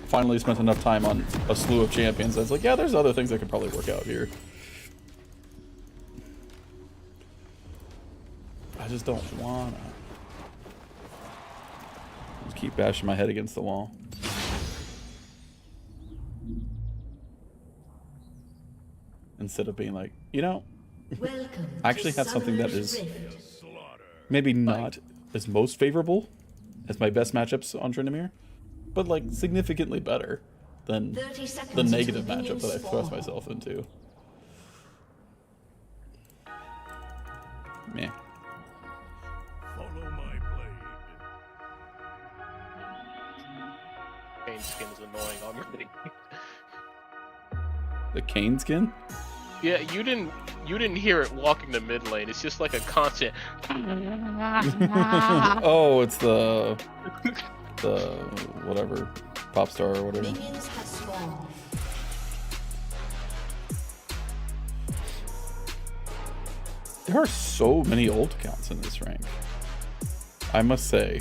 finally spent enough time on a slew of champions. I was like, yeah, there's other things that could probably work out here. I just don't wanna. Just keep bashing my head against the wall. Instead of being like, you know, I actually have something that is maybe not as most favorable as my best matchups on Tryndamere, but like significantly better than the negative matchup that I thrust myself into. Man. Follow my blade. Kayn skin is annoying already. The Kayn skin? Yeah, you didn't hear it walking the mid lane. It's just like a constant. Oh, it's the whatever pop star or whatever. Minions have spawned. There are so many old accounts in this rank. I must say.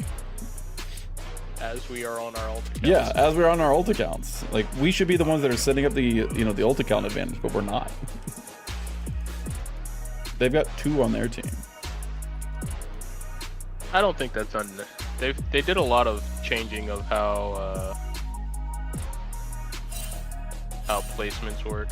As we are on our ult accounts. Yeah, as we're on our ult accounts. Like, we should be the ones that are setting up the, the ult account advantage, but we're not. They've got 2 on their team. I don't think that's they did a lot of changing of how placements work.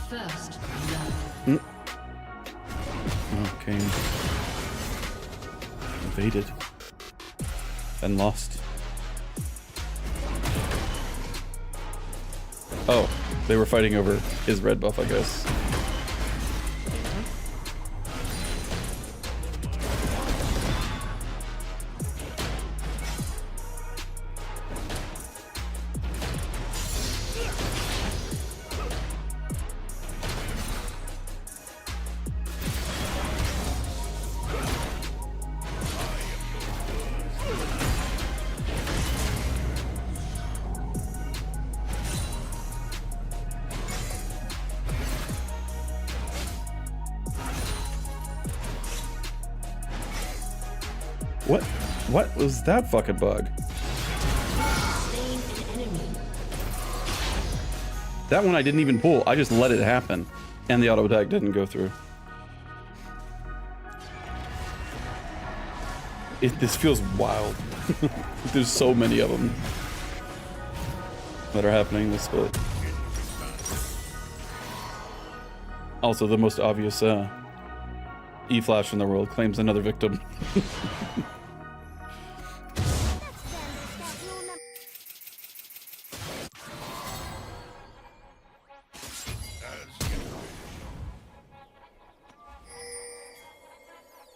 First blood. Okay. Evaded. And lost. Oh, they were fighting over his red buff, I guess. What was that fucking bug? That one I didn't even pull. I just let it happen. And the auto attack didn't go through. This feels wild. There's so many of them that are happening this split. Also, the most obvious E-Flash in the world claims another victim.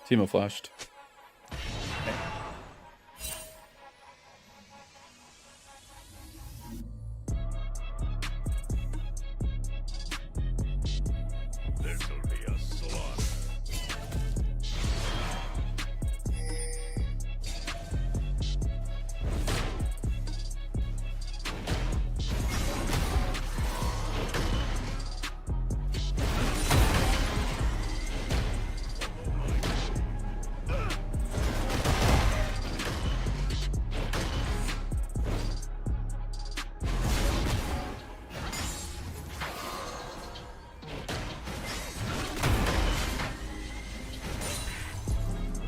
Teemo flashed. This'll be a slaughter.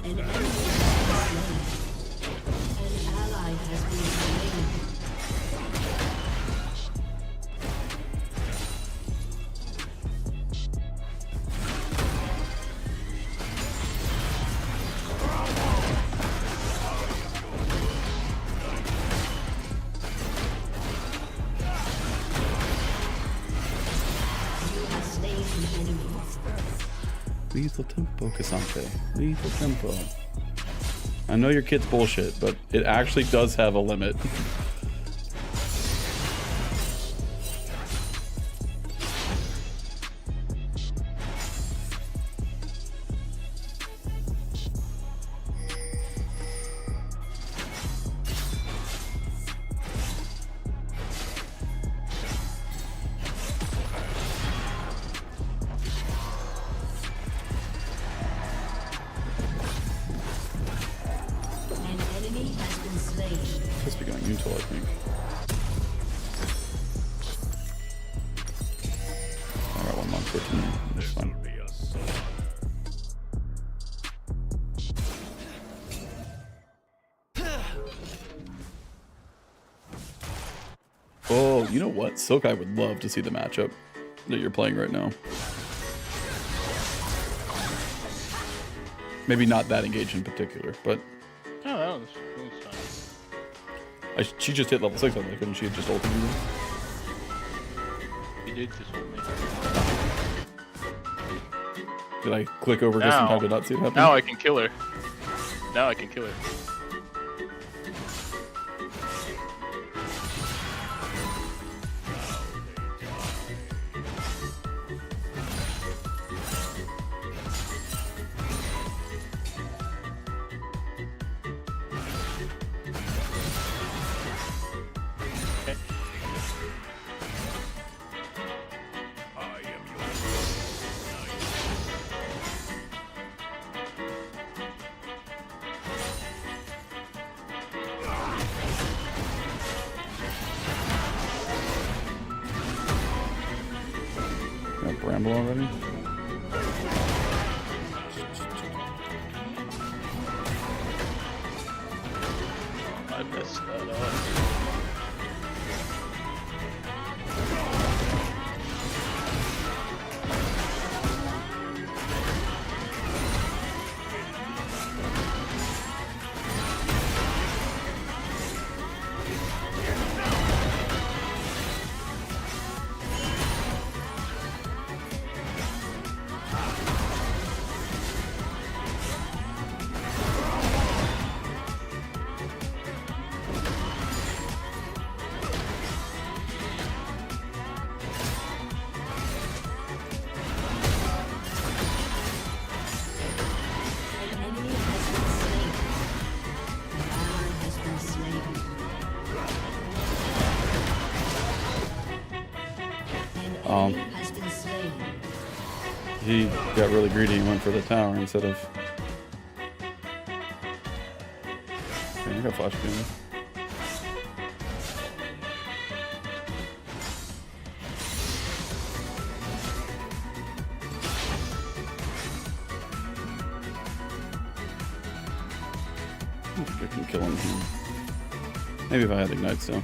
An enemy has been slain. An ally has been slain. You have slain an enemy. Please Lethal tempo, Cassante. Lethal tempo. I know your kit's bullshit, but it actually does have a limit. An enemy has been slain. Supposed to be going Util, I think. I got 1 month 14. That's fine. Be a slaughter. Oh, you know what? Silkai would love to see the matchup that you're playing right now. Maybe not that engaged in particular, but Oh, that was fine. she just hit level 6, I think, couldn't she have just ulted you? You did just hold me. Did I click over just in time to not see it happen? Now I can kill her. Now I can kill her. Okay. I am your Got Bramble already? I messed that up. An enemy has been slain. An ally has been slain. He got really greedy and went for the tower instead of... Okay, I got flash beam. I can kill him here. Maybe if I had Ignite still.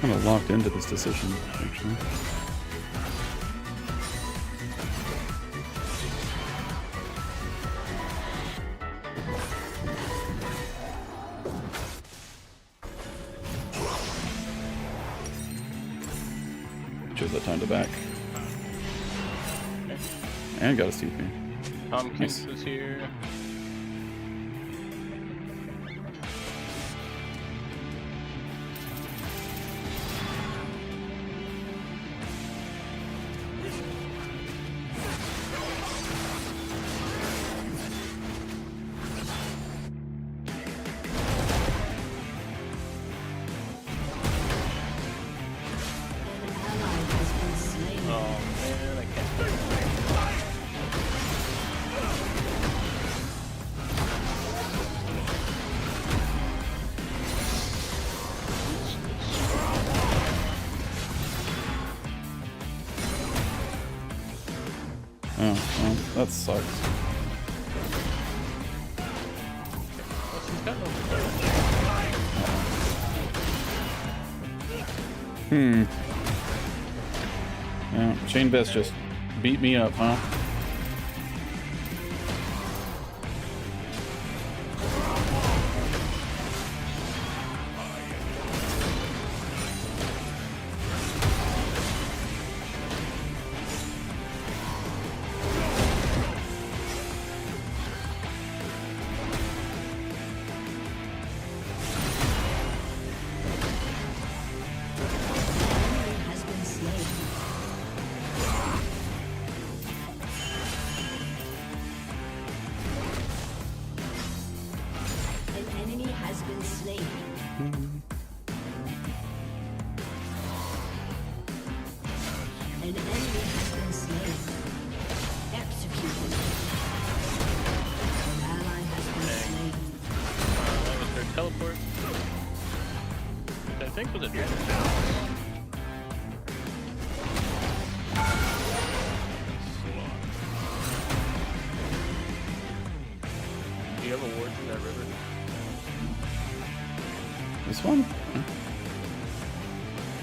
Kind of locked into this decision, actually. Chose that time to back. And got a CP. Tom Nice. Kings is here. An ally has been slain. Oh man, I can't. Oh, well, that sucks. Plus, he's got no Yeah, Shane Best just beat me up, huh? Has been slain. An enemy has been slain. An enemy has been slain. Executed. An ally has been slain. that was their teleport. Which I think was a dragon. Do you have a ward in that river? This one? I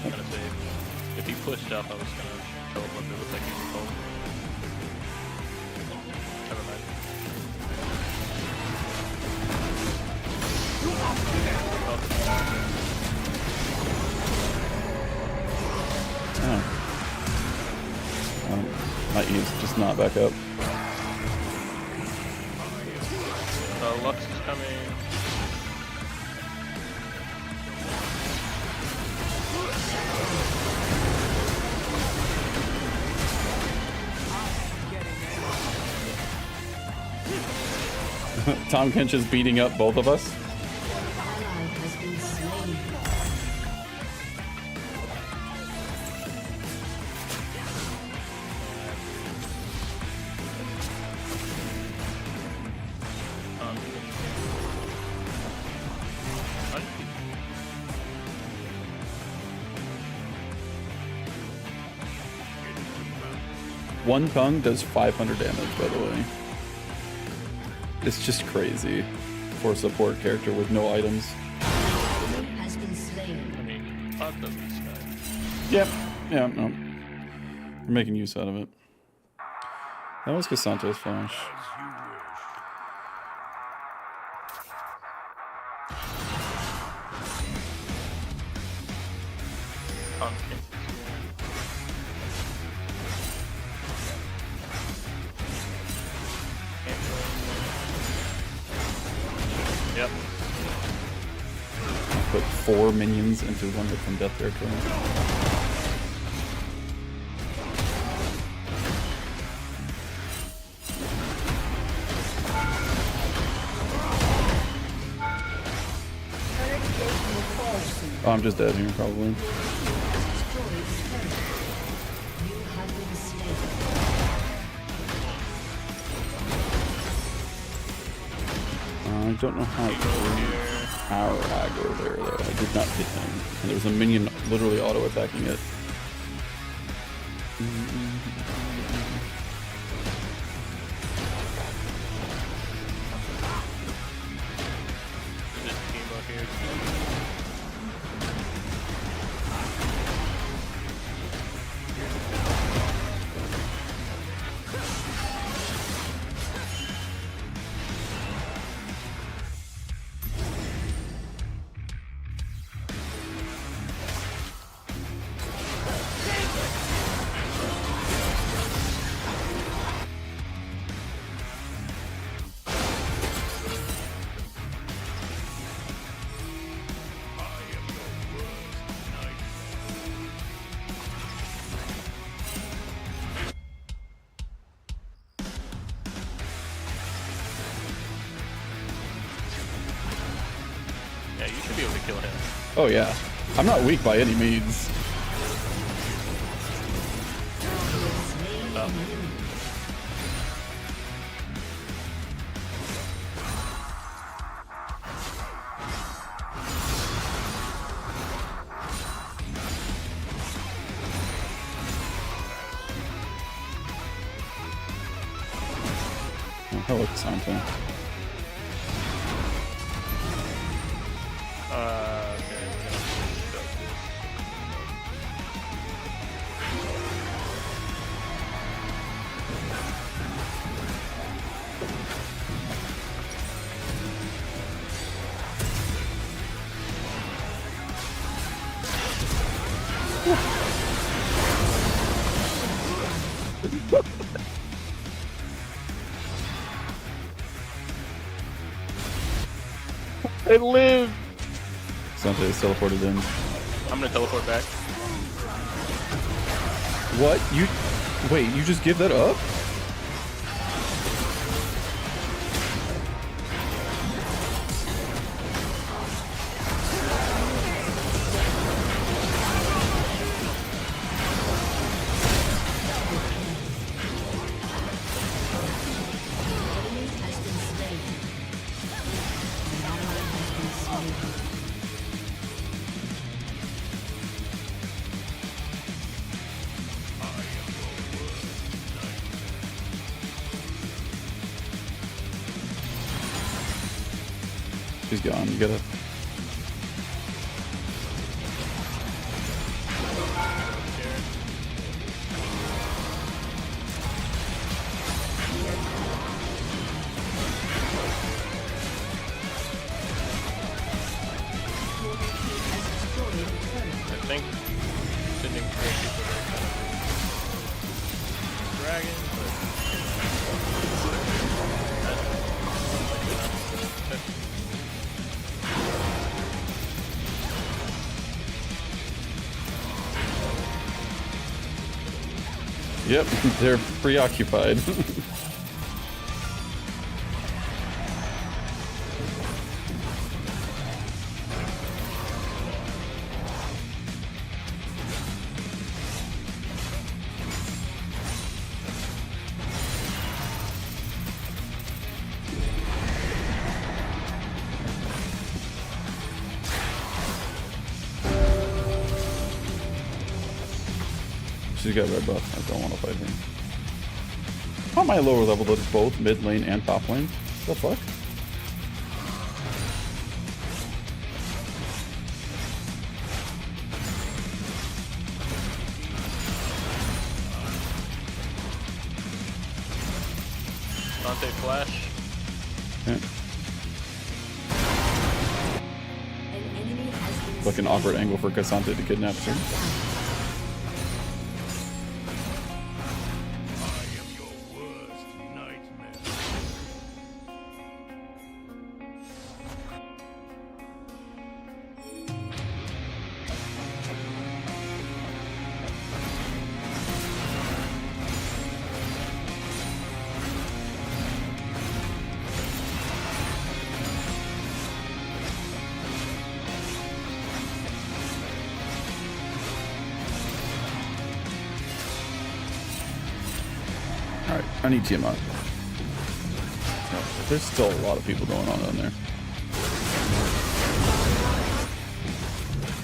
was gonna say, if he pushed up, I was gonna teleport, but it looks like he's home. Never mind. Might use just not back up. Lux is coming. Tom Kench is beating up both of us. Ally has been slain. One tongue does 500 damage, by the way. It's just crazy for a support character with no items. Enemy has been slain. I mean, fuck them, this guy. Yep. Yeah, no. We're making use out of it. That was Casanto's flash. As you wish. Pumpkin. Yep. Put 4 minions into one from death territory. Oh, I'm just dead here, probably. Destroyed turret. You have been slain. I don't know how I go there, though. I did not hit him. And there was a minion literally auto-attacking it. This team up here. Yeah, you should be able to kill him. Oh, yeah. I'm not weak by any means. Oh. Hello, Cassandra. Okay, we're gonna start this. I live! Cassandra is teleported in. I'm gonna teleport back. What? You... Wait, you just give that up? She's gone. You gotta... I think sending three people there. Dragon, Yep, they're preoccupied. She's got red buff. I don't want to fight her. How am I lower level than both mid lane and top lane? The fuck? Dante flash. Yeah. An enemy has been Like an awkward angle for Cassandra to kidnap her. I am your worst nightmare. Alright, I need Tiamat. There's still a lot of people going on down there.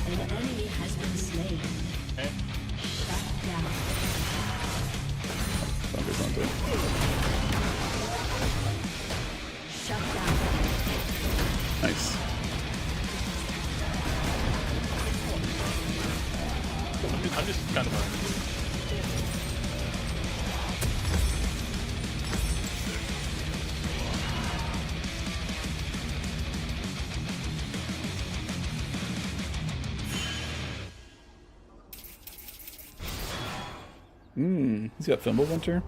An enemy has been slain. Okay. Shut down. Dante. Shut down. Nice. I'm just kind of He's got Fimbulventer.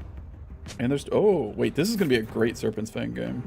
And there's... Oh, wait, this is going to be a great Serpent's Fang game.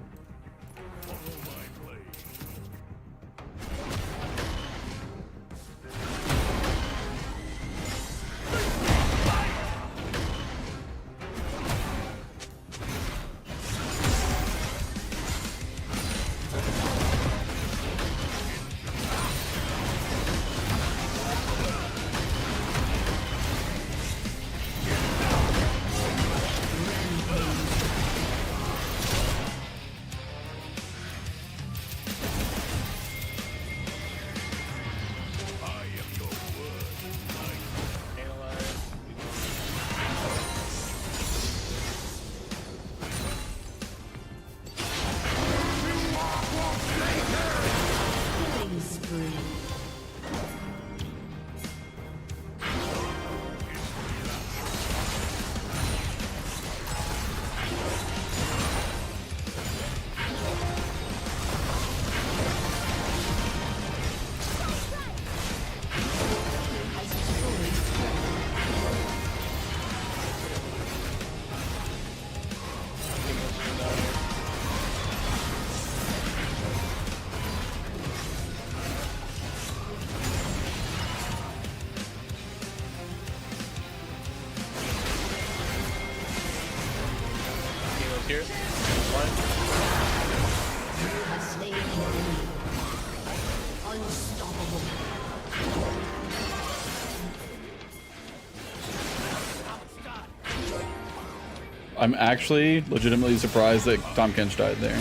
here. One. Has slain an enemy. Unstoppable. I'm actually legitimately surprised that Tom Kench died there.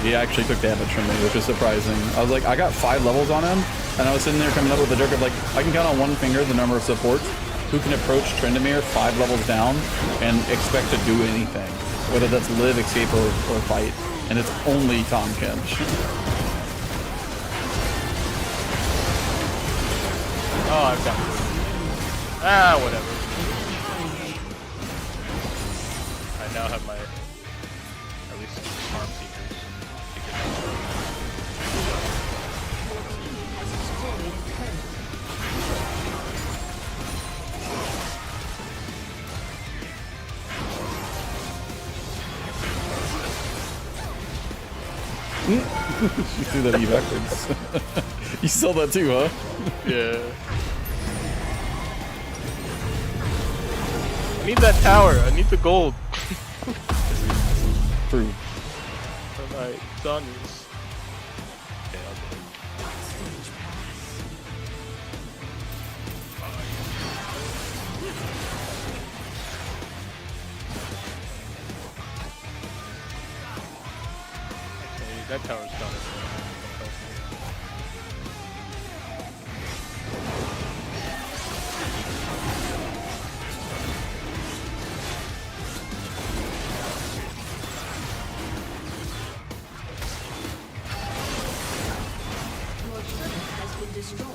He actually took damage from me, which is surprising. I was like, I got 5 levels on him, and I was sitting there coming up with a joke of like, I can count on one finger the number of supports who can approach Tryndamere 5 levels down and expect to do anything, whether that's live, escape, or fight, and it's only Tom Kench. Oh, I've got. Ah, whatever. I now have my at least farm features. You threw that E backwards. You saw that too, huh? Yeah. I need that tower. I need the gold True. for my Zonyas. Okay, I'll do it. Okay, that tower's done. Your turret has been destroyed.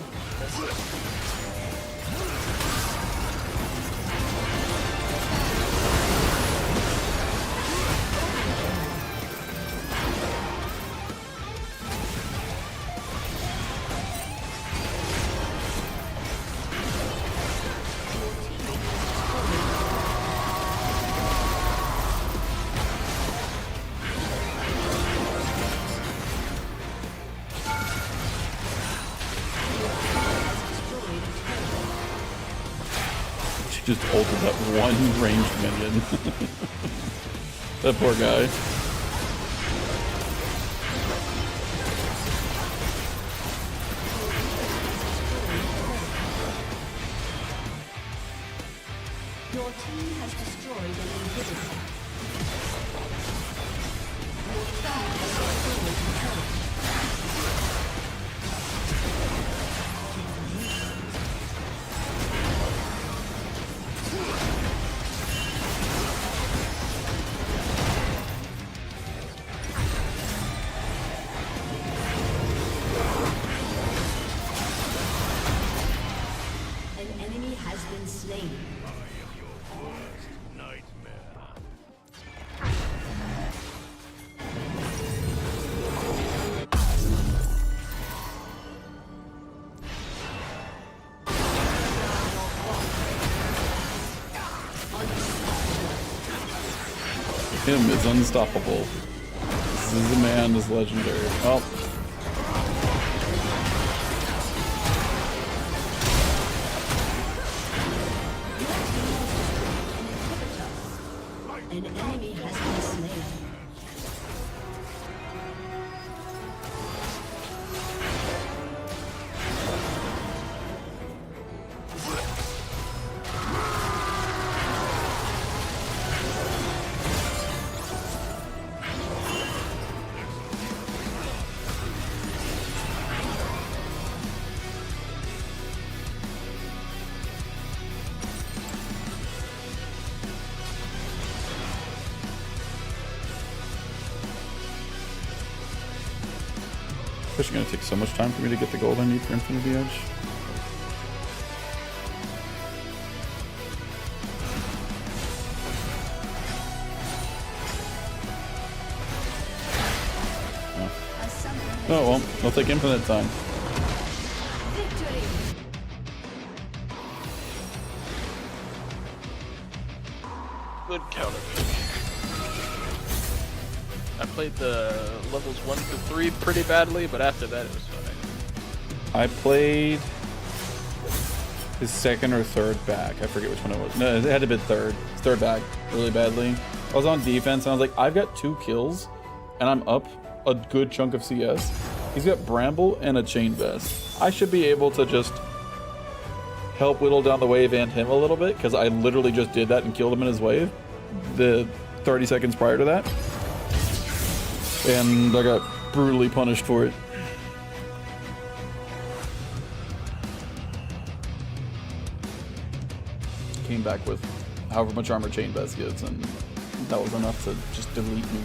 She just ulted that one ranged minion. That poor guy. Your team has destroyed an inhibitor. Your team has destroyed a turret. An enemy has been slain. Nightmare. Him is unstoppable. This is the man is legendary. Oh. An enemy has been slain. It's gonna take so much time for me to get the gold I need for Infinity Edge. A summoner has Oh well, I'll take infinite time. victory. Good counter pick. I played the levels 1 to 3 pretty badly, but after that it was fine. I played his second or third back. I forget which one it was. No, it had to be third. Third back really badly. I was on defense and I was like, I've got 2 kills and I'm up a good chunk of CS. He's got Bramble and a Chain Vest. I should be able to just help whittle down the wave and him a little bit, because I literally just did that and killed him in his wave the 30 seconds prior to that. And I got brutally punished for it. Came back with however much armor Chain Vest gets, and that was enough to just delete me.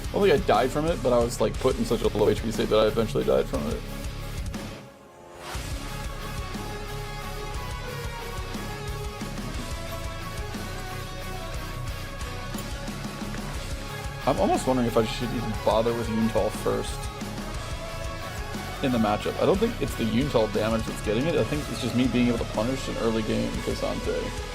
I don't think I died from it, but I was like put in such a low HP state that I eventually died from it. I'm almost wondering if I should even bother with Yuntal first in the matchup. I don't think it's the Yuntal damage that's getting it. I think it's just me being able to punish an early game K'Sante.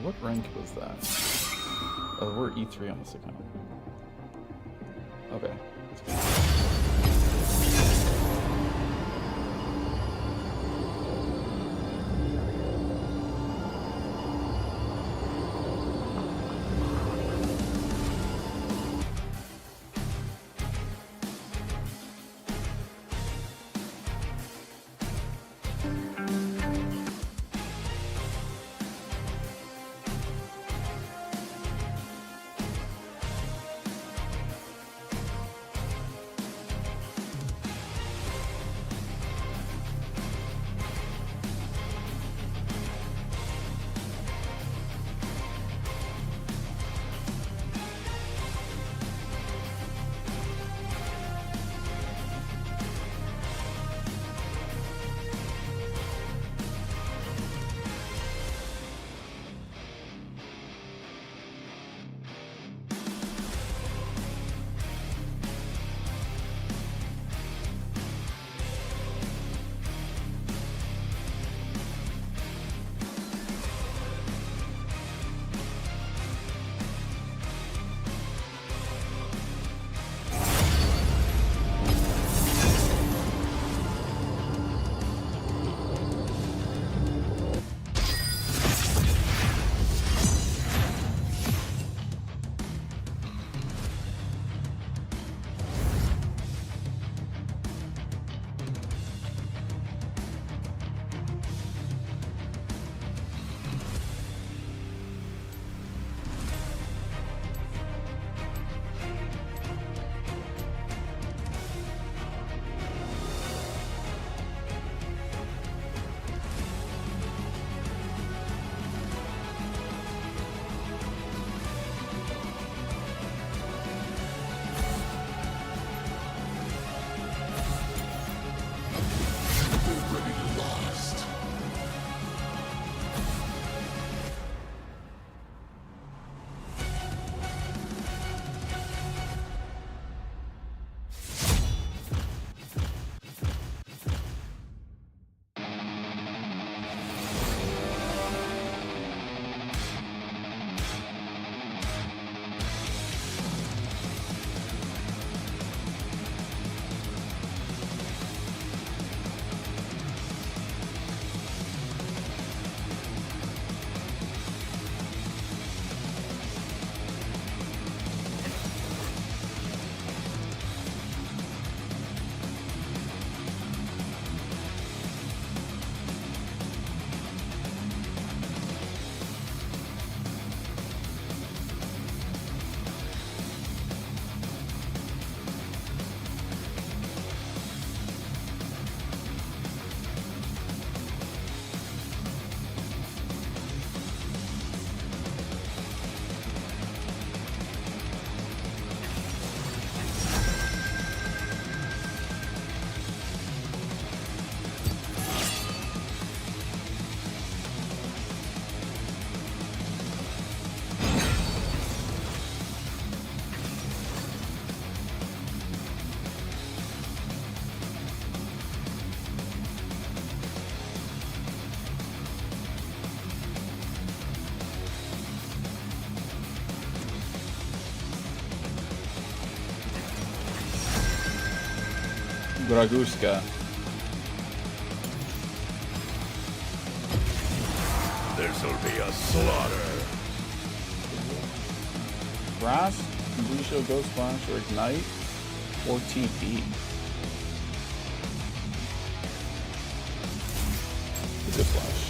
What rank was that? Oh, we're E3 on this account. Okay. Draguska. This'll be a slaughter. Grass, Condicio, Ghost Splash, or Ignite, or TP. It's a good flash.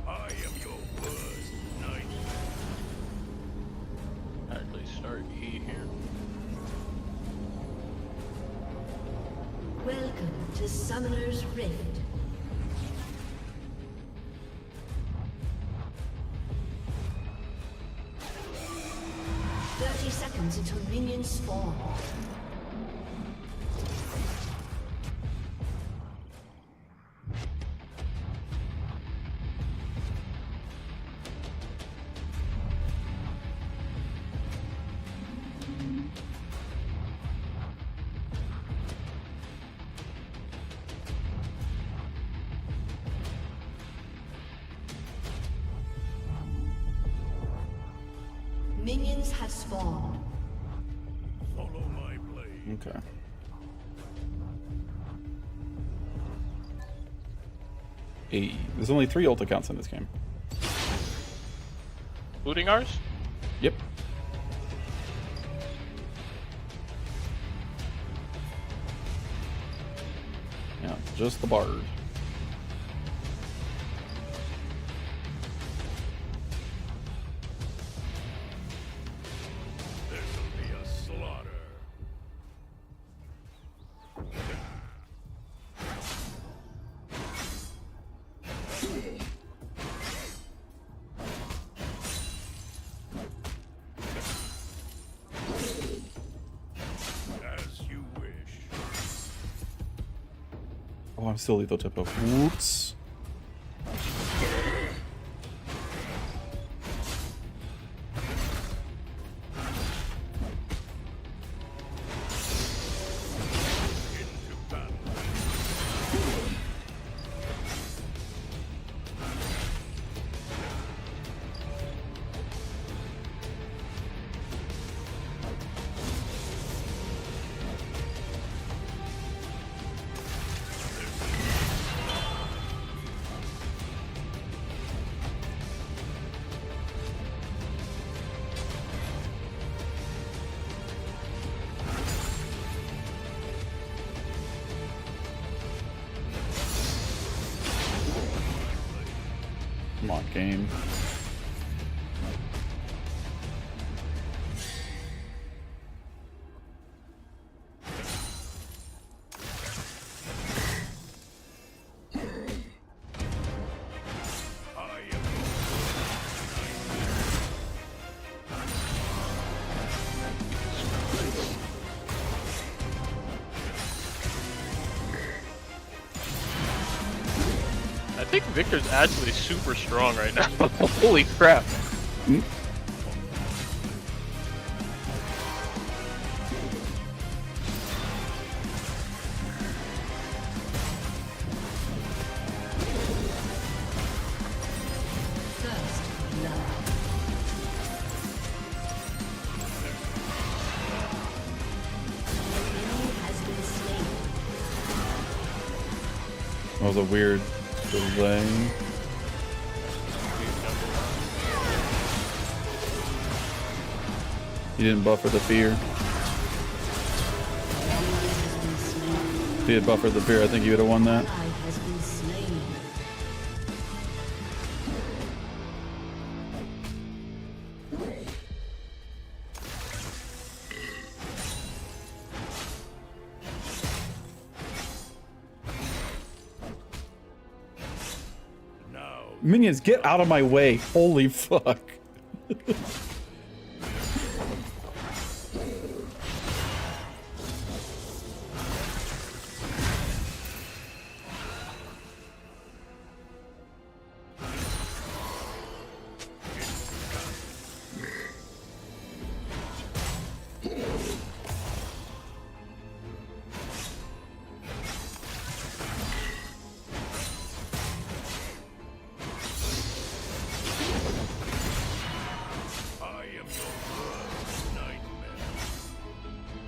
I am your worst nightmare. Actually, start E here. Welcome to Summoner's Rift. Seconds until minions spawn. Minions have spawned. Follow my blade. Okay. Hey, there's only 3 ult accounts in this game. Including ours? Yep. Yeah, just the Bard. This'll be a slaughter. As you wish. Oh, I'm still lethal tempo. Whoops. Into battle. Come on, game. I am I think Victor's actually super strong right now. Holy crap. That was a weird delay. He didn't buffer the fear. If he had buffered the fear, I think he would have won that. Ally has been slain. Now Minions, get out of my way. Holy fuck. I am your worst nightmare. That's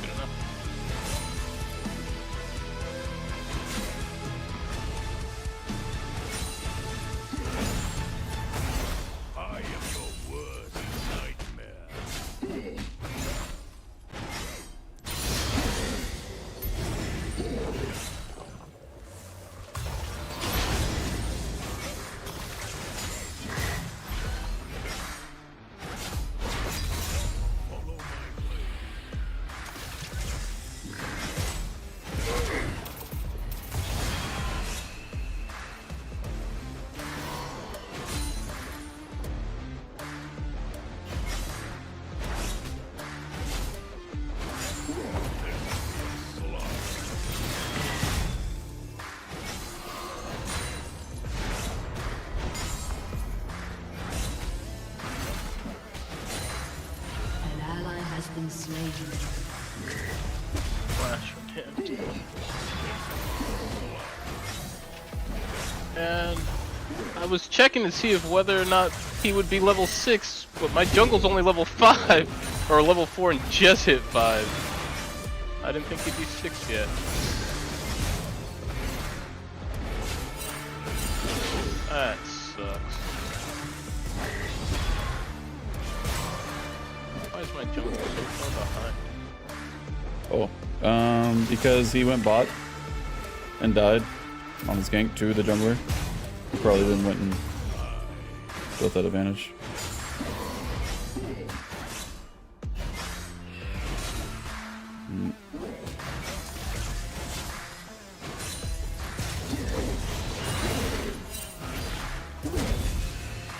good enough. I am your worst nightmare. Follow my blade. An ally has been slain. Flash from him. And I was checking to see if whether or not he would be level 6, but my jungle's only level 5, or level 4 and just hit 5. I didn't think he'd be 6 yet. That sucks. Why is my jungle so far behind? Oh, because he went bot and died on his gank to the jungler. He probably then went and built that advantage.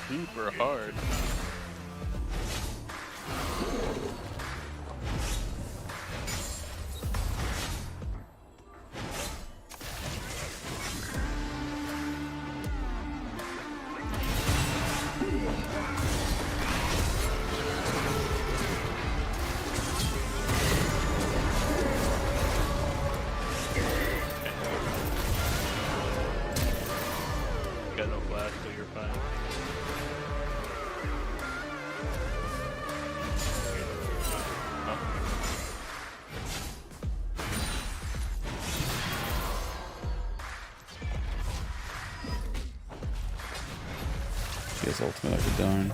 Super hard. Got no flash, so you're fine. He has ultimate after dying.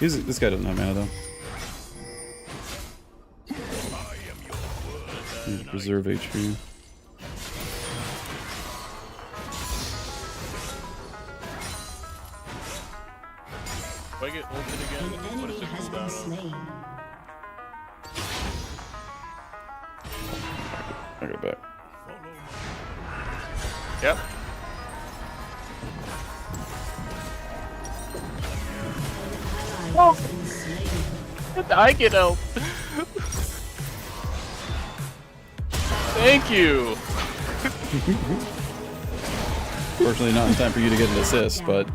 This guy doesn't have mana though. Need to preserve HP. Do I get ulted again? An What enemy is it has been cooldown? slain. I go back. Yep. Ally has been slain. I get help. Thank you. Fortunately, not in time for you to get an assist, but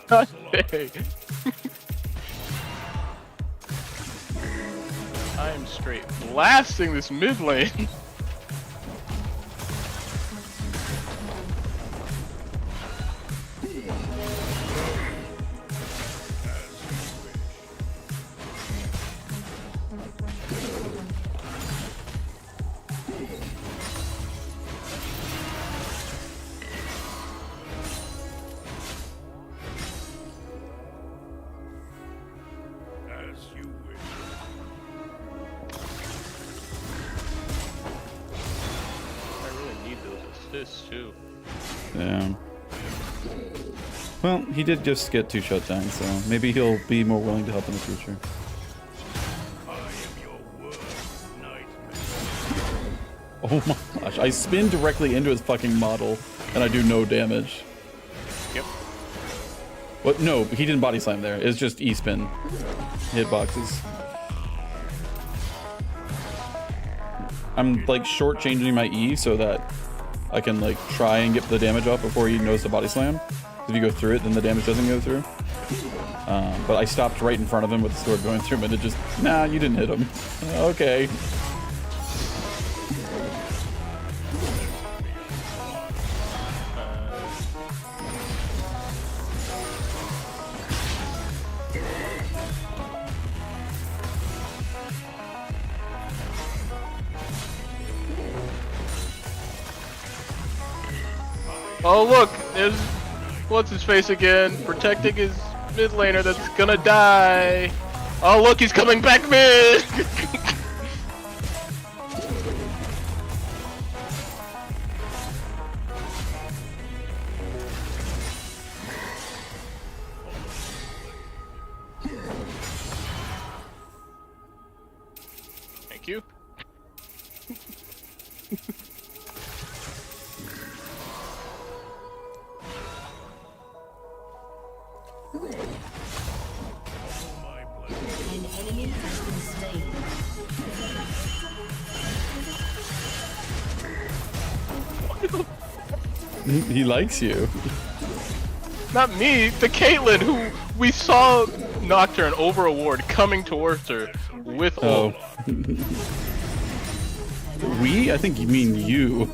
Dang. I am straight blasting this mid lane. As you wish. I really need those assists too. yeah. Well, he did just get 2 shutdowns, so maybe he'll be more willing to help in the future. I am your worst nightmare. Oh my gosh, I spin directly into his fucking model, and I do no damage. Yep. What? No, he didn't body slam there. It's just E-spin hitboxes. I'm like short-changing my E so that I can like try and get the damage off before he knows the body slam. If you go through it, then the damage doesn't go through. But I stopped right in front of him with the sword going through him, and it just, nah, you didn't hit him. Okay. Oh look, there's what's his face again, protecting his mid laner that's gonna die. Oh look, he's coming back mid. Thank you. My blade. An enemy has been slain. He likes you. Not me, the Caitlyn who we saw Nocturne over a ward coming towards her with Oh. ult. We? I think you mean you.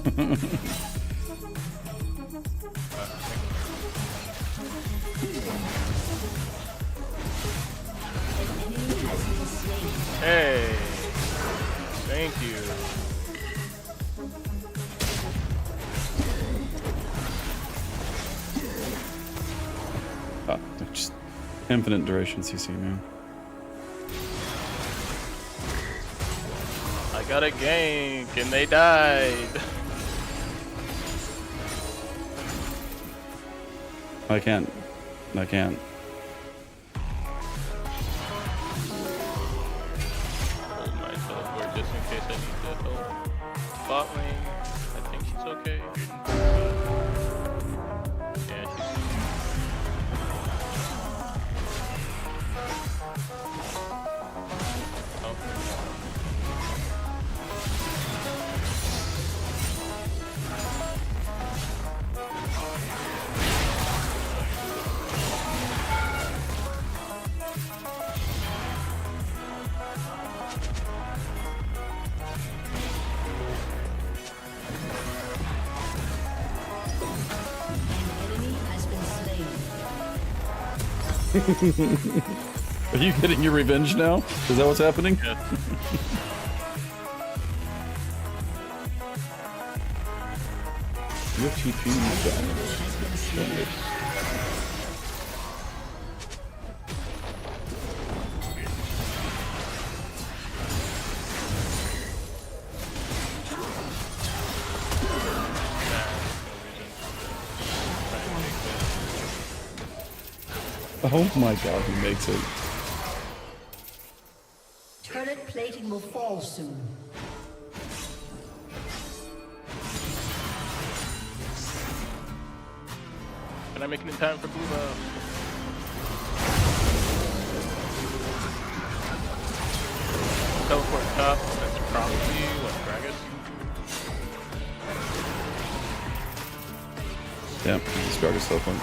Hey, thank you. Just infinite duration CC, man. I got a gank and they died. I can't. I can't. Hold myself where just in case I need to help. Bot lane, I think she's okay. Yeah, she's. Are you getting your revenge now? Is that what's happening? Yeah. You have TP in the chat. Oh my god, he makes it. Turret plating will fall soon. Can I make it in time for blue buff? Damn, this guard is so fun.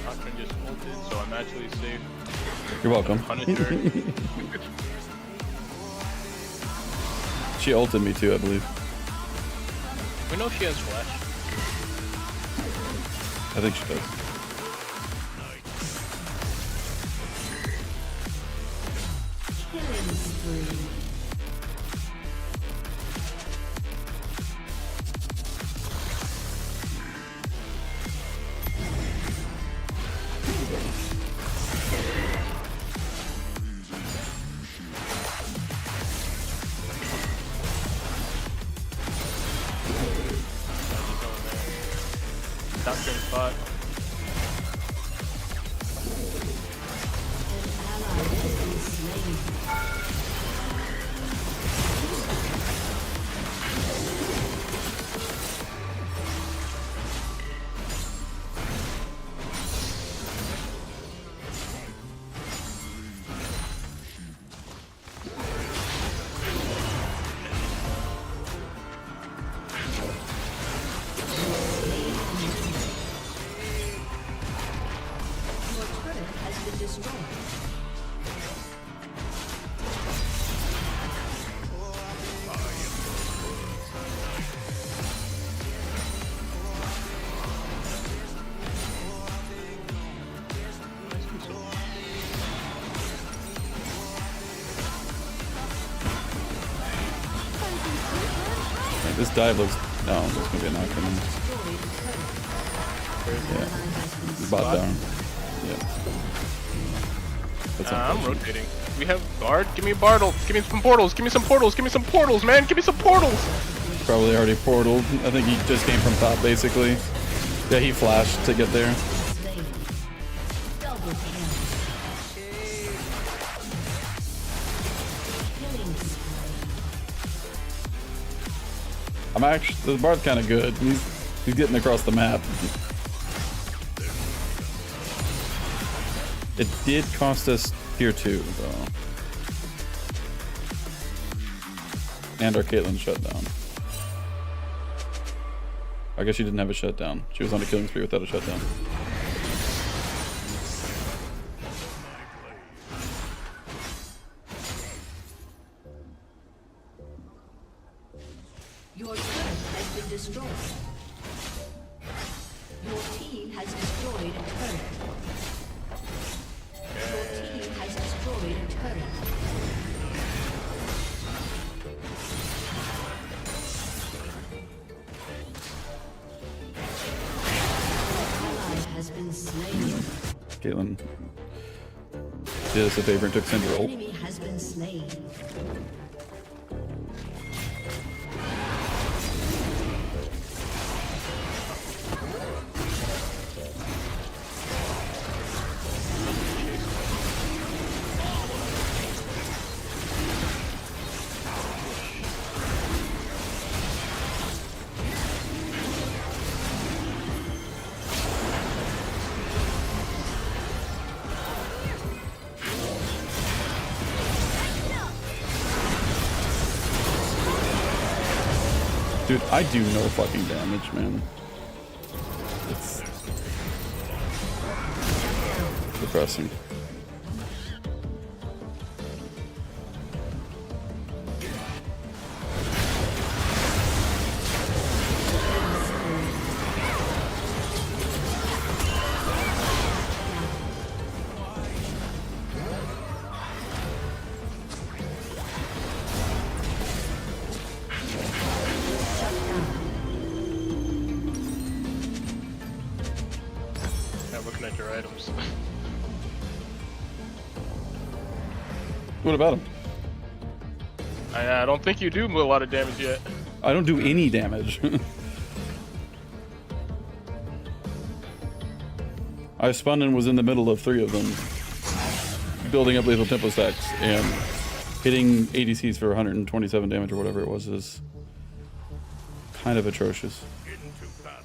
Nocturne just ulted, so I'm actually safe. You're welcome. Punisher. She ulted me too, I believe. We know she has flash. I think she does. Killing spree. Nocturne spot. An ally has been slain. Your turret has been destroyed. Right, this dive looks. No, there's gonna be a knock coming. Yeah. Bot down. Yeah. That's I'm unfortunate. rotating. We have guard. Give me a Bartle. Give me some portals. Give me some portals. Give me some portals, man. Give me some portals. Probably already portaled. I think he just came from top, basically. Yeah, he flashed to get there. Slain. Double kill. Killing spree. I'm actually. The bard's kind of good. He's getting across the map. It did cost us tier 2, though. And our Caitlyn shutdown. I guess she didn't have a shutdown. She was on a killing spree without a shutdown. Your turret has been destroyed. Your team has destroyed a turret. Your team has destroyed a turret. Ally has been slain. Caitlyn did us a favor and took Cinder ult. Enemy has been slain. Dude, I do no fucking damage, man. It's depressing. Now looking at your items. What about him? I don't think you do a lot of damage yet. I don't do any damage. I spun and was in the middle of 3 of them, building up lethal tempo stacks, and hitting ADCs for 127 damage or whatever it was is kind of atrocious. Into battle.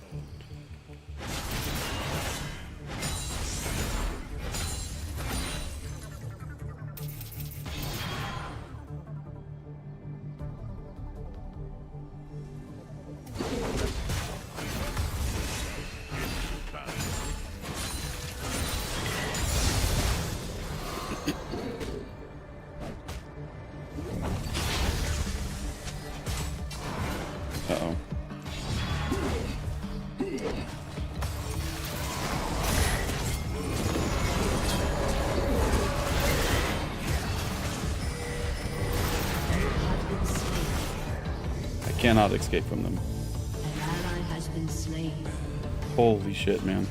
cannot escape from them. An ally has been slain. Holy shit, man.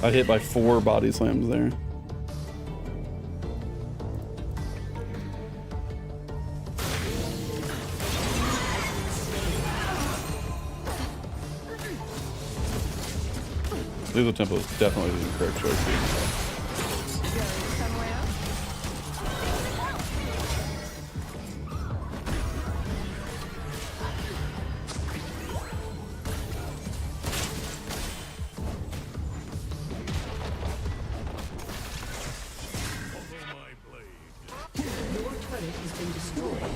I hit by 4 body slams there. Lethal Tempo is definitely the correct choice here. Follow my blade. Your turret has been destroyed.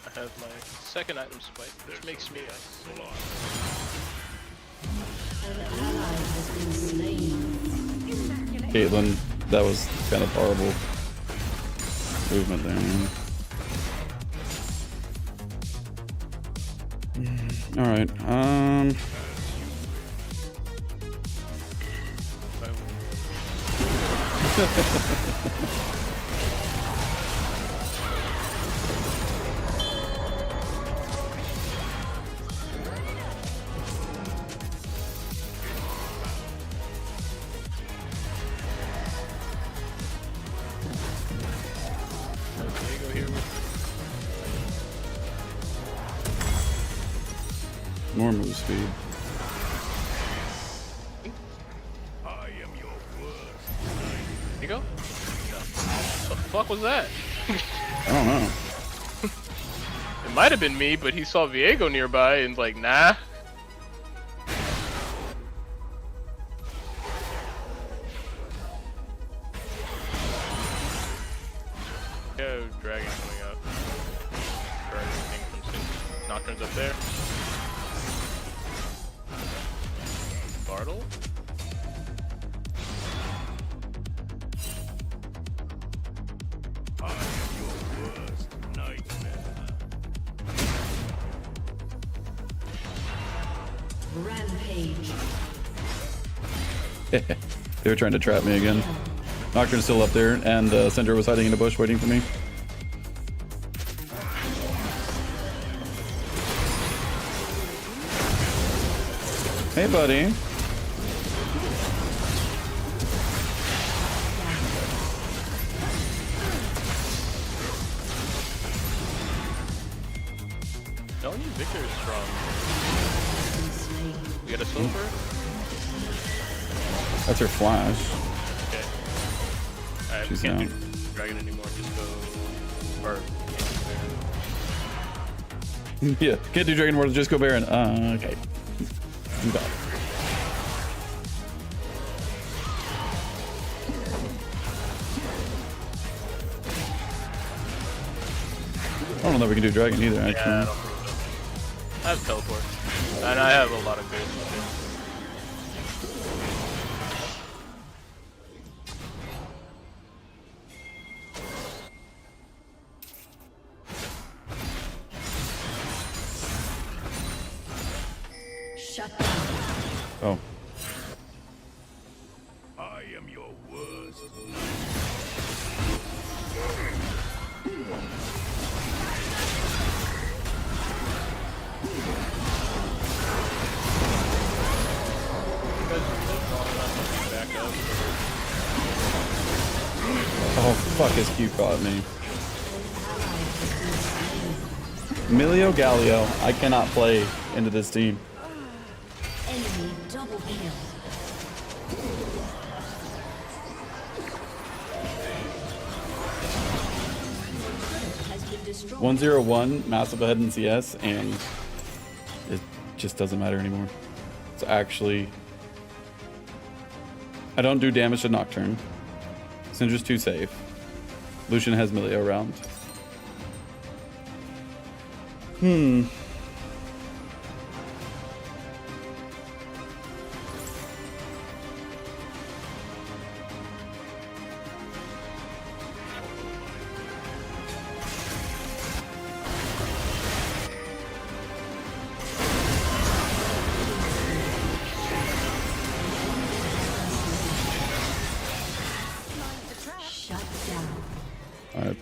I have my second item spike, which makes me An ally has been slain. Caitlyn, that was kind of horrible movement there, man. Alright, Diego here with more move speed. I am your worst. Diego? What the fuck was that? I don't know. It might have been me, but he saw Viego nearby and like, nah. Yo, dragon coming up. Burn everything from Sin. Nocturne's up there. Bartle? I am your worst nightmare. Rampage. They were trying to trap me again. Nocturne's still up there, and Syndra was hiding in a bush waiting for me. Hey, buddy. Telling you, Victor is strong. Been slain. We got a silver? That's her flash. Okay. I She's can't out. do dragon anymore, just go. Or. Yeah, can't do Dragon Wars, just go Baron. Okay. You got it. I don't know if we can do Dragon either, actually. Yeah, I don't think so. I have teleport. And I have a lot of goods. Shut down. Oh. I am your worst. Oh, fuck, his Q caught me. Emilio Galio, I cannot play into this team. Enemy double kill. Has been destroyed. 101, massive ahead in CS, and it just doesn't matter anymore. It's actually... I don't do damage to Nocturne. Syndra's too safe. Lucian has Milio around.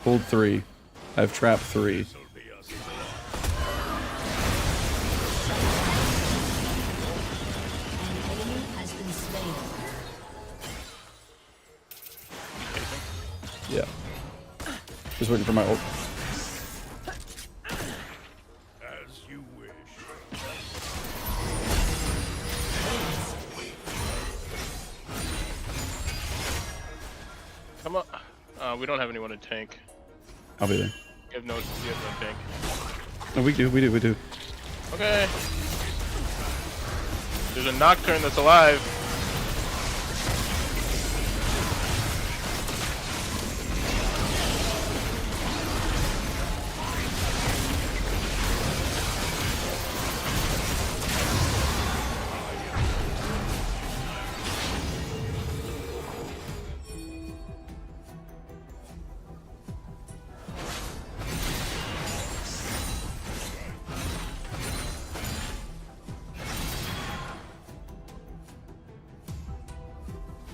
Hold 3. I have trap 3. This'll be a slaughter. An enemy has been slain. Yeah. Just waiting for my ult. As you wish. Come on. We don't have anyone to tank. I'll be there. We have no tank. No, we do. Okay. There's a Nocturne that's alive.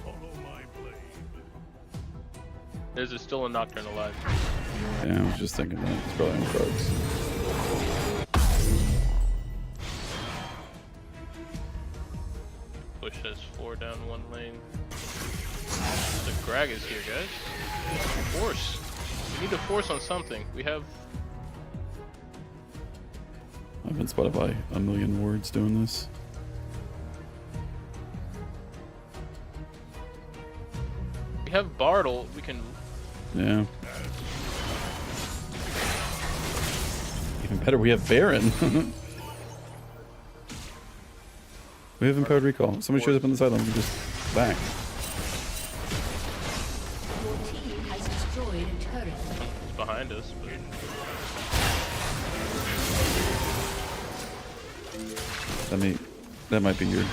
Follow my blade. There's still a Nocturne alive. Yeah, I was just thinking that. It's probably on Krugs. Push us 4 down 1 lane. The Grag is here, guys. Force. We need to force on something. We have. I've been spotted by a million wards doing this. We have Bartle. We can. Yeah. Even better, we have Baron. We have Empowered Recall. Somebody shows up on the sideline, we just back. Your team has destroyed a turret. It's behind us, but. That might be your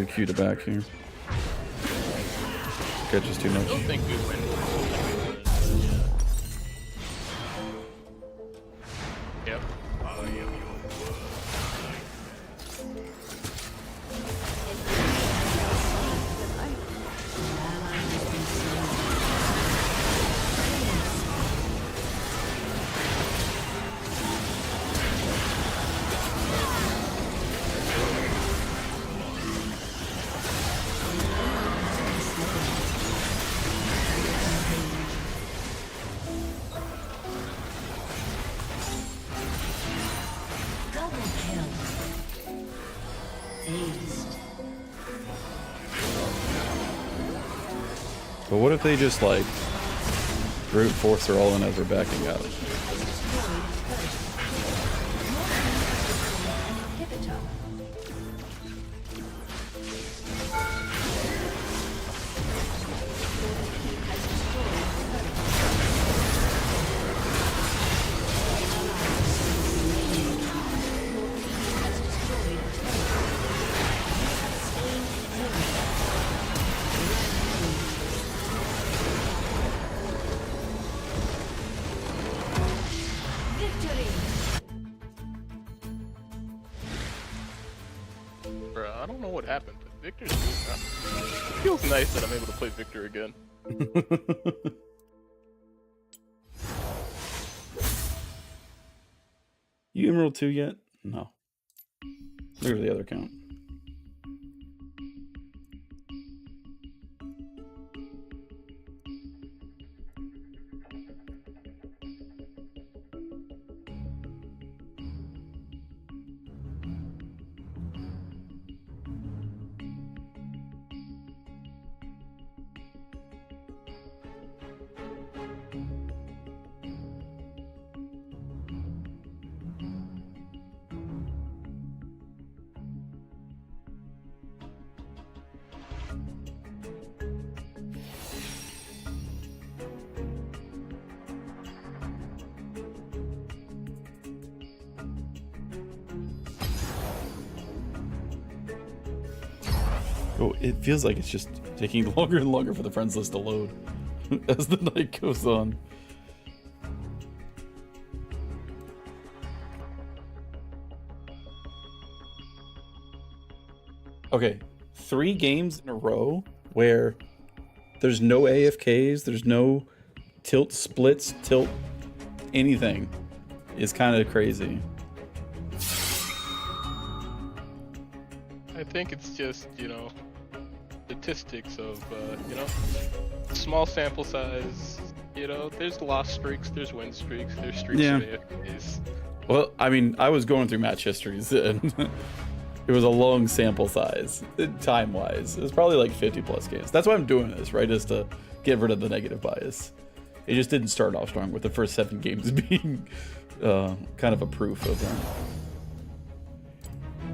cue to back here. Catches too I much. don't think we win. Yep. I am your worst Double kill. Aced. But what if they just like brute force her all in as we're backing out? Destroyed a turret. An inhibitor. Has destroyed a turret. Has destroyed a turret. Slain Zero. Victory! Bruh, I don't know what happened, but Victor's good. It feels nice that I'm able to play Victor again. You Emerald 2 yet? No. Look at the other count. Oh, it feels like it's just taking longer and longer for the friends list to load as the night goes on. Okay, 3 games in a row where there's no AFKs, there's no tilt splits, tilt anything is kind of crazy. I think it's just, you know, statistics of, you know, small sample size. You know, there's lost streaks, there's win streaks, there's streaks Yeah. of AFKs. Well, I mean, I was going through match histories and it was a long sample size, time-wise. It was probably like 50 plus games. That's why I'm doing this, right? Is to get rid of the negative bias. It just didn't start off strong with the first 7 games being kind of a proof of that.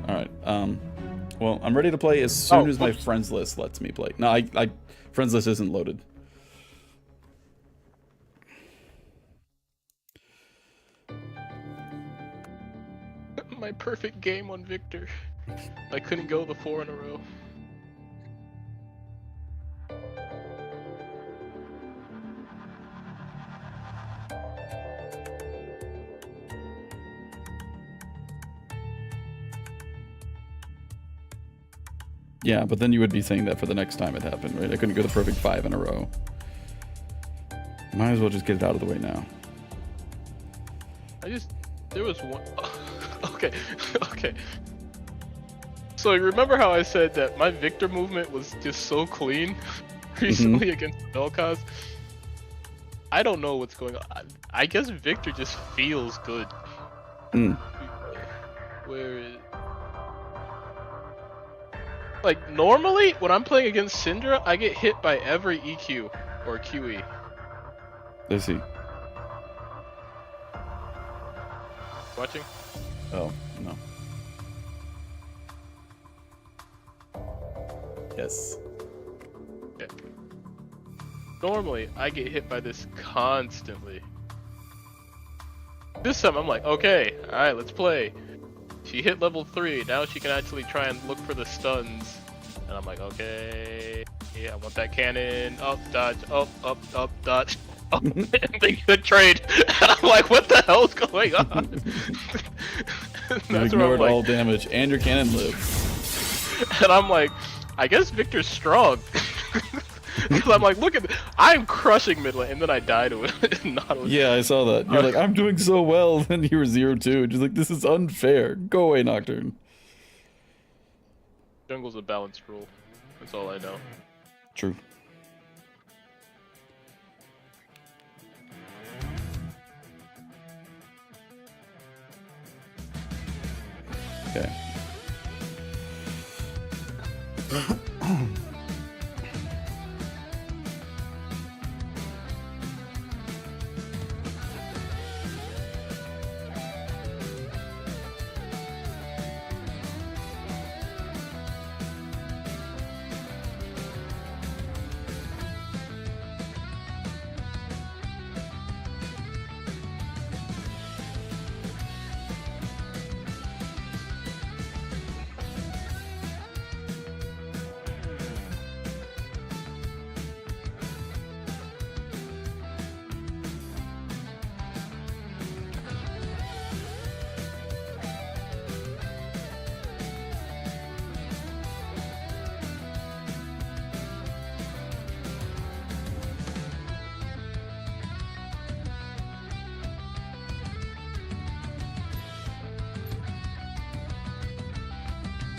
All right. Well, I'm ready to play as soon as my friends list lets me play. No, I friends list isn't loaded. My perfect game on Victor. I couldn't go the 4 in a row. Yeah, but then you would be saying that for the next time it happened, right? I couldn't go the perfect 5 in a row. Might as well just get it out of the way now. There was one. Okay, okay. So you remember how I said that my Victor movement was just so clean recently against Vel'Koz? I don't know what's going on. I guess Victor just feels good. Where like normally when I'm playing against Syndra, I get hit by every EQ or QE. Let's see. Watching? Oh, no. Yes. Yeah. Normally, I get hit by this constantly. This time, I'm like, okay, alright, let's play. She hit level 3, now she can actually try and look for the stuns. And I'm like, okay, yeah, I want that cannon. Up, dodge, up, dodge. Up, and they could trade. And I'm like, what the hell's going on? You ignored all damage, and your cannon lives. And I'm like, I guess Victor's strong. Because I'm like, look at I'm crushing mid lane, and then I die to it. Yeah, I saw that. You're like, I'm doing so well, then you were 0-2. Just like, this is unfair. Go away, Nocturne. Jungle's a balanced rule. That's all I know. True. Okay.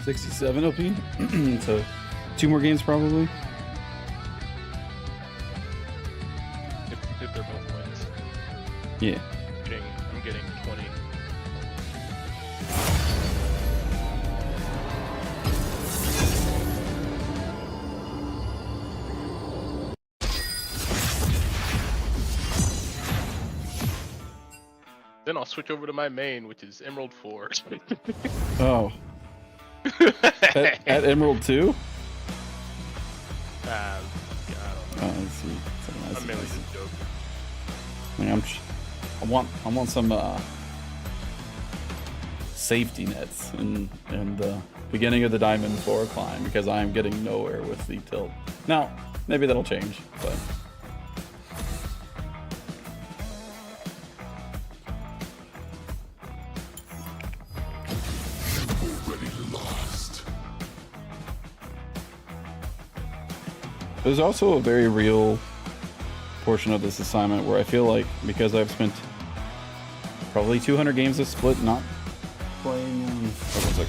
$67 OP. So 2 more games probably. If they're both wins. Yeah. I'm getting 20. Then I'll switch over to my main, which is Emerald 4. Oh. at Emerald 2? I don't know. Oh, let's see. I'm mainly just joking. I mean, I want some safety nets in the beginning of the Diamond 4 climb because I'm getting nowhere with the tilt. Now, maybe that'll change, but. There's also a very real portion of this assignment where I feel like because I've spent probably 200 games of Split not playing. Hold on a sec.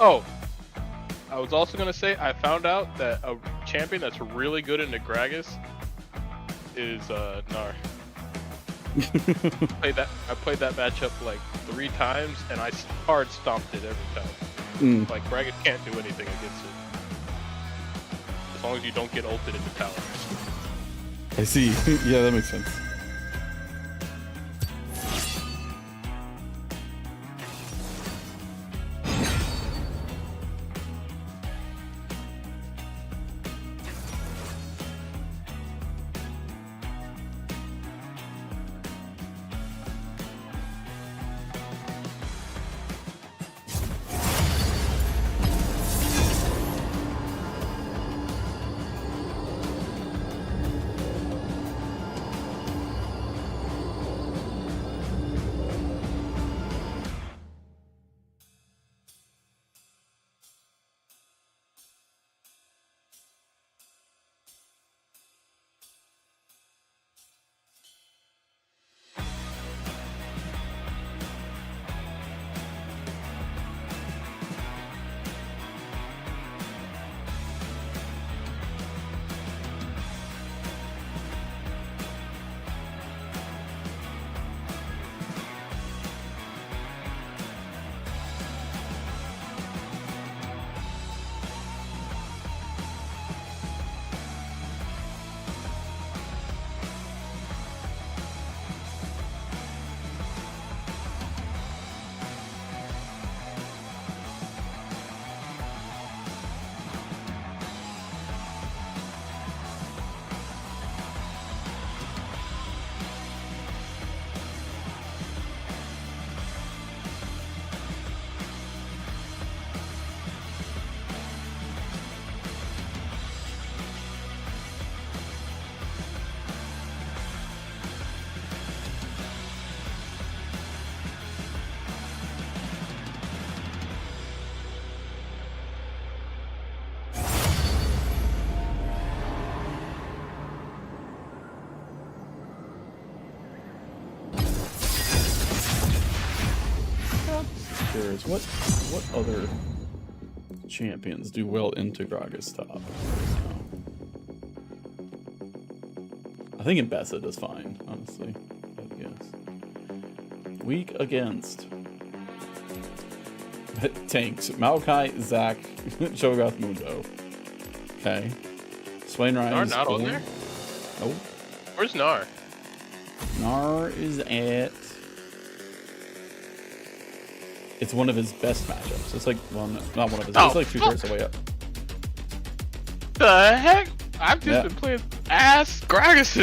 Oh, I was also gonna say I found out that a champion that's really good in Gragas is Gnar. I played that matchup like 3 times and I hard stomped it every time. Like Gragas can't do anything against it as long as you don't get ulted into tower. I see. Yeah, that makes sense. Curious, what other champions do well into Gragas top? I think Embessa does fine, honestly. I guess. Weak against tanks. Maokai, Zac, Cho'Gath, Mundo. Okay. Swain Ryan. Gnar not on there? Nope. Where's Gnar? Gnar is at... It's one of his best matchups. It's like, well, not one of his. It's like 2 turrets away up. The heck? I've just been playing ass Gragas.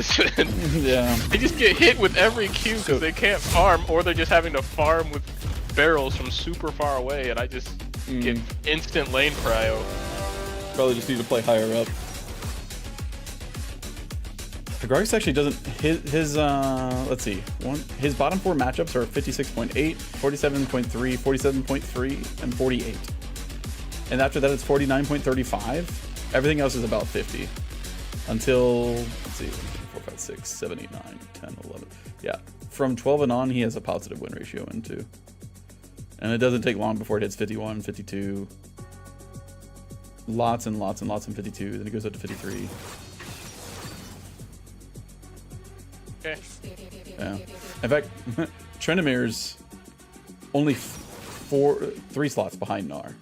Yeah. They just get hit with every Q because they can't farm, or they're just having to farm with barrels from super far away, and I just get instant lane prio. Probably just need to play higher up. The Gragas actually doesn't his let's see, his bottom 4 matchups are 56.8, 47.3, 47.3, and 48. And after that it's 49.35. Everything else is about 50. Until, let's see, 4, 5, 6, 7, 8, 9, 10, 11. Yeah. From 12 and on he has a positive win ratio into. And it doesn't take long before it hits 51, 52. Lots and lots and lots in 52. Then it goes up to 53. Okay. Yeah. In fact, Tryndamere's only 3 slots behind Gnar.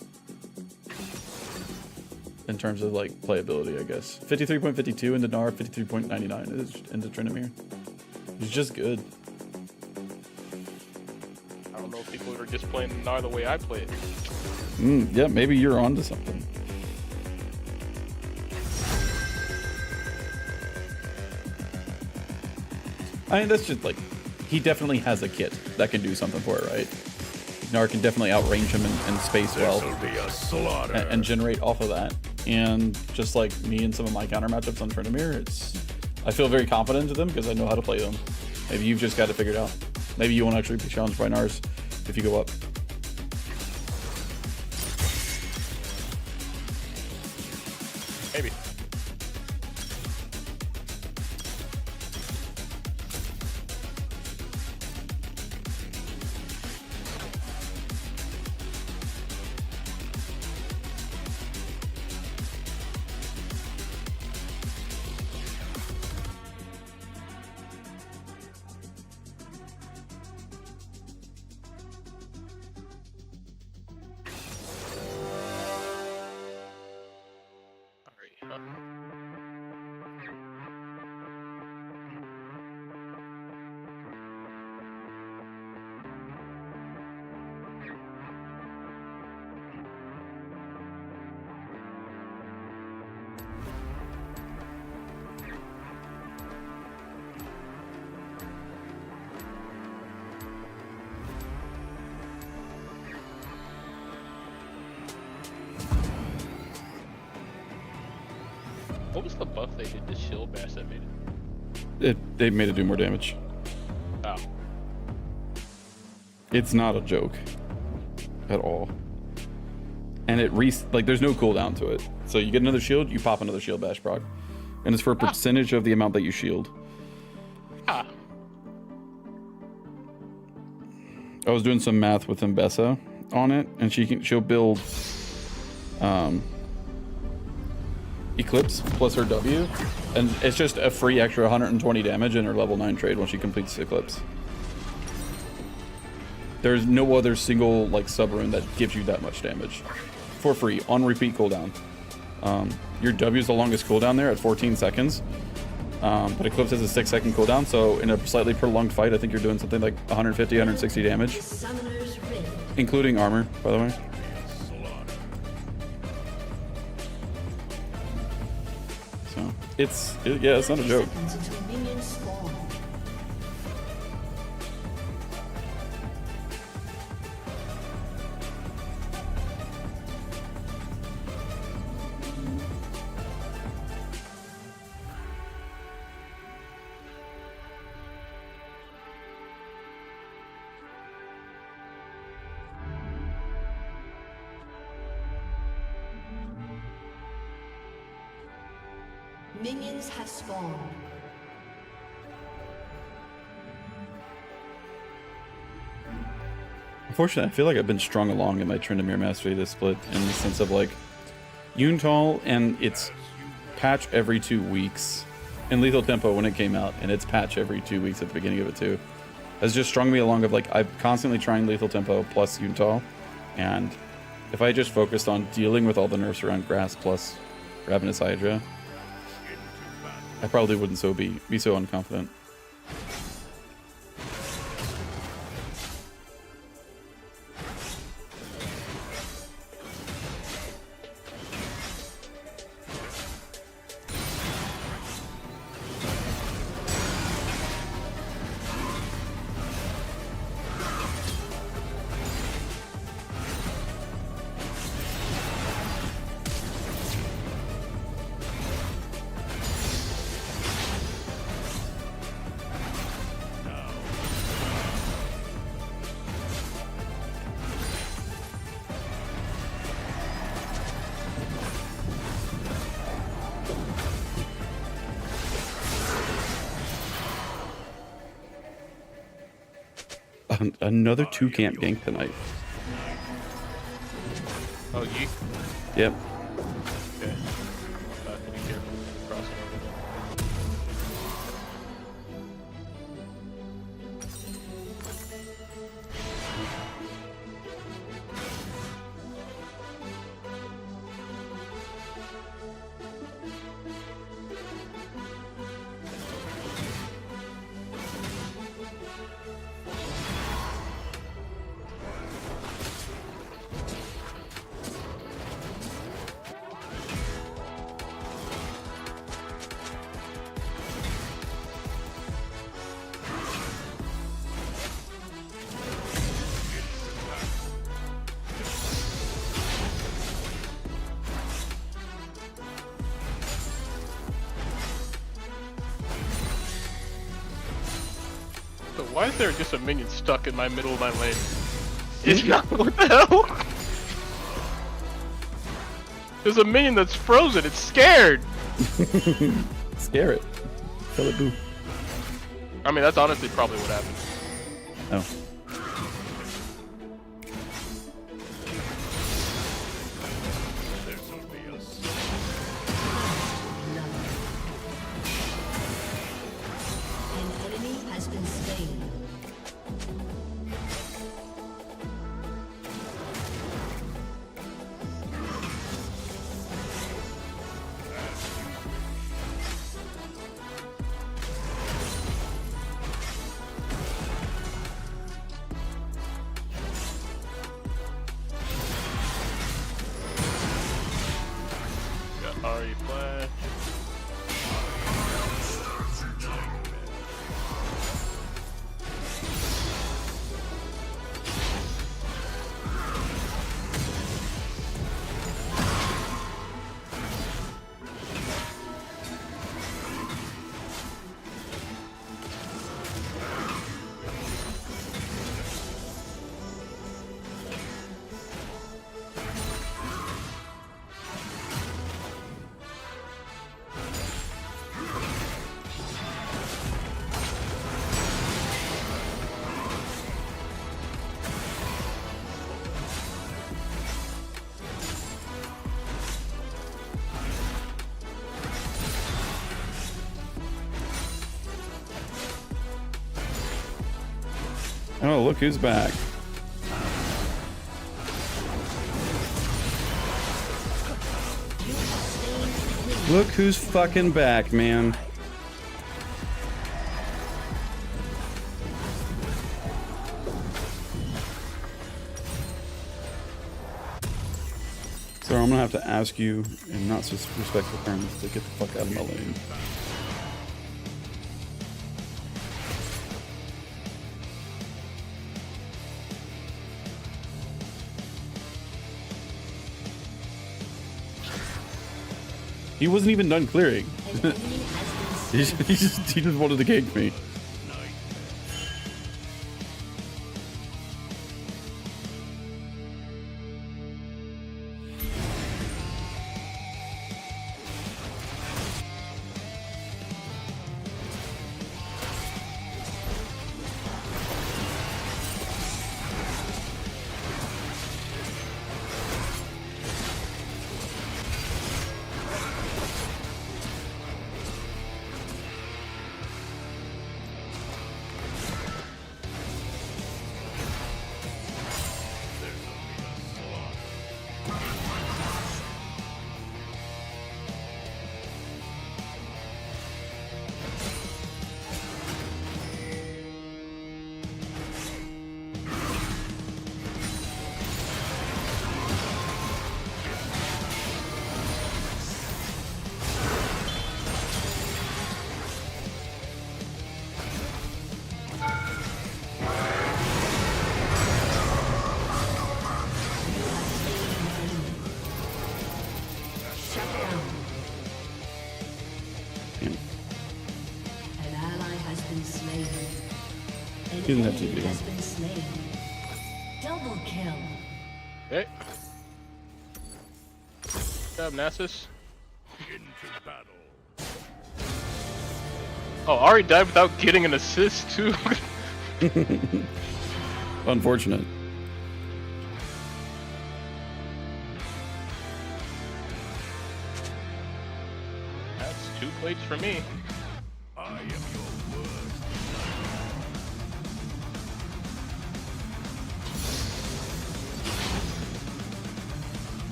In terms of like playability, I guess. 53.52 into Gnar, 53.99 is into Tryndamere. He's just good. I don't know if people are just playing Gnar the way I play it. Yeah, maybe you're onto something. I mean, that's just like, he definitely has a kit that can do something for it, right? Gnar can definitely outrange him in space well This'll be a slaughter. and generate off of that. And just like me and some of my counter matchups on Tryndamere, I feel very confident in them because I know how to play them. Maybe you've just got it figured out. Maybe you won't actually be challenged by Nars if you go up. Maybe. Alright, What was the buff they did to Shield Bash that made it? They made it do more damage. Oh. It's not a joke at all. And there's no cooldown to it. So you get another shield, you pop another shield bash proc. And it's for a percentage of the amount that you shield. Ah. I was doing some math with Mbessa on it, and she'll build Eclipse plus her W, and it's just a free extra 120 damage in her level 9 trade when she completes Eclipse. There's no other single like sub rune that gives you that much damage for free on repeat cooldown. Your W is the longest cooldown there at 14 seconds, but Eclipse has a 6-second cooldown, so in a slightly prolonged fight I think you're doing something like 150, 160 damage, Summoner's Rift. including armor, by the way. So it's not a joke. Seconds until minions spawn. Minions have spawned. Unfortunately, I feel like I've been strung along in my Tryndamere mastery this split in the sense of like Yuntal and its patch every 2 weeks, and Lethal Tempo when it came out and its patch every 2 weeks at the beginning of it too, has just strung me along of like I'm constantly trying Lethal Tempo plus Yuntal, and if I just focused on dealing with all the nerfs around Grass plus Ravenous Hydra, I probably wouldn't be so unconfident. Another 2-camp gank tonight. Oh, Yi? Yep. Okay. Have to be careful crossing over there. Why is there just a minion stuck in my middle of my lane? It's not. What the hell? There's a minion that's frozen. It's scared. Scare it. Kill it, boo. I mean, that's honestly probably what happened. Oh. This will be a An enemy has been slain. Got Ari flash. Oh, look who's back. Look who's fucking back, man. So I'm gonna have to ask you in not disrespectful terms to get the fuck out of my lane. He wasn't even done clearing. An enemy has been slain. he just wanted to gank me. An ally has been slain. An He doesn't have to enemy do has it. been slain. Double kill. Okay. Good job, Nasus. into battle. Oh, Ari died without getting an assist too. Unfortunate. That's 2 plates for me. I am your worst.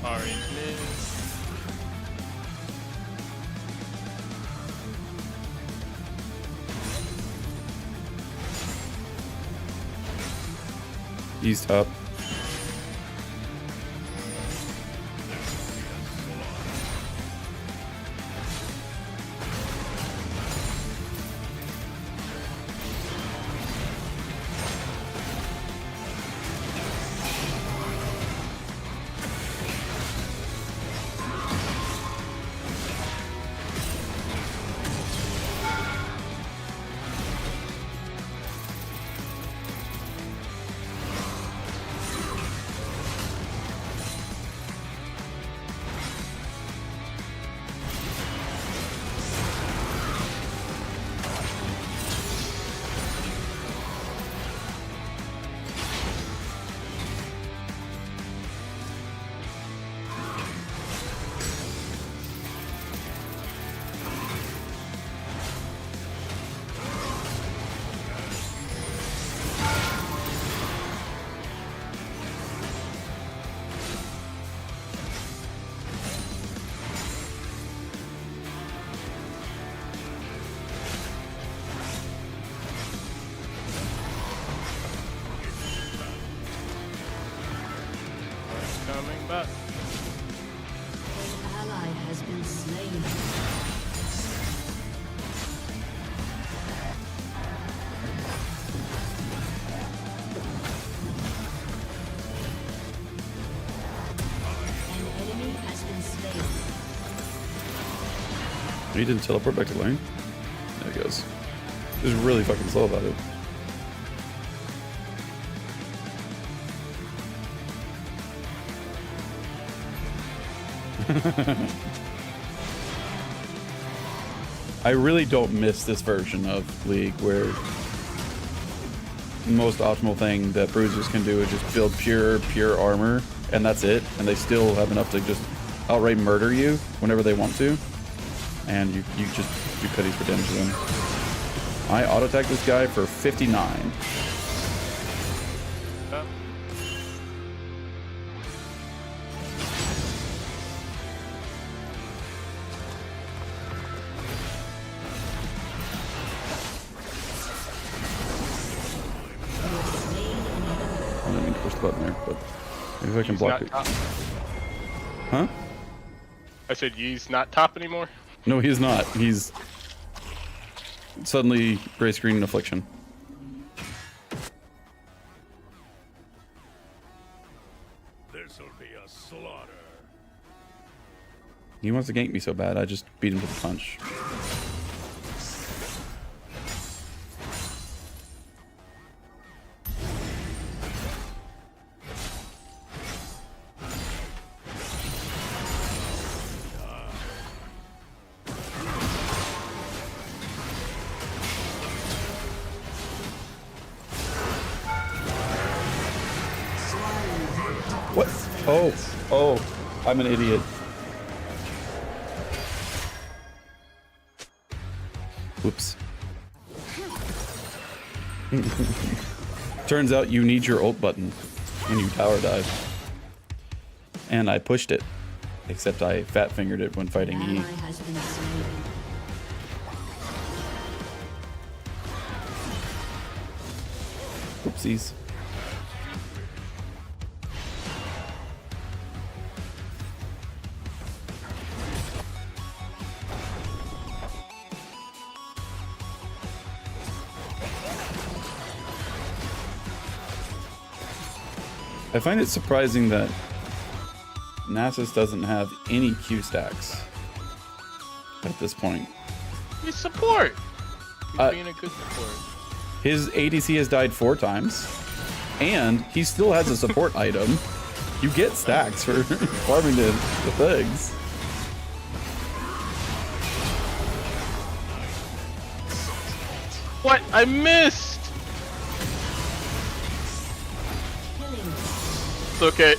Ari's mid. East up. coming back. An ally has been slain. An enemy has been slain. He didn't teleport back to lane. There he goes. He's really fucking slow about it. I really don't miss this version of League where the most optimal thing that bruisers can do is just build pure armor, and that's it, and they still have enough to just outright murder you whenever they want to, and you just do goodies for damage to them. I auto attack this guy for 59. Oh. I didn't mean to push the button there, but maybe I can block it. Huh? I said Yee's not top anymore. No, he's not. He's suddenly gray screen and affliction. This'll be a slaughter. He wants to gank me so bad, I just beat him with a punch. What? Oh, I'm an idiot. Whoops. Turns out you need your ult button when you tower dive. And I pushed it. Except I fat fingered it when fighting An E. ally has been slain. Oopsies. I find it surprising that Nasus doesn't have any Q stacks at this point. He's support. He's Uh, being a good support. His ADC has died 4 times, and he still has a support item. You get stacks for farming the things. What? I missed. Killing. It's okay.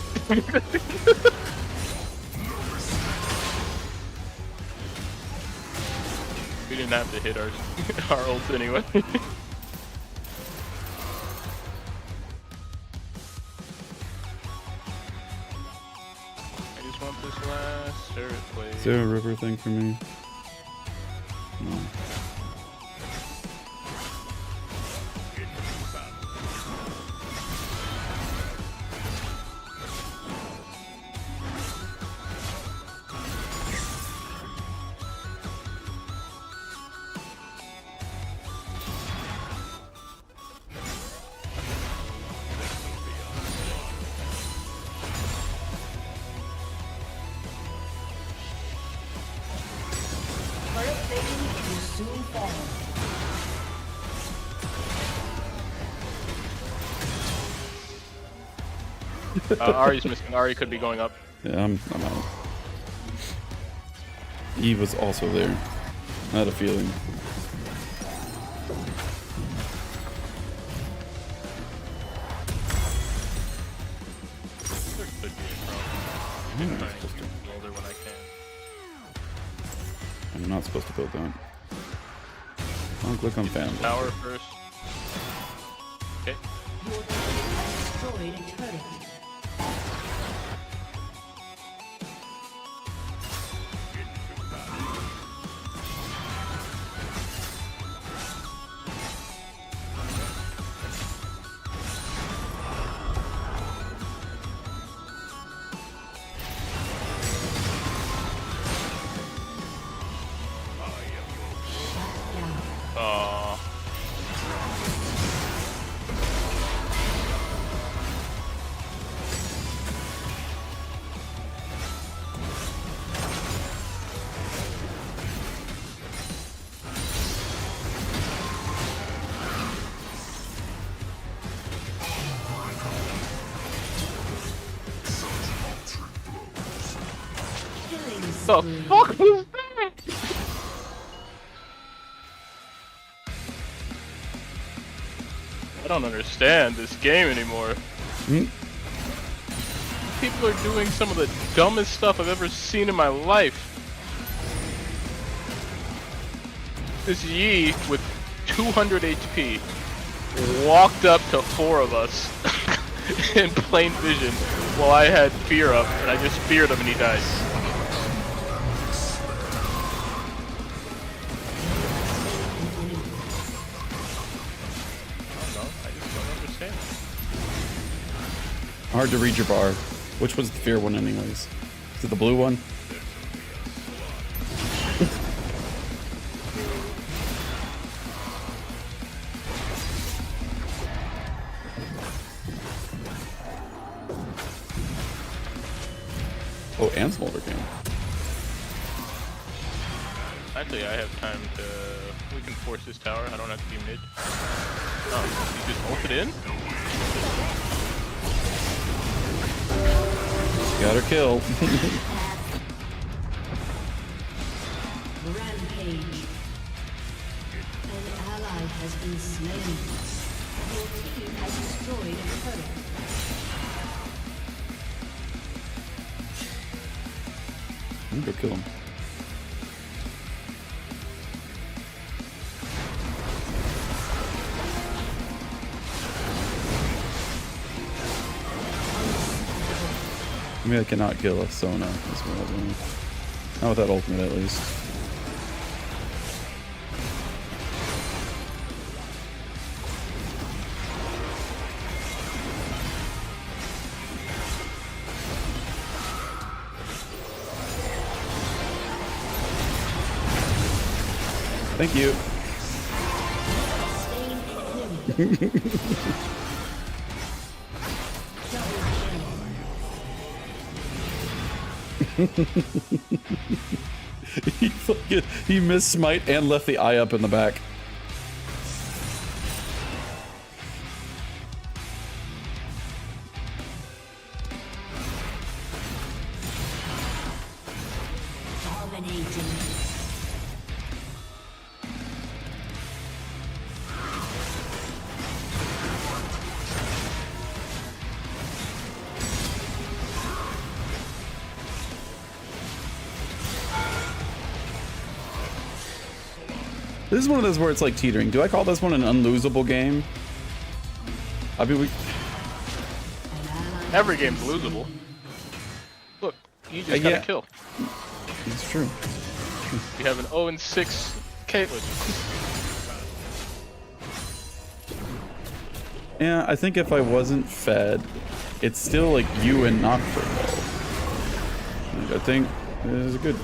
We didn't have to hit our our ult anyway. I just want this last turret, please. Is there a river thing for me? No. Turret plating will soon fall. Ari's missing. Ari could be going up. Yeah, I'm out. Eve was also there. I had a feeling. There could be a problem. I'm I'm not trying supposed to to. build her when I can. I'm not supposed to build that. I'll click on fan. Tower first. Okay. Your team has destroyed a turret. the fuck was that? I don't understand this game anymore. People are doing some of the dumbest stuff I've ever seen in my life. This Yi with 200 HP walked up to 4 of us in plain vision while I had fear up, and I just feared him and he died. I don't know, I just don't understand. Hard to read your bar. Which was the fear one anyways? Is it the blue one? Oh, and Smolder came. Actually, I have time to... We can force this tower. I don't have to be mid. Oh, he just ulted in? Got her kill. Rampage. An ally has been slain. Your team has destroyed a turret. I'm gonna go kill him. I mean, I cannot kill a Sona. That's what I'm doing. Not with that ultimate, at least. Thank you. He missed smite and left the eye up in the back. Dominating. This is one of those where it's like teetering. Do I call this one an unlosable game? I mean, Every game's losable. Look, you just got yeah. a kill. It's true. You have an 0-6 Caitlyn. Yeah, I think if I wasn't fed, it's still like you and Nocturne. I think this is good.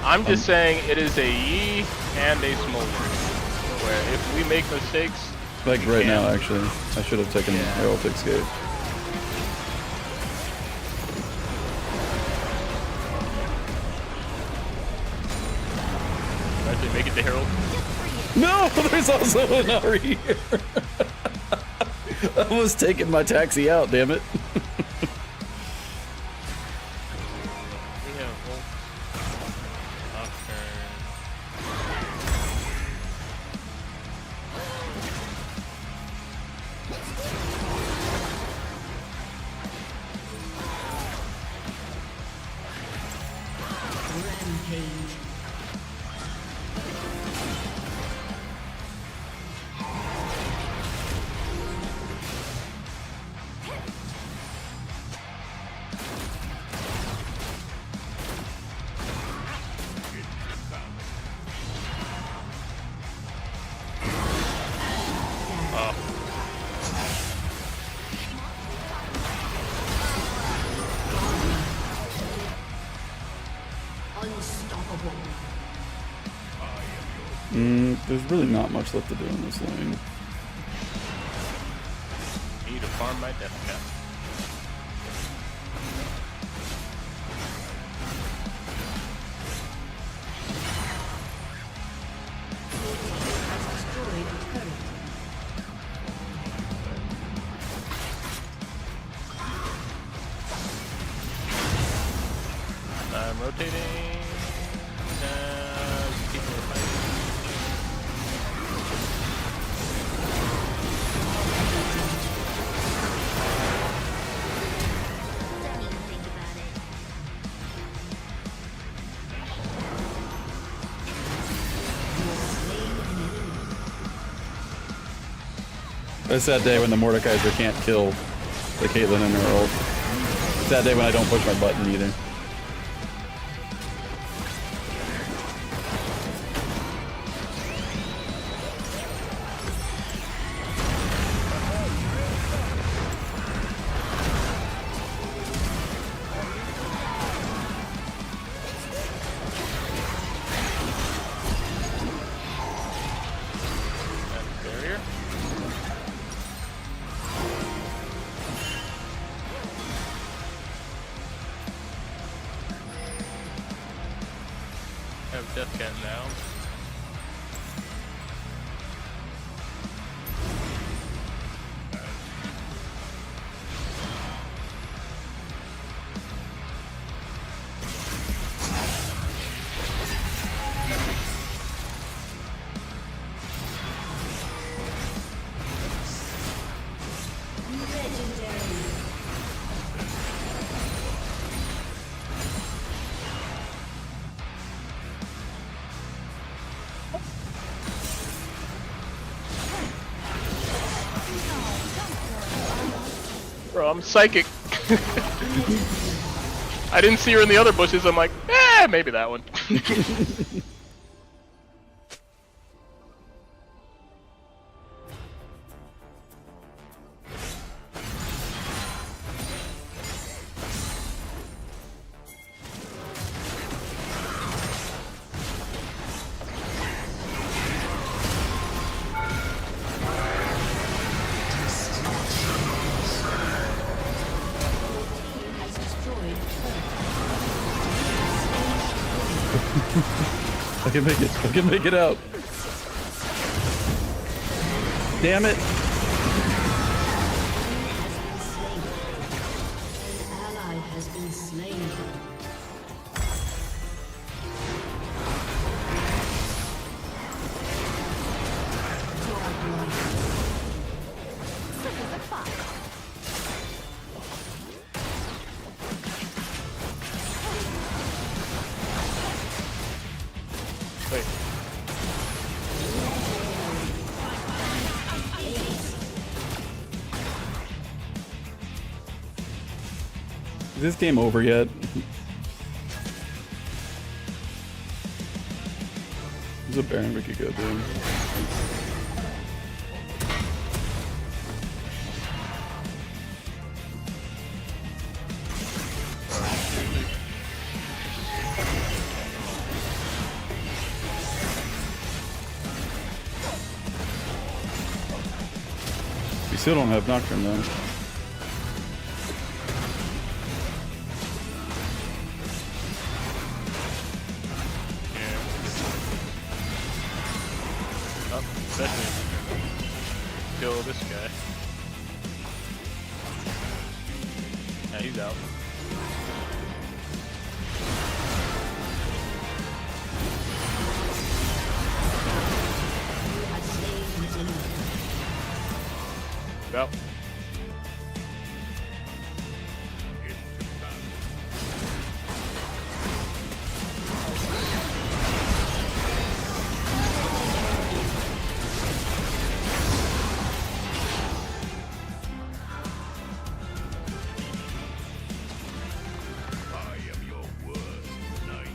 I'm just saying it is a Yi and a Smolder. Where if we make mistakes, Like right now, actually. I should have taken Herald to escape. actually make it to Herald. No, there's also an Ari here. I was taking my taxi out, damn it. Rampage. Unstoppable. There's really not much left to do in this lane. I need to farm my death cap. Destroyed a turret. I'm rotating. It's that day when the Mordekaiser can't kill the Caitlyn in her ult. It's that day when I don't push my button either. Barrier. Have Death Cat now. Bro, I'm psychic. I didn't see her in the other bushes. I'm like, maybe that one. Has destroyed I can make it. I can make it out. Damn it. an ally has been slain. Wait. Is this game over yet? There's a Baron we could go do. We still don't have Nocturne though. Oh, especially kill this guy. Yeah, he's out. You have slain an enemy. Out. I am your worst nightmare.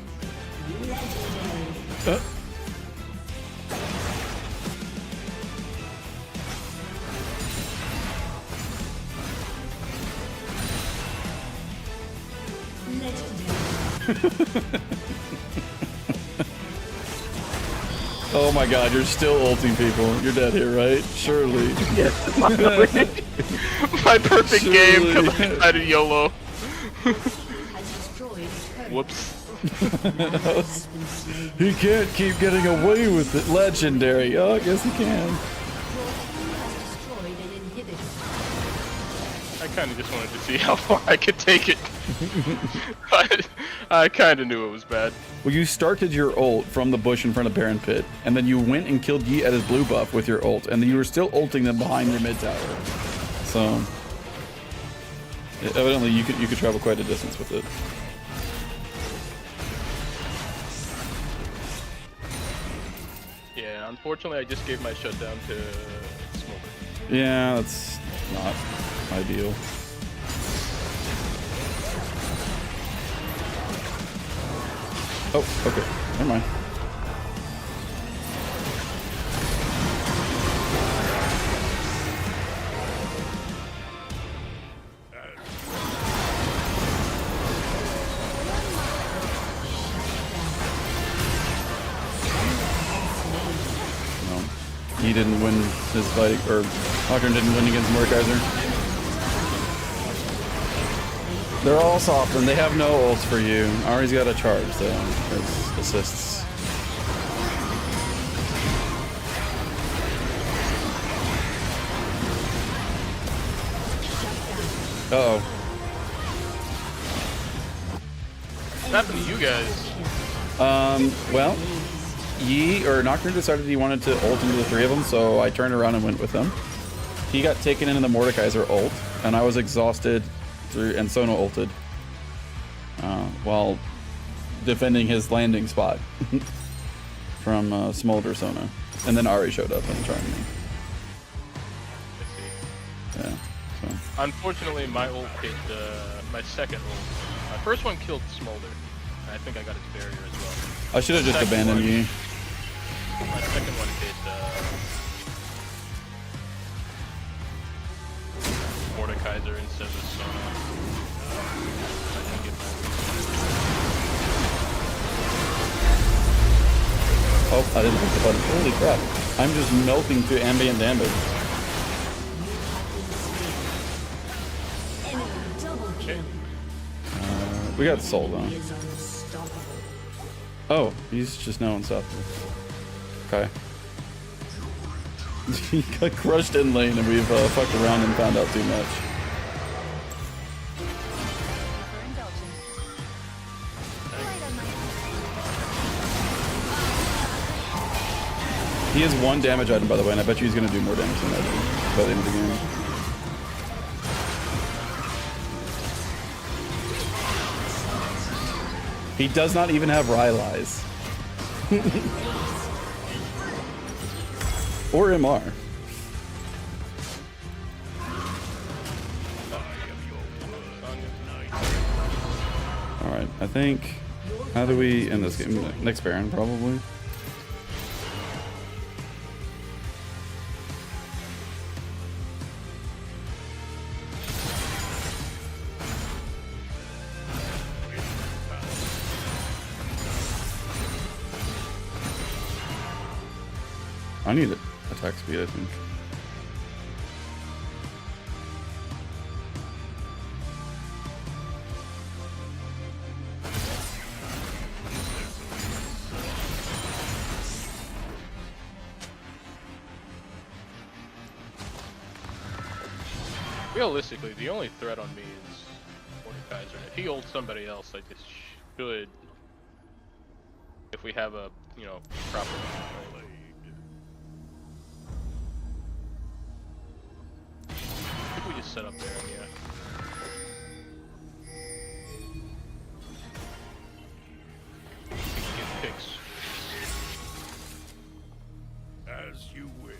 Oh my god, you're still ulting people. You're dead here, right? Surely. Yes, my perfect game because I decided YOLO. Has destroyed a turret. Whoops. Has been slain. He can't keep getting away with it. Legendary. Oh, I guess he can. Your team has destroyed an inhibitor. I kind of just wanted to see how far I could take it. I kind of knew it was bad. Well, you started your ult from the bush in front of Baron Pit, and then you went and killed Yi at his blue buff with your ult, and then you were still ulting them behind your mid tower. So, evidently, you could travel quite a distance with it. Yeah, unfortunately, I just gave my shutdown to Smoker. Yeah, that's not ideal. Oh, okay. Never mind. No. He didn't win his fight, or Nocturne didn't win against Mordekaiser. They're all soft and they have no ults for you. Ari's got a charge though. It's assists. Uh-oh. What happened to you guys? Well, Nocturne decided he wanted to ult into the three of them, so I turned around and went with him. He got taken into the Mordekaiser ult, and I was exhausted and Sona ulted while defending his landing spot from Smolder Sona. And then Ari showed up and tried me. Yeah. So. Unfortunately, my ult hit my second ult. My first one killed Smolder. I think I got his barrier as well. I should have just abandoned you. My second one hit Mordekaiser instead of Sona. Oh, I didn't hit the button. Holy crap. I'm just melting through ambient damage. We got Soul though. Oh, he's just now unstoppable. Okay. He got crushed in lane and we've fucked around and found out too much. He has one damage item, by the way, and I bet you he's going to do more damage than that by the end of the game. He does not even have Rylai's. Or MR. Alright, I think... How do we end this game? Next Baron, probably. I need attack speed, I think. Realistically, the only threat on me is Mordekaiser. And if he ults somebody else, I just should. If we have a, proper. I think we just set up there, yeah. We can get picks. As you wish.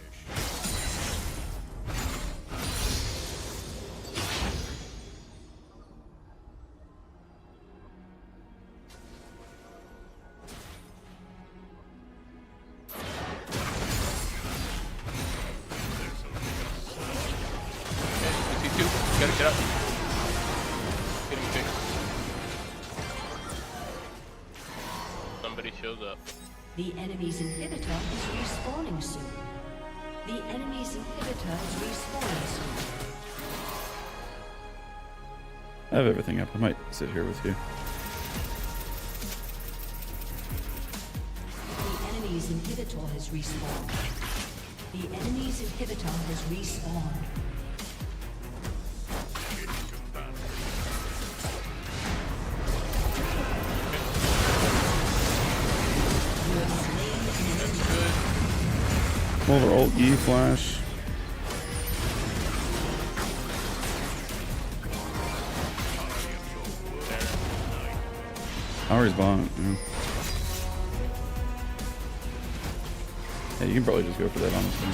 Get up. Getting fixed. Somebody shows up. The enemy's inhibitor is respawning soon. The enemy's inhibitor is respawning soon. I have everything up. I might sit here with you. The enemy's inhibitor has respawned. The enemy's inhibitor has respawned. Over ult E flash. Ari's bond. Yeah. Yeah, you can probably just go for that, honestly.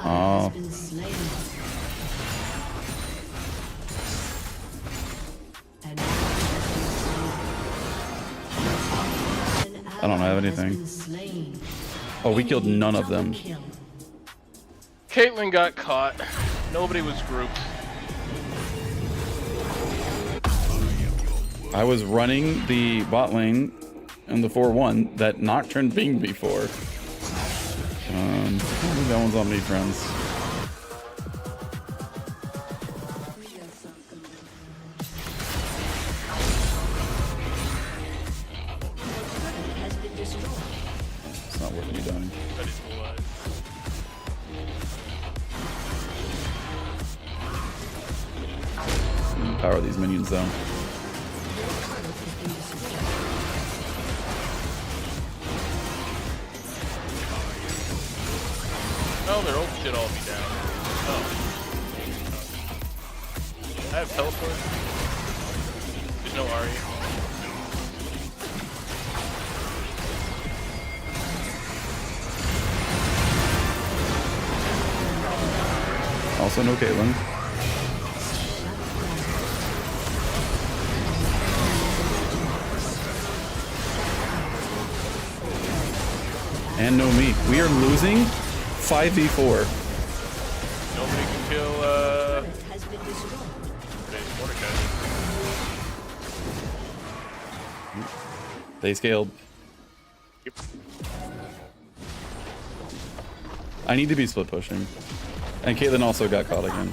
Oh. has been slain. An ally has been slain. I don't have anything. Has been slain. Oh, we killed none of them. Double kill. Caitlyn got caught. Nobody was grouped. I was running the bot lane in the 4-1 that Nocturne pinged me for. That one's on me, friends. Has been destroyed. It's not worth me dying. That is alive. Power these minions though. Oh, their ult should all be down. Oh. I have teleport. There's no Ahri. Also no Caitlyn. And no me. We are losing 5v4. Nobody can kill, Has been destroyed. today's Mordecai. They scaled. Yep. I need to be split pushing. And Caitlyn also got caught again.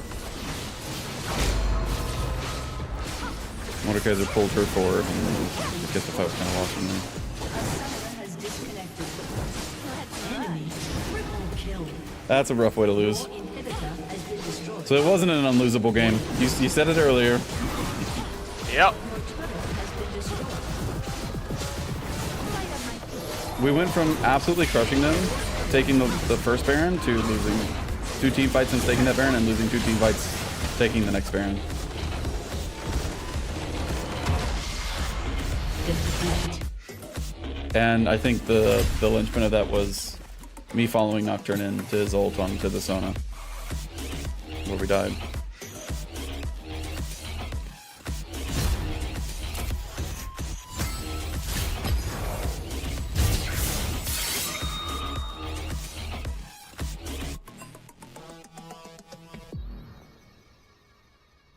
Mordekaiser pulled her forward and I guess if I was kind of watching them. A summoner has disconnected. Enemy triple kill. That's a rough way to lose. Your inhibitor has been destroyed. So it wasn't an unlosable game. You said it earlier. Yep. Your turret has been destroyed. We went from absolutely crushing them, taking the first Baron, to losing 2 team fights since taking that Baron, and losing 2 team fights taking the next Baron. Defeat. And I think the linchpin of that was me following Nocturne into his ult onto the Sona, where we died.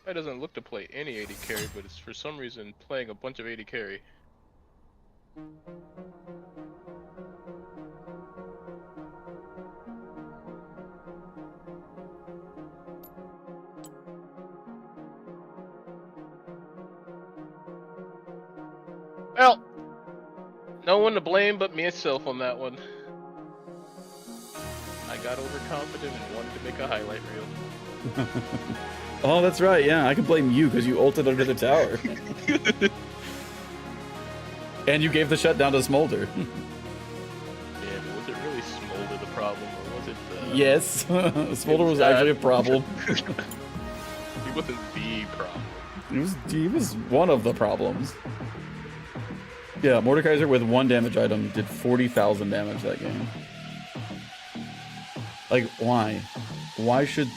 Guy doesn't look to play any AD carry, but it's for some reason playing a bunch of AD carry. Well, no one to blame but myself on that one. I got overconfident and wanted to make a highlight reel. Oh, that's right. Yeah, I can blame you because you ulted under the tower. And you gave the shutdown to Smolder. Yeah, but was it really Smolder the problem, or was it the... Yes, Smolder was actually a problem. He wasn't the problem. He was one of the problems. Yeah, Mordekaiser with 1 damage item did 40,000 damage that game. Like, why? Why should...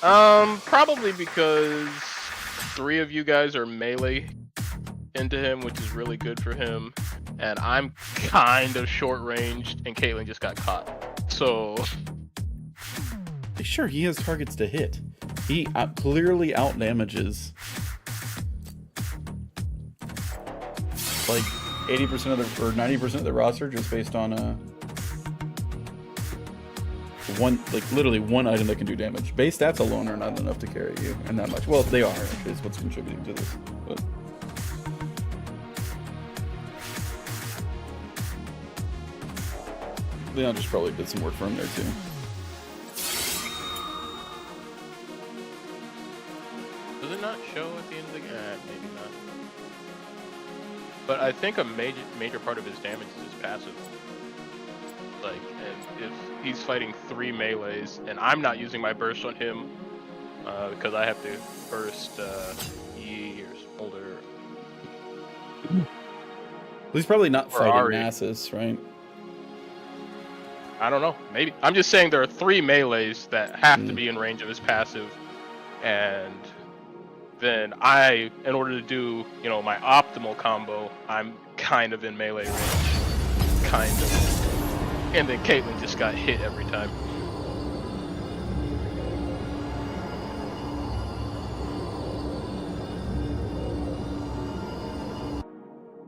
Probably because 3 of you guys are melee into him, which is really good for him, and I'm kind of short-ranged, and Caitlyn just got caught. So... Sure, he has targets to hit. He clearly out-damages like 80% of the, or 90% of the roster just based on one, like literally one item that can do damage. Base stats alone are not enough to carry you, and that much. Well, they are, actually, is what's contributing to this. But Leon just probably did some work for him there too. Does it not show at the end of the game? Maybe not. But I think a major part of his damage is his passive. Like, and if he's fighting 3 melees, and I'm not using my burst on him, because I have to burst E or Smolder. He's probably not Or fighting Ahri. Nasus, right? I don't know. Maybe. I'm just saying there are 3 melees that have to be in range of his passive, and then in order to do, my optimal combo, I'm kind of in melee range. Kind of. And then Caitlyn just got hit every time.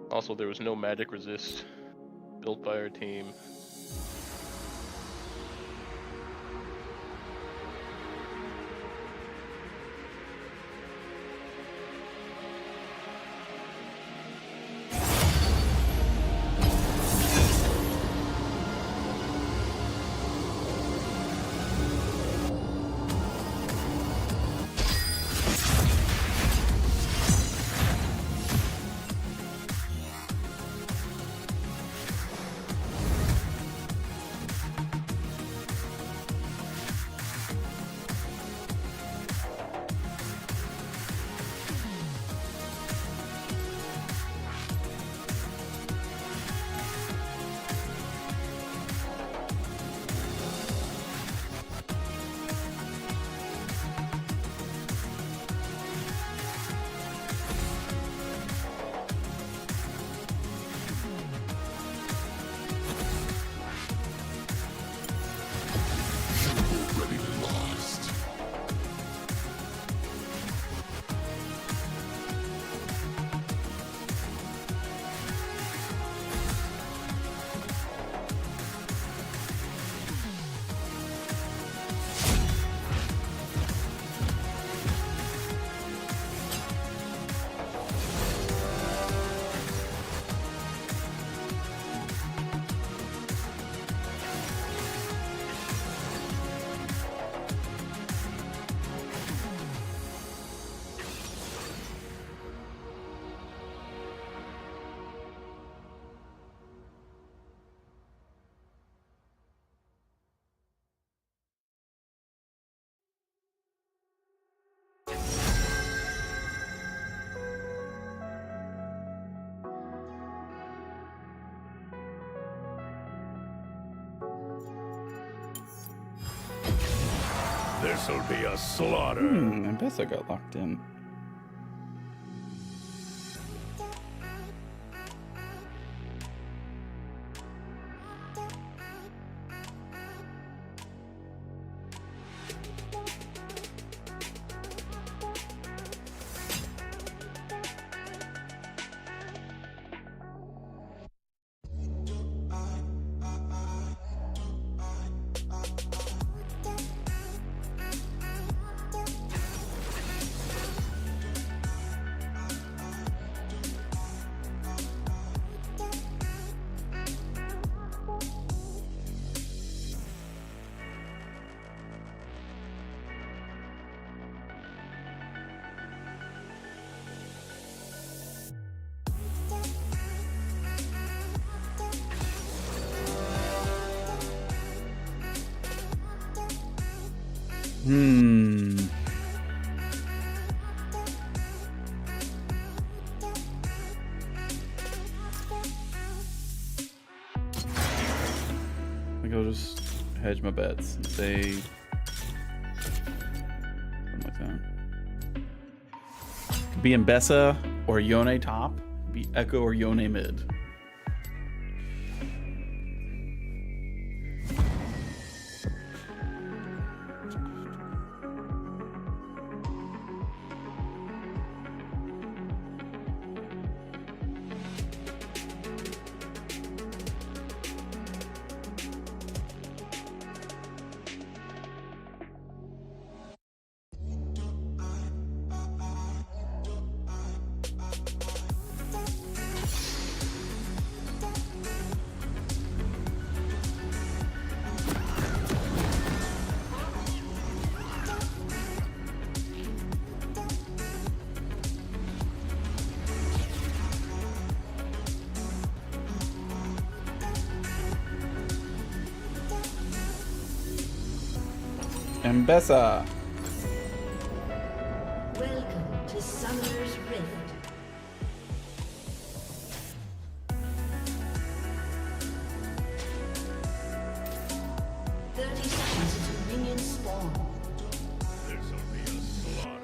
Also, there was no magic resist built by our team. This'll be a slaughter. Ambessa got locked in. I think I'll just hedge my bets and say something like that. Could be Ambessa or Yone top. Could be Echo or Yone mid. Ambessa. Welcome to Summoner's Rift. spawned. This'll be a slaughter.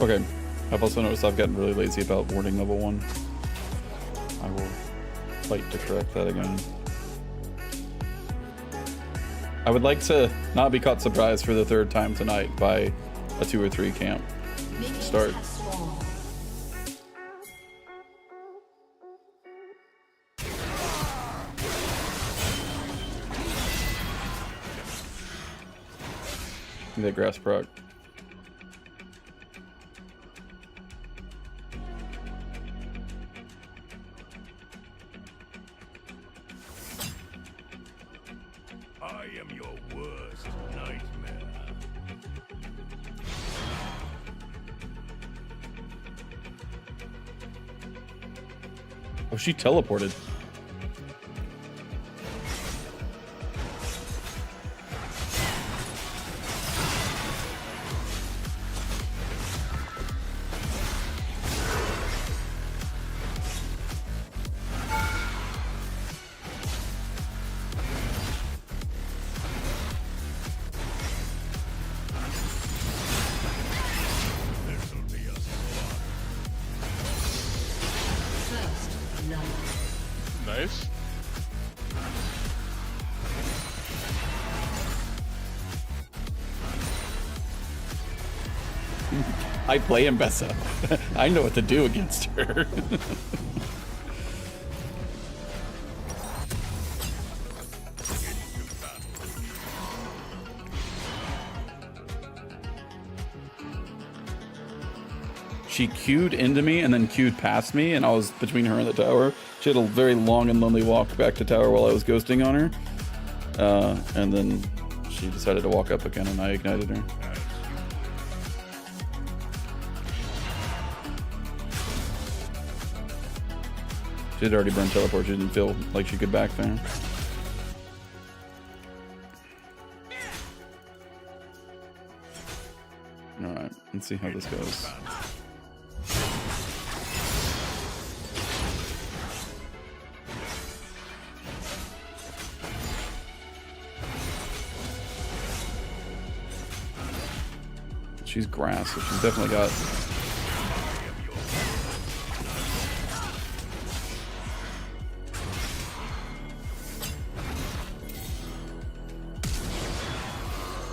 Okay. I've also noticed I've gotten really lazy about warding level 1. I will fight to correct that again. I would like to not be caught surprised for the 3rd time tonight by a 2 or 3 camp Minions start. have spawned. The grass proc. I am your worst nightmare. Oh, she teleported. This'll be a slaughter. First love. Nice. I play Mbessa. I know what to do against her. She queued into me and then queued past me, and I was between her and the tower. She had a very long and lonely walk back to tower while I was ghosting on her. And then she decided to walk up again, and I ignited her. She had already burned teleport. She didn't feel like she could back there. Alright, let's see how this goes. She's grass, so she's definitely got...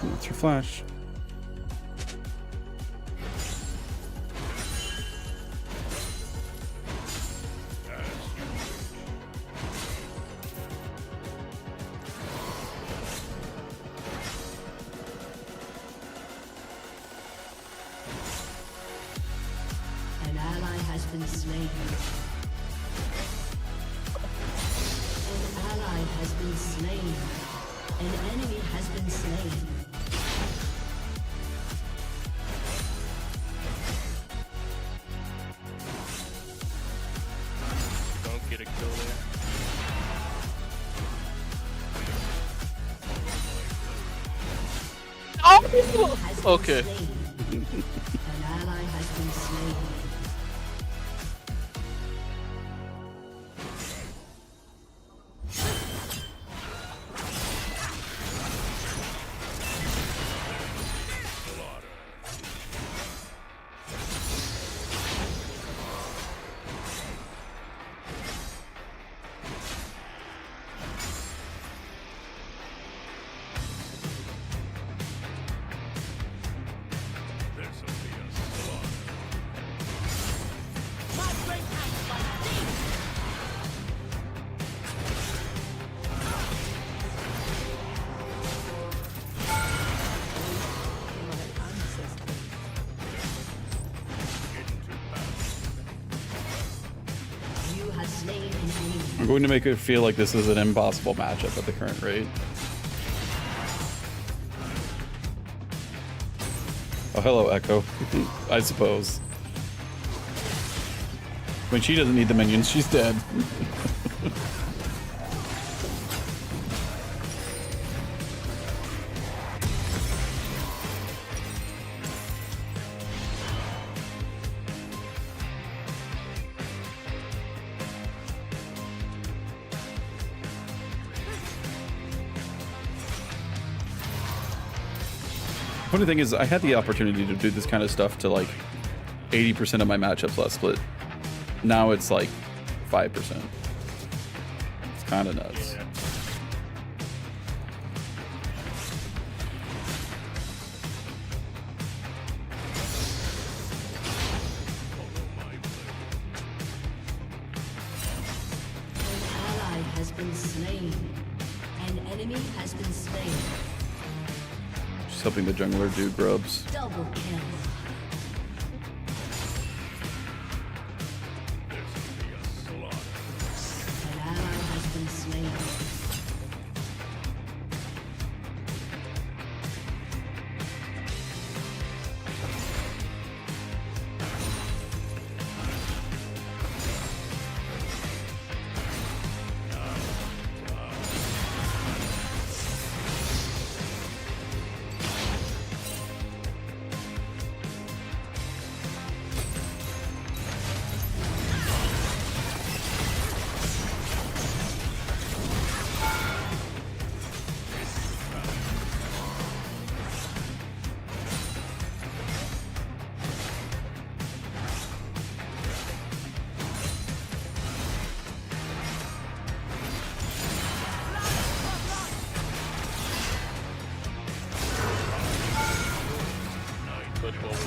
That's her flash. An ally has been slain. An ally has been slain. An enemy has been slain. Don't get a kill there. Has been Okay. slain. An ally has been slain. This'll be a slaughter. You have slain an enemy. I'm going to make it feel like this is an impossible matchup at the current rate. Oh, hello, Echo. I suppose. When she doesn't need the minions, she's dead. funny thing is, I had the opportunity to do this kind of stuff to like 80% of my matchups last split. Now it's like 5%. It's kind of nuts. Yeah. An ally has been slain. An enemy has been slain. Just helping the jungler do grubs. Double kill. This'll be a slaughter. An ally has been slain. Push forward.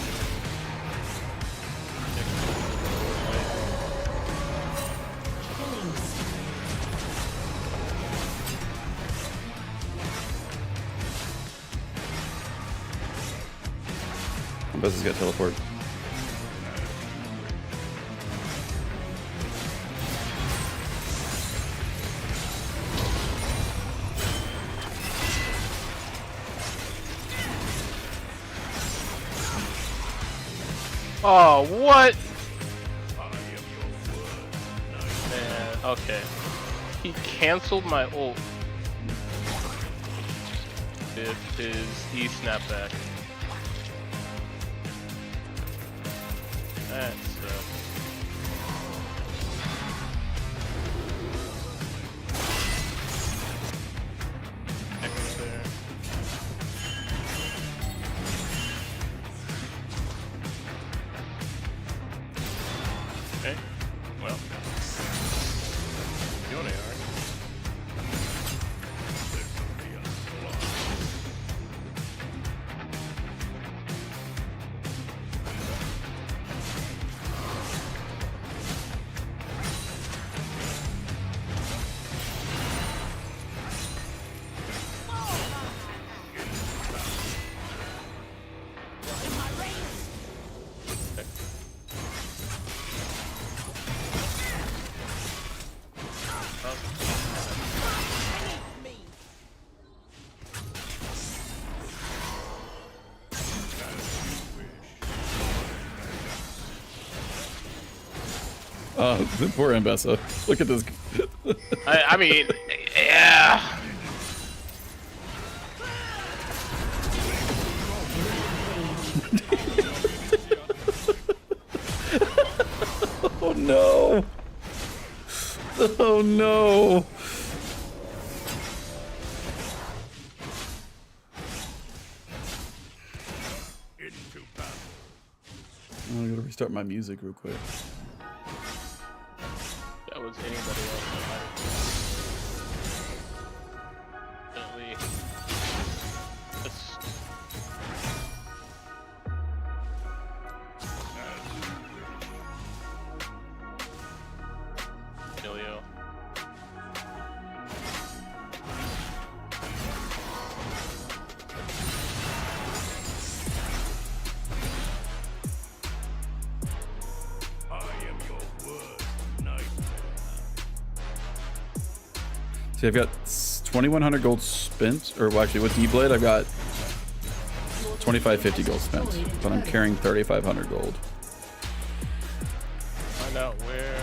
Killing Best has got teleport. Oh, what? I am your worst nightmare. Man, okay. He canceled my ult. With his E snapback. That's there. Okay. Well. Doing it, alright. This'll be a slaughter. Oh, poor Ambessa. Look at this. I mean, yeah. Oh no. Oh no. Into battle. I gotta restart my music real quick. That was anybody else. Definitely. Ilio. I am your worst nightmare. See, I've got 2,100 gold spent, or well, actually with D-Blade, I've got 2,550 gold spent, but I'm carrying 3,500 gold. Find out where.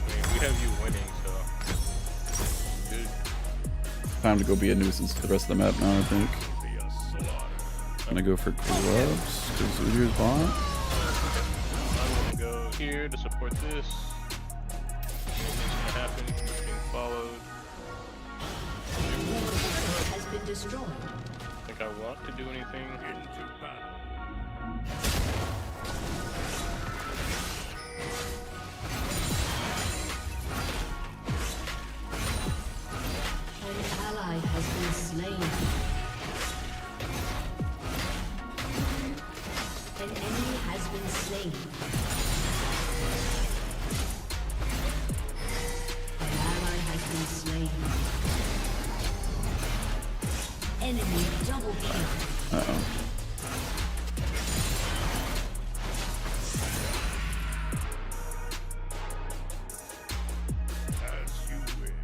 I mean, we have you winning, so. Good. Time to go be a nuisance to the rest of the map now, I think. Be a slaughter. I'm gonna go for gloves, because Udyr's bot. here to support this. What's gonna happen? It's being followed. Has been destroyed. I think I want to do anything. Into battle. An ally has been slain. An enemy has been slain. An ally has been slain. Enemy double kill. Uh-oh. As you wish.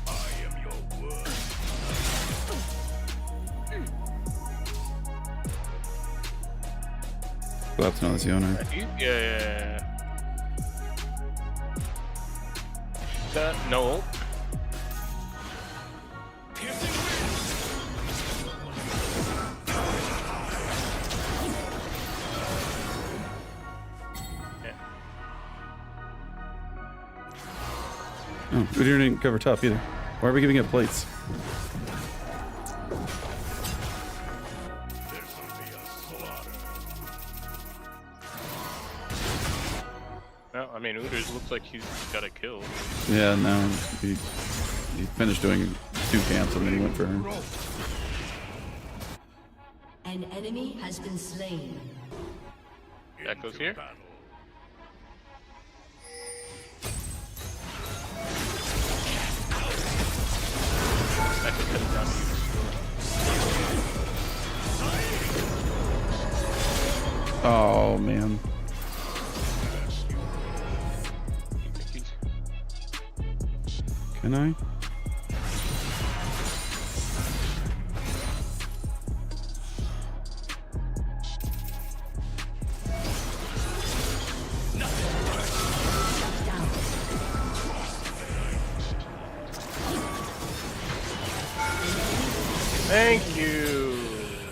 I am your word. Collapse now, the owner. Yeah. No ult. Yeah. Oh, Udyr didn't cover top either. Why are we giving up plates? This will be a slaughter. Well, I mean, Udyr looks like he's got a kill. Yeah, no. He finished doing 2 camps and then he went for her. An enemy has been slain. Echo's here. Battle. Echo's headed down to you. Oh, man. Can I? Thank you.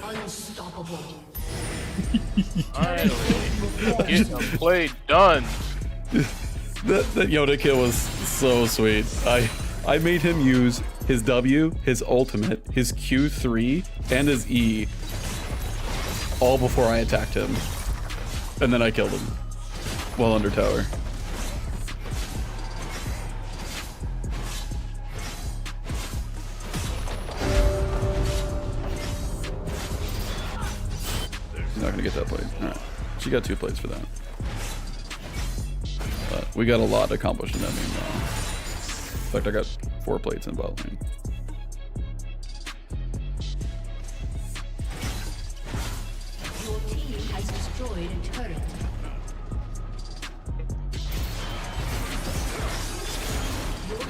Unstoppable. Finally, get some play done. That Yoda kill was so sweet. I made him use his W, his ultimate, his Q3, and his E all before I attacked him. And then I killed him while under tower. She's not gonna get that plate. Alright. She got 2 plates for that. But we got a lot accomplished in that game now. In fact, I got 4 plates in bot lane. Your team has destroyed a turret. Your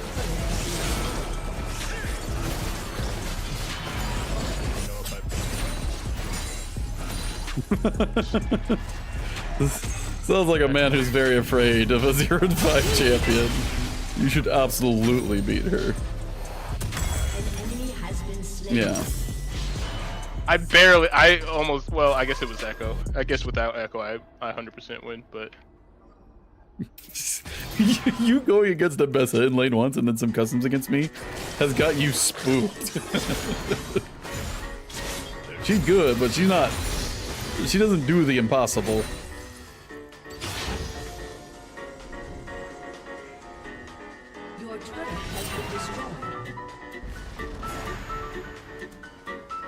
This sounds like a man who's very afraid of a 0-5 champion. You should absolutely beat her. An enemy has been slain. Yeah. I almost, well, I guess it was Echo. I guess without Echo, I 100% win, but You going against the best in lane once and then some customs against me has got you spooked. She's good, but she's not. She doesn't do the impossible. Your turret has been destroyed.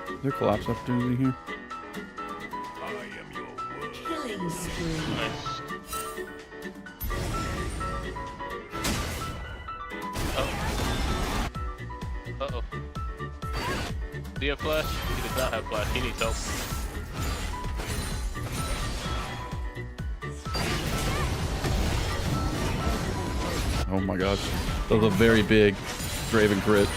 Is there collapse opportunity here? I am your word. Killing spree. nice. Uh-oh. Do you have flash? He does not have flash. He needs help. Oh my gosh. That was a very big Draven crit.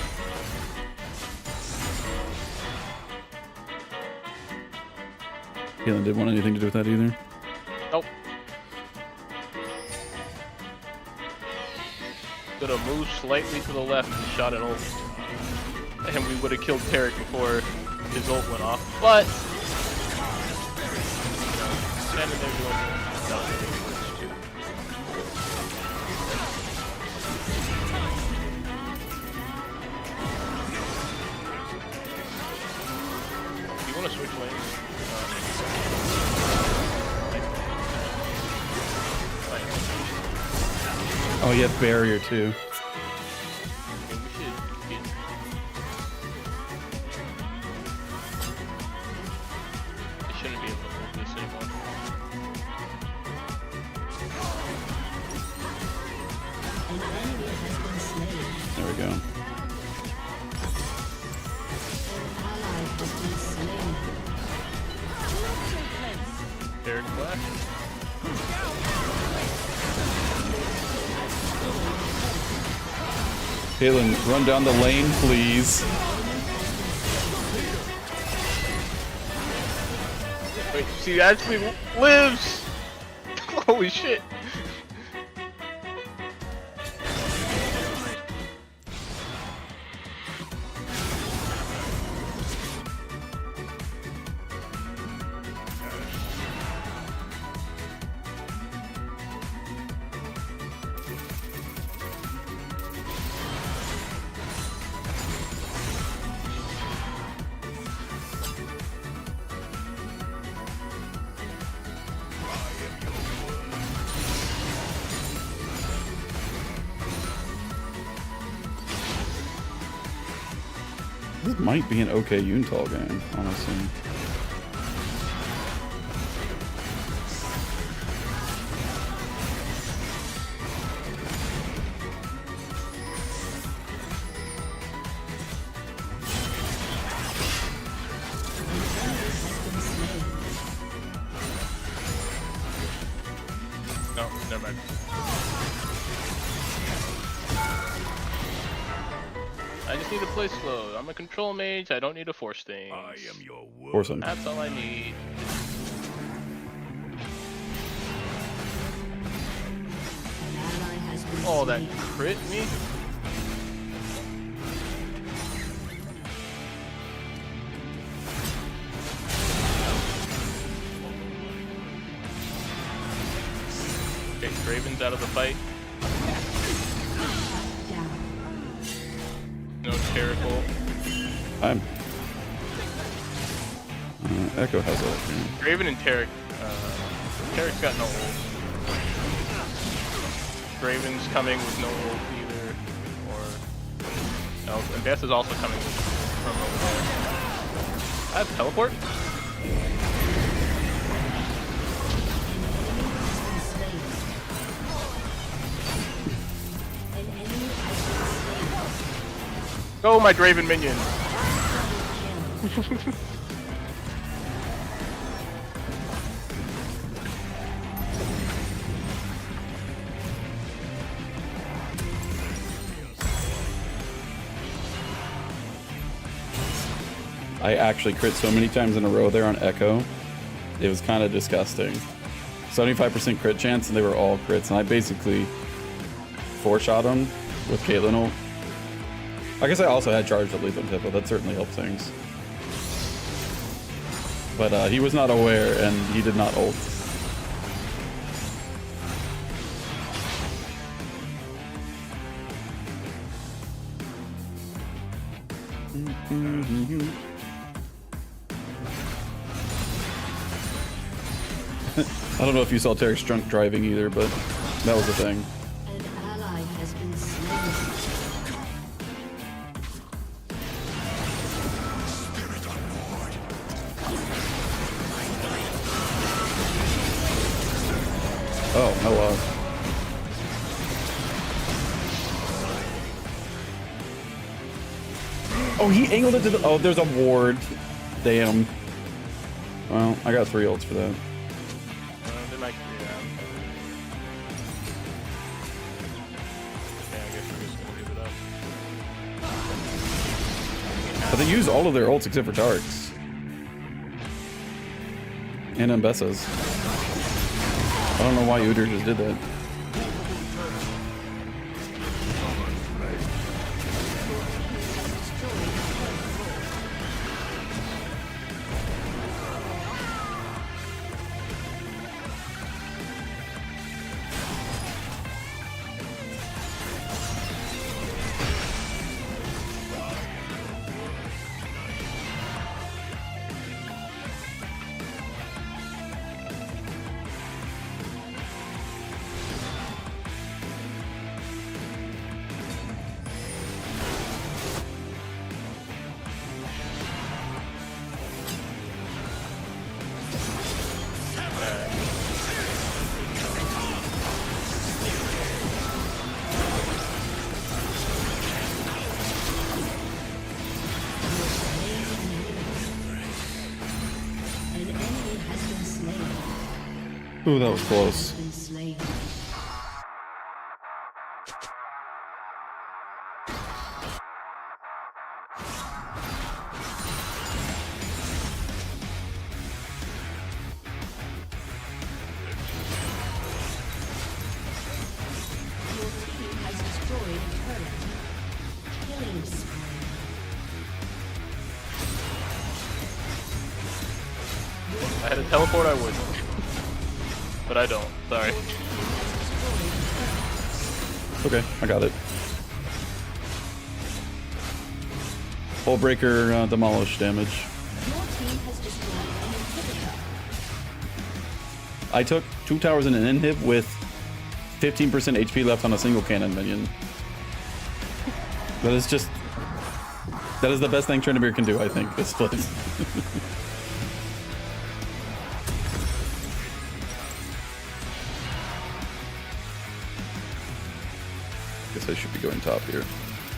Keelan didn't want anything to do with that either. Nope. Could have moved slightly to the left and shot an ult. And we would have killed Tarek before his ult went off. But, you know, standing there doing that was really works too. Do you want to switch lanes? Oh, he had barrier too. It shouldn't be able to move this anymore. An enemy has been slain. There we go. An ally has been slain. Tarek Flash. Caitlyn, run down the lane, please. Wait, she actually lives! Holy shit! This might be an okay Yuntal game, honestly. No, never mind. I just need to play slow. I'm a control mage, I don't need to force things. I am your wood. Force him. That's all I need. An ally has been Oh, that slain. crit me? Okay, Draven's out of the fight. Down. No Terrible. I'm. Echo has ult. Yeah. Draven and Tarek. Tarek's got no ult. Draven's coming with no ult either. Or. No, and Beth is also coming from over there. I have teleport? Go, my Draven minion! I actually crit so many times in a row there on Echo. It was kind of disgusting. 75% crit chance, and they were all crits, and I basically four-shot them with Caitlyn ult. I guess I also had charge to leave him Hippo. That certainly helped things. But he was not aware, and he did not ult. I don't know if you saw Tarek's drunk driving either, but that was the thing. An ally has been slain. Oh, hello. Oh, he angled it to the... Oh, there's a ward. Damn. Well, I got 3 ults for that. They might be down. Okay, I guess we're just gonna leave it up. But they used all of their ults except for Tark's. And Mbessa's. I don't know why Udyr just did that. Ooh, that was close. Been slain. Your team has destroyed a turret. Killing spree. If I had a teleport, I would. But I don't. Sorry. Okay, I got it. Hull breaker demolish damage. Your team has destroyed an inhibitor. I took 2 towers and an inhib with 15% HP left on a single cannon minion. That is just... That is the best thing Tryndamere can do, I think, this split. Guess I should be going top here.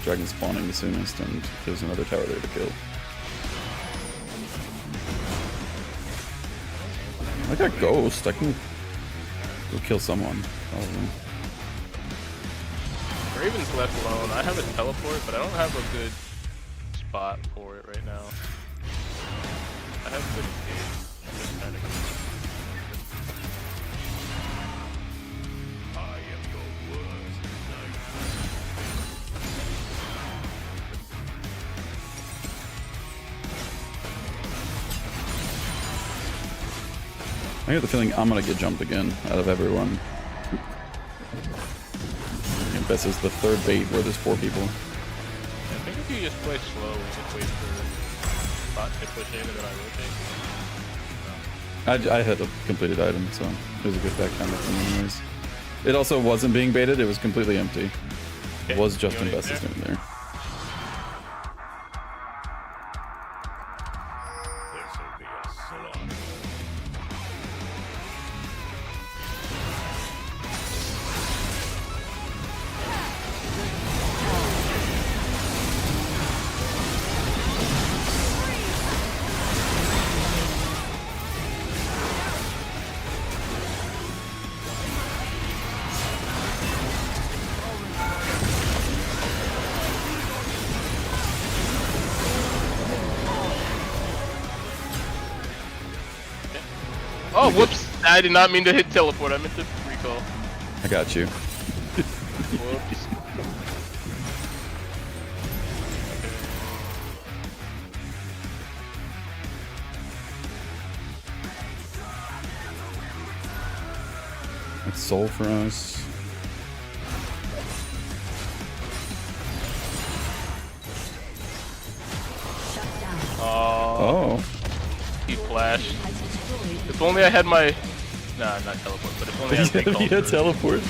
Dragon spawning the soonest, and there's another tower there to kill. I got Ghost. I can go kill someone. Probably. Raven's left alone. I have a teleport, but I don't have a good spot for it right now. I have good game. Just kind of. I am your worst nightmare. I get the feeling I'm gonna get jumped again out of everyone. And this is the third bait where there's 4 people. I think if you just play slow and just wait for bot to push in and then I rotate. I had a completed item, so it was a good back counter for me anyways. It also wasn't being baited, it was completely empty. It was just you want it Investus in there. This'll be a slaughter. Oh, whoops! I did not mean to hit teleport. I meant to recall. I got you. Whoops. That's soul for us. Shut down. Oh. He flashed. Has destroyed If only I had my... Nah, not teleport, but if only I recalled Yeah, first. teleport.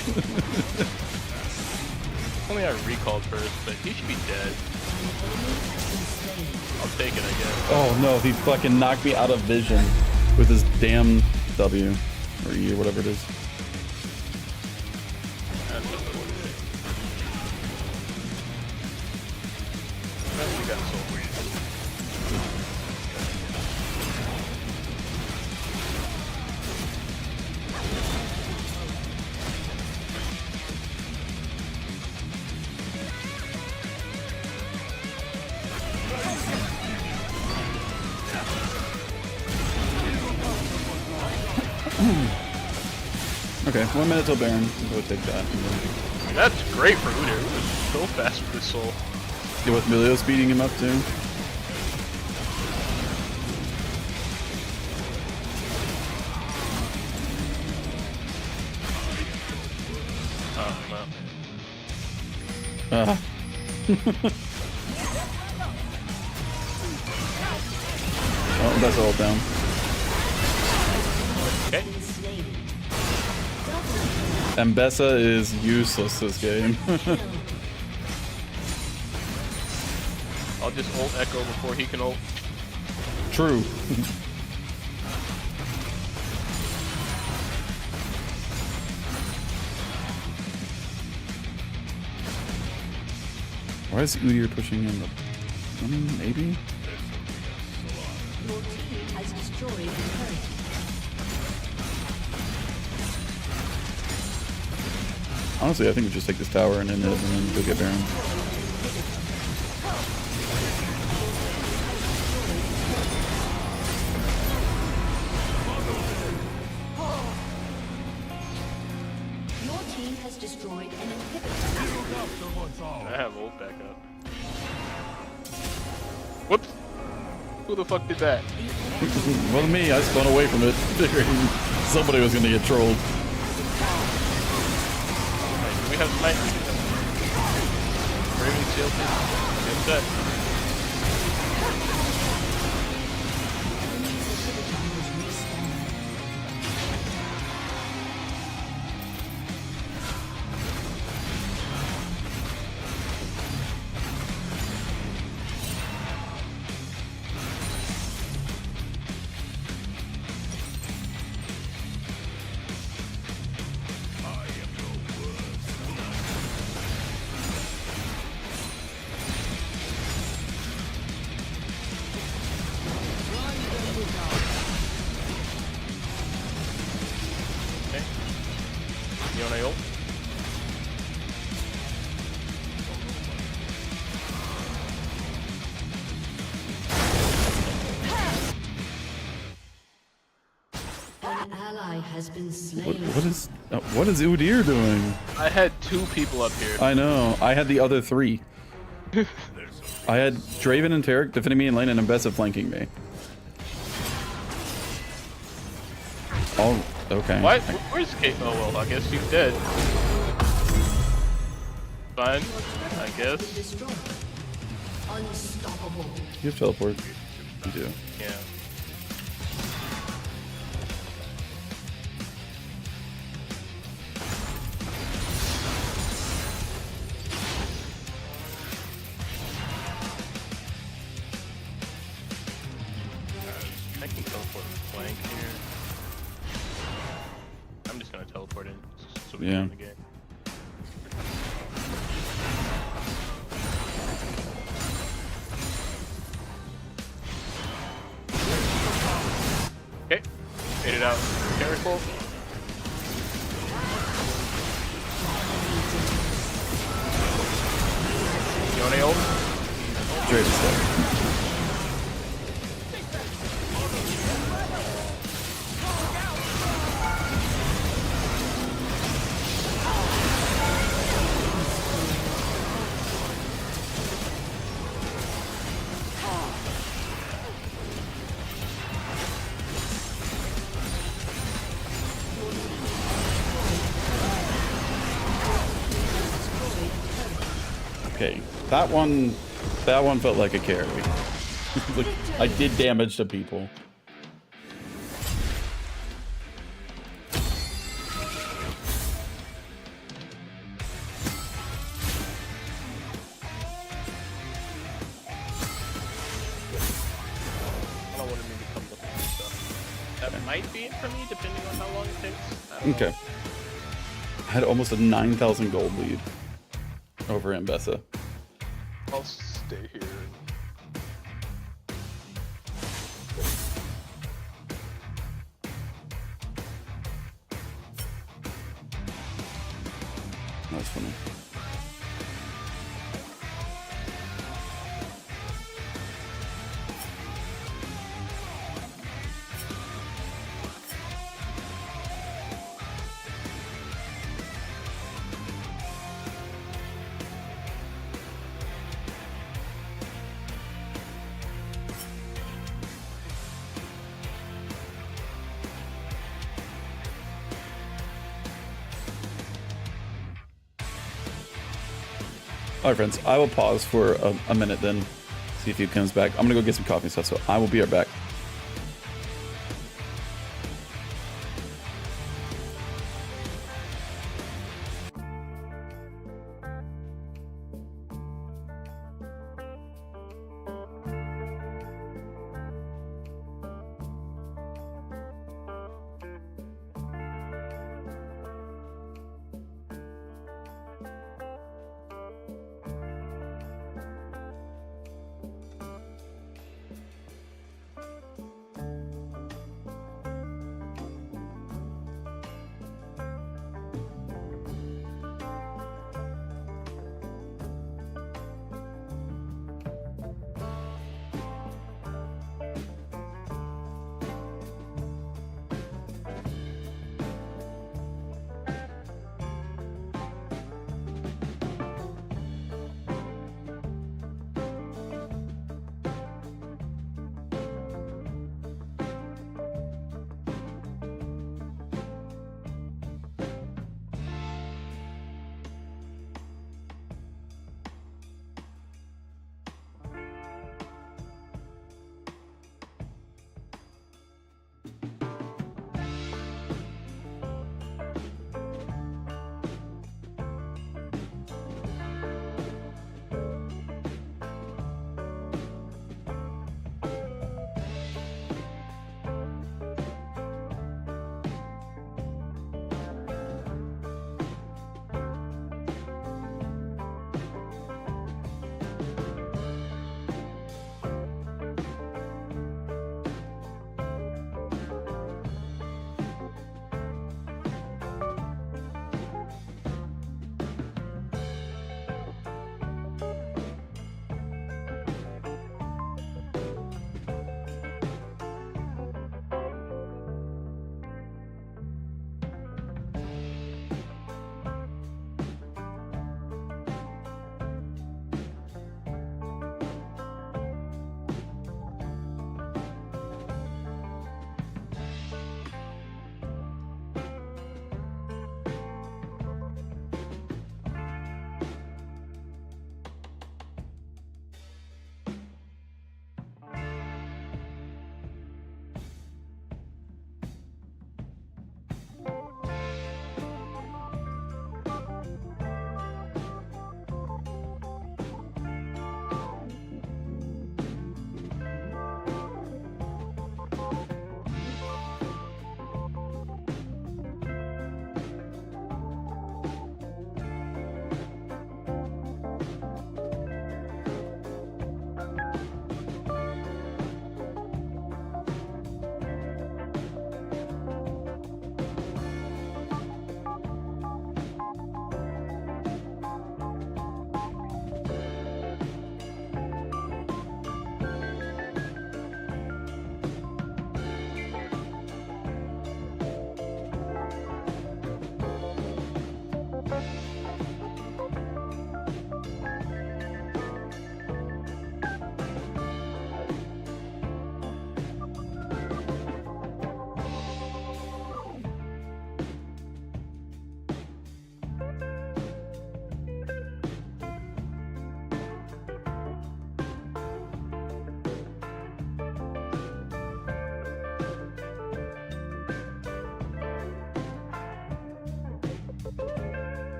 If only I recalled first, but he should be dead. I'll take it, I guess. Oh no, he fucking knocked me out of vision with his damn W. Or E or whatever it is. That's unfortunate. Well, we got soul. Okay, 1 minute till Baron. Go take that. That's great for Udyr. Udyr's so fast with his soul. Yeah, with Milios beating him up too. Oh, no. Oh, that's all down. Okay. Mbessa is useless this game. I'll just ult Echo before he can ult. True. Why is Udyr pushing in the... maybe? Your team has destroyed a turret. Honestly, I think we just take this tower and end it and then go get Baron. Your team has destroyed an inhibitor. I have ult back up. Whoops! Who the fuck did that? Well, me, I spun away from it, figuring somebody was gonna get trolled. Hey, do we have smite? Raven shield, please. Get set. Okay. You on a ult? An ally has been slain. What is Udyr doing? I had 2 people up here. I know. I had the other 3. I had Draven and Taric defending me in lane and Mbessa flanking me. Oh, okay. What? Where's Kate? Oh well, I guess she's dead. Fine, I guess. Destroyed. Unstoppable. You have teleport. You do. Yeah. I can teleport and flank here. I'm just gonna teleport in so we Yeah. can win the game. Okay, made it out. Careful. Yone ult. Draven's dead. Okay, that one felt like a carry. Like, I did damage to people. I don't want to maybe come looking for stuff. That might be it for me, depending on how long it takes. I don't know. Okay. I had almost a 9,000 gold lead over Mbessa. I'll stay here. That's funny. Alright friends, I will pause for a minute then, see if he comes back. I'm gonna go get some coffee and stuff, so I will be right back.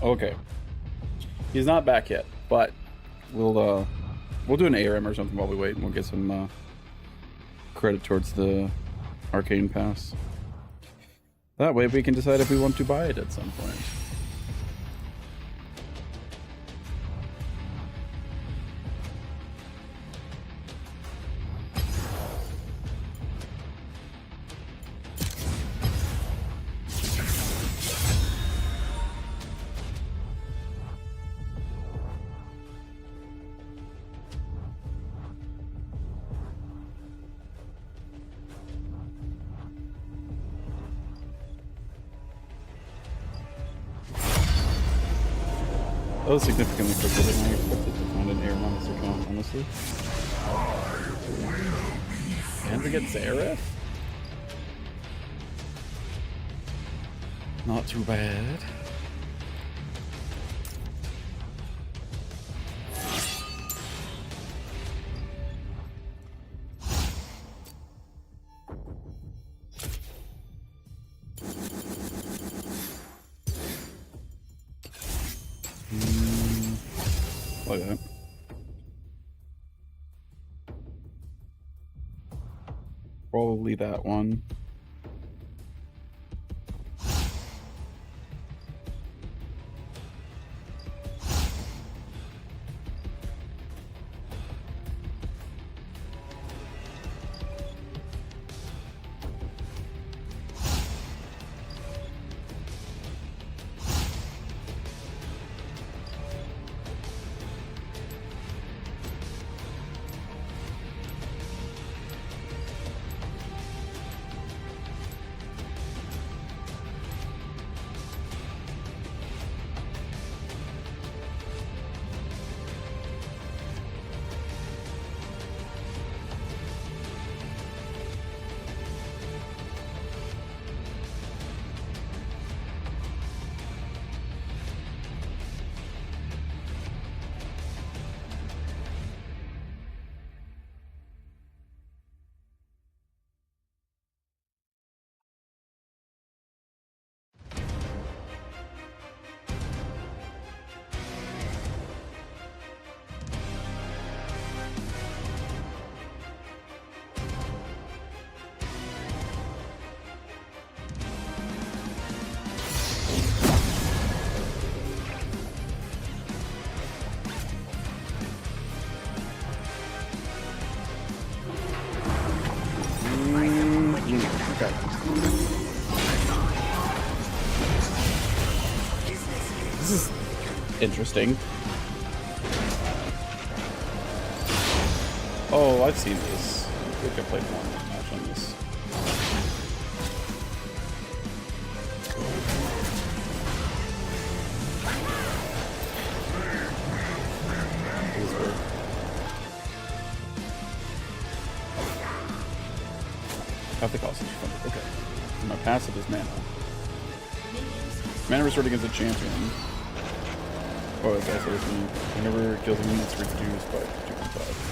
Okay. He's not back yet, but we'll do an ARM or something while we wait, and we'll get some credit towards the Arcane Pass. That way we can decide if we want to buy it at some point. That was significantly quicker than I expected to find an air on this account, honestly. And we get Zareth? Not too bad. Like that. Probably that one. Okay. This is interesting. Oh, I've seen this. I think I played one match on this. I have the cost funded. Okay. And my passive is mana. Mana restored against a champion. Oh, that's also with me. Whenever it kills a unit, it's reduced by 2.5.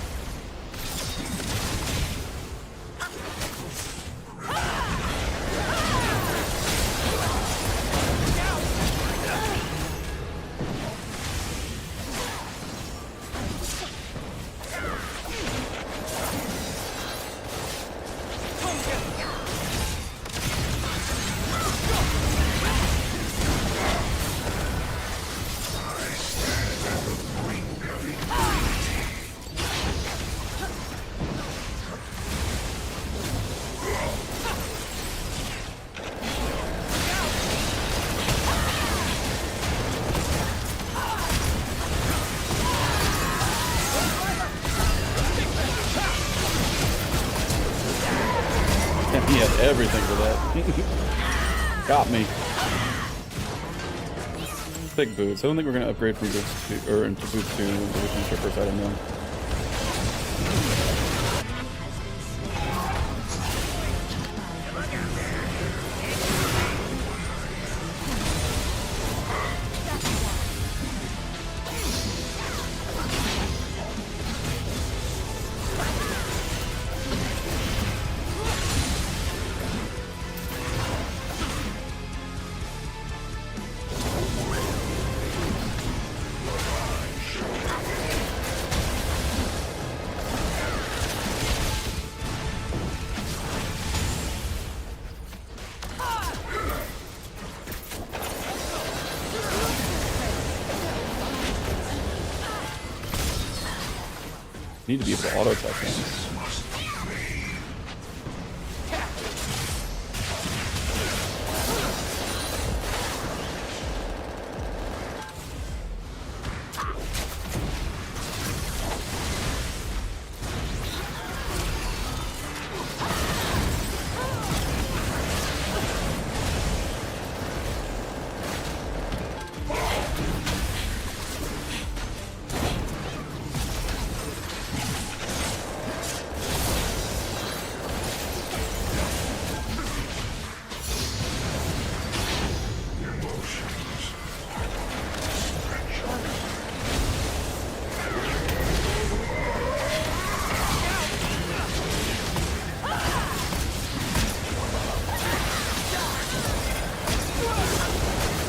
He had everything for that. Got me. Thick boots. I don't think we're gonna upgrade from boots to, or into boots to the shippers. I don't know. Need to be able to auto attack him.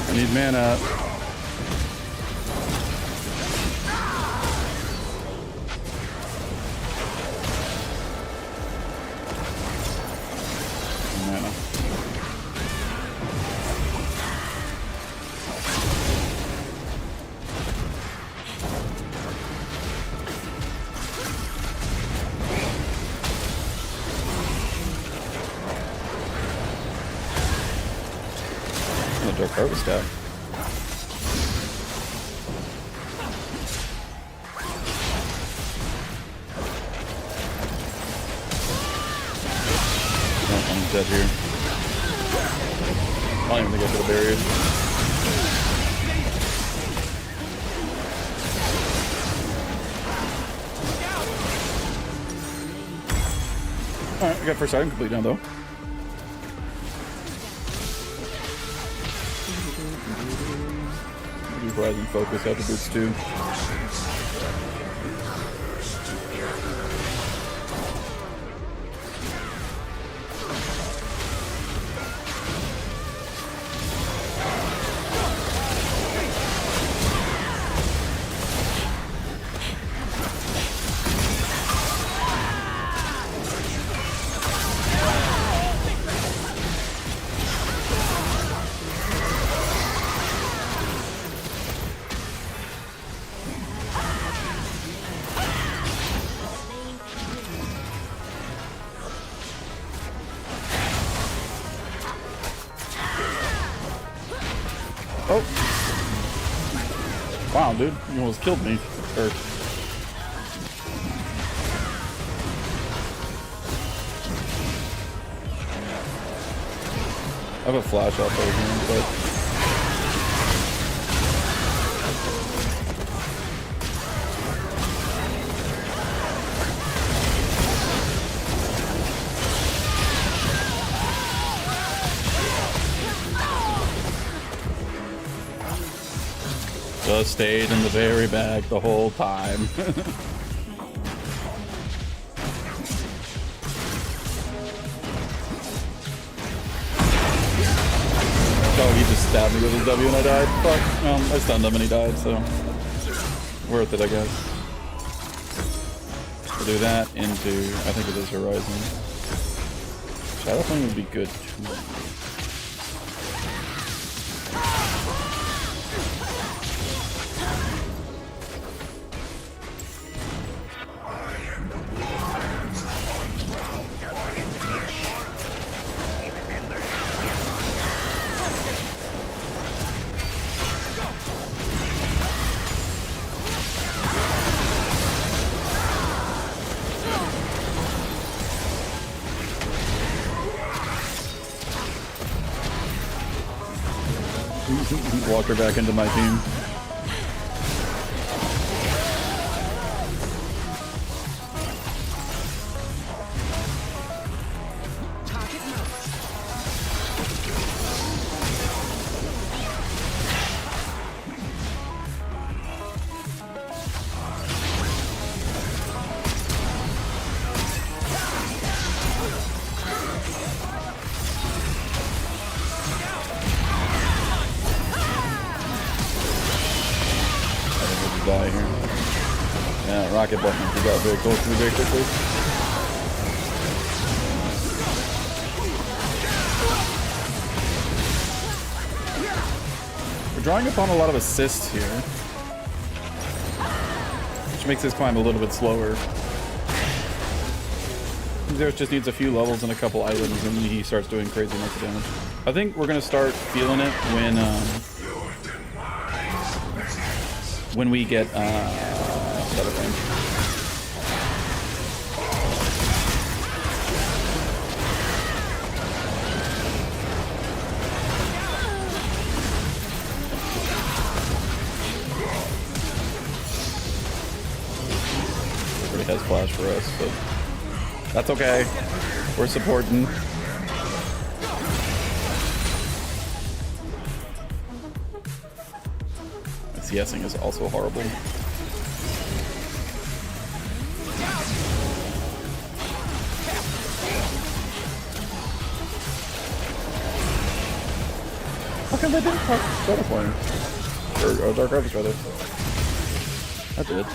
I need mana. Mana. The Dark Harvest out. I'm dead here. I don't even think I could have buried. Alright, I got first item complete now though. Horizon focus attributes too. Oh! Wow, dude, you almost killed me. Or... I have a flash off over here, but... Just stayed in the very back the whole time. Oh, he just stabbed me with his W and I died. Fuck. Well, I stunned him and he died, so worth it, I guess. We'll do that into, I think it is Horizon. Shadow Flame would be good too. Walk her back into my team. Die here. Yeah, rocket button. He got very close to me very quickly. We're drawing upon a lot of assists here, which makes this climb a little bit slower. Zeros just needs a few levels and a couple items, and he starts doing crazy amounts of damage. I think we're gonna start feeling it when we get Shadow Flame. Everybody has flash for us, but that's okay. We're supporting. CSing is also horrible. How come they didn't talk Shadow Flame? Or Dark Harvest, rather. I did.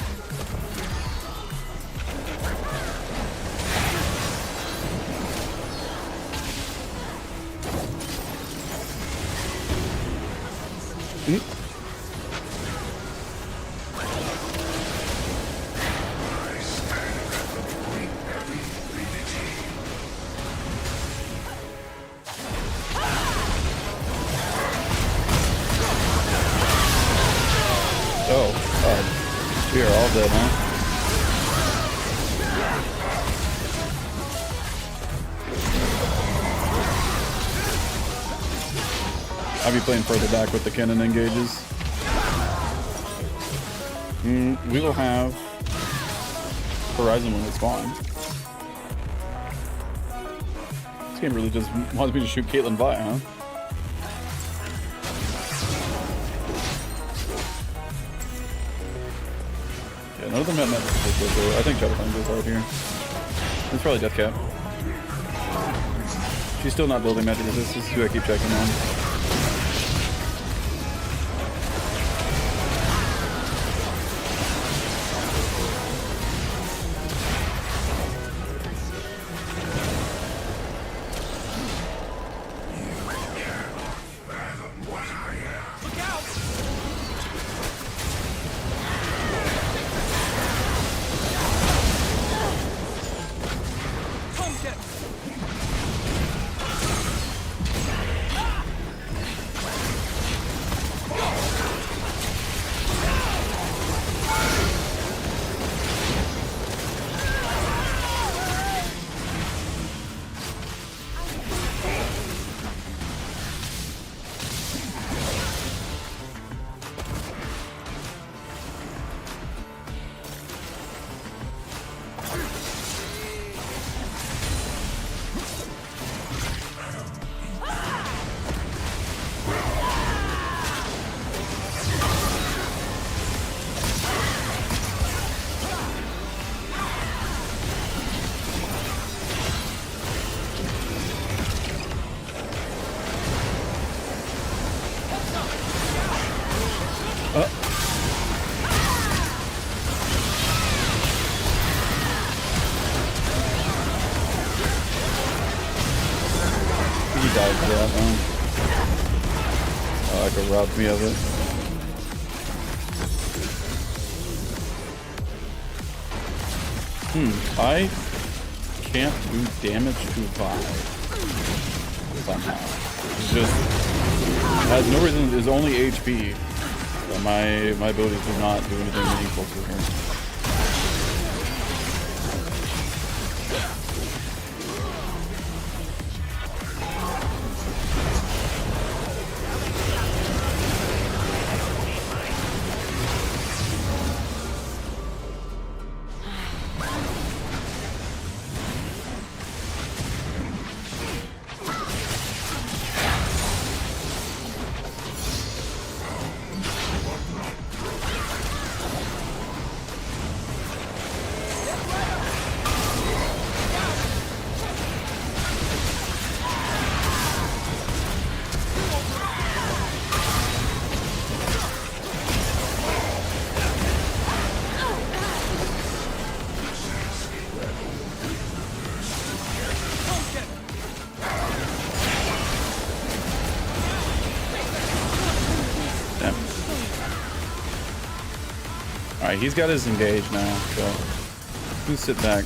Oh, we are all dead, huh? I'll be playing further back with the cannon engages. We will have Horizon when it's spawned. This game really just wants me to shoot Caitlyn Vi, huh? Yeah, none of them have magic resist, so I think Shadow Flame goes hard here. It's probably Death Cap. She's still not building magic resist. This is who I keep checking on. He died for that, huh? Oh, I could rob me of it. I can't do damage to Vi somehow. It's just has no reason. Is only HP. But my abilities do not do anything meaningful to her. Alright, he's got his engage now, so you sit back.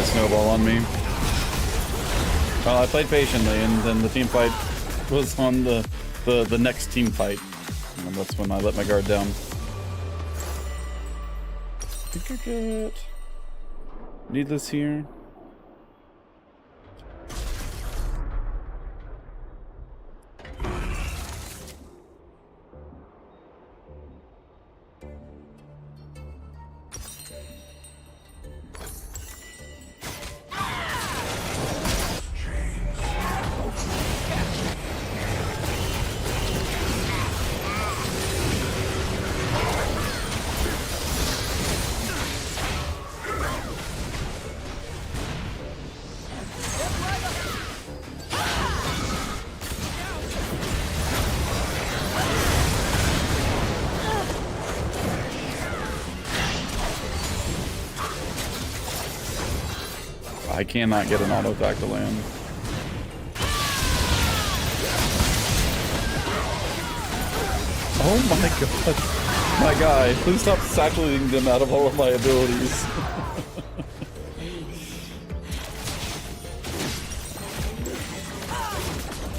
snowball on me. Well, I played patiently, and then the team fight was on the next team fight. And that's when I let my guard down. I think I get needless here. I cannot get an auto attack to land. Oh my god. My guy, please stop saturating them out of all of my abilities.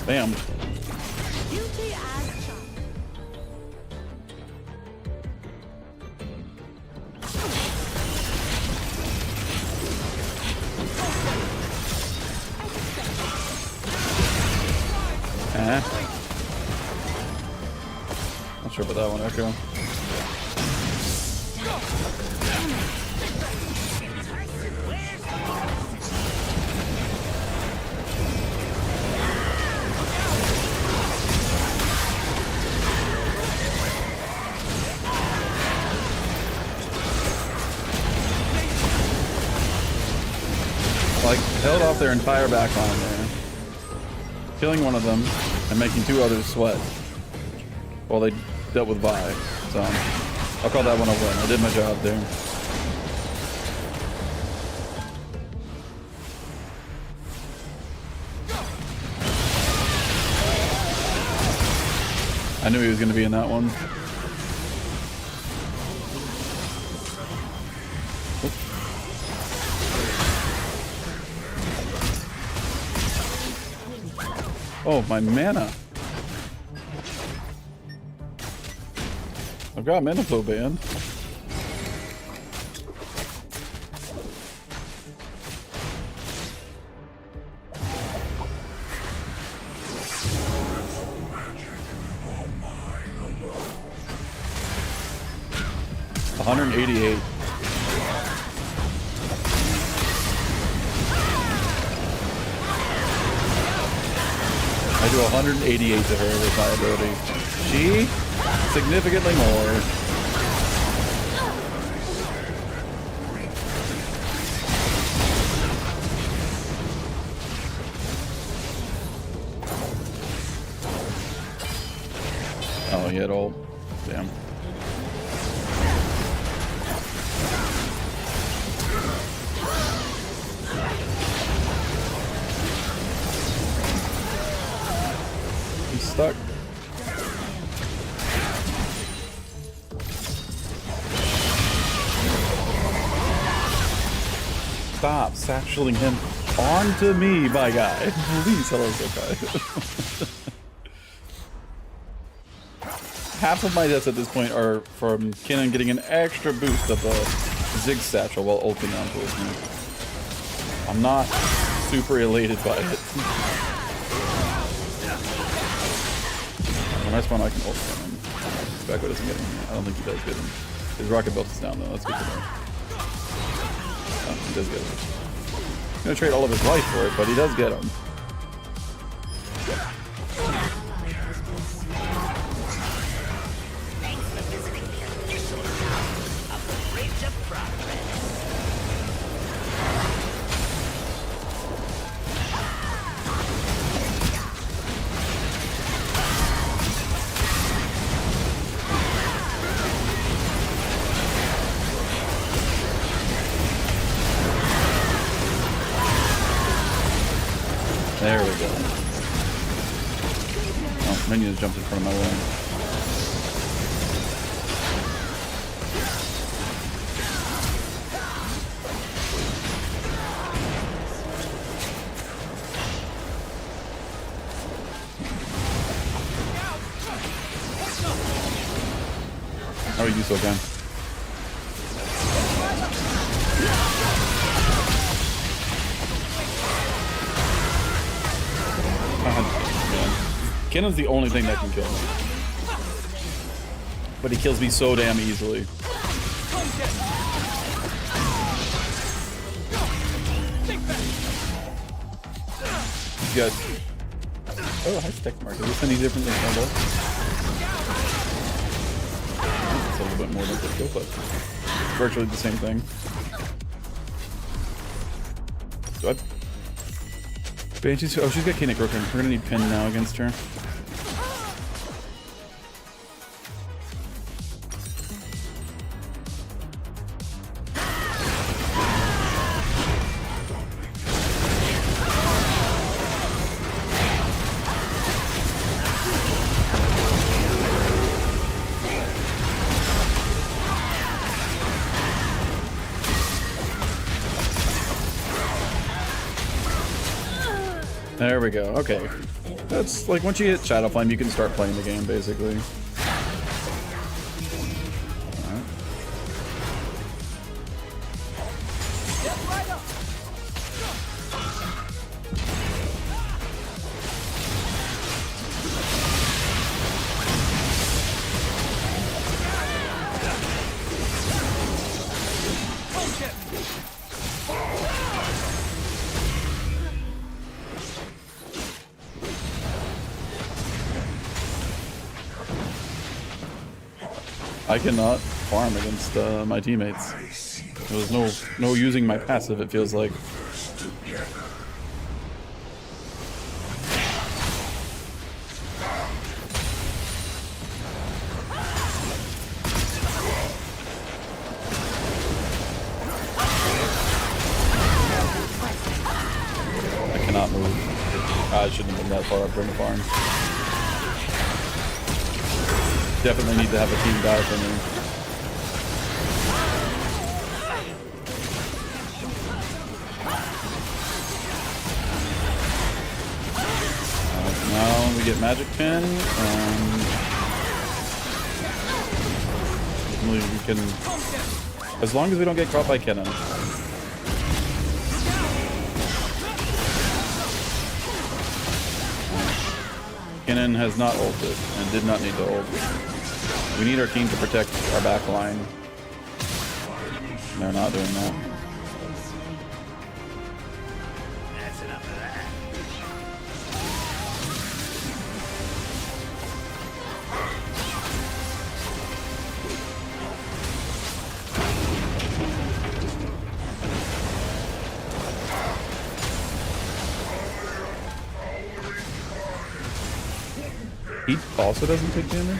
Bam. Not sure about that one, Echo. Like, held off their entire back line there. Killing one of them and making two others sweat. Well, they dealt with Vi, so I'll call that one a win. I did my job there. I knew he was going to be in that one. Oh, my mana. I've got mana flow banned. $188. I do 188 to her with my ability. She, significantly more. Oh, he had ult. Damn. He's stuck. Stop satcheling him onto me, my guy. Please tell us okay. Half of my deaths at this point are from Kennen getting an extra boost of a Zig satchel while ulting on towards me. I'm not super elated by it. When I spawn, I can ult him. Becco doesn't get him. I don't think he does get him. His rocket belt is down though. That's good to know. Oh, he does get him. He's gonna trade all of his life for it, but he does get him. There we go. Oh, minions jumped in front of my way. use okay. Yeah. Cannon's the only thing that can kill me. But he kills me so damn easily. Good. Oh, high spec mark. Is this any different than Thunder? It's a little bit more than Crypto, but virtually the same thing. Do I... Banshee's... Oh, she's got Kanic Rooker. We're gonna need Pin now against her. There we go. Okay. That's like once you hit Shadow Flame, you can start playing the game basically. Alright. I cannot farm against my teammates. There's no using my passive, it feels like. I cannot move. I shouldn't have been that far up during the farm. Definitely need to have a team die for me. Now we get Magic Pin, and we can, as long as we don't get caught by Kennen. Kennen has not ulted and did not need to ult. We need our team to protect our back line. They're not doing that. That's enough of that. He also doesn't take damage?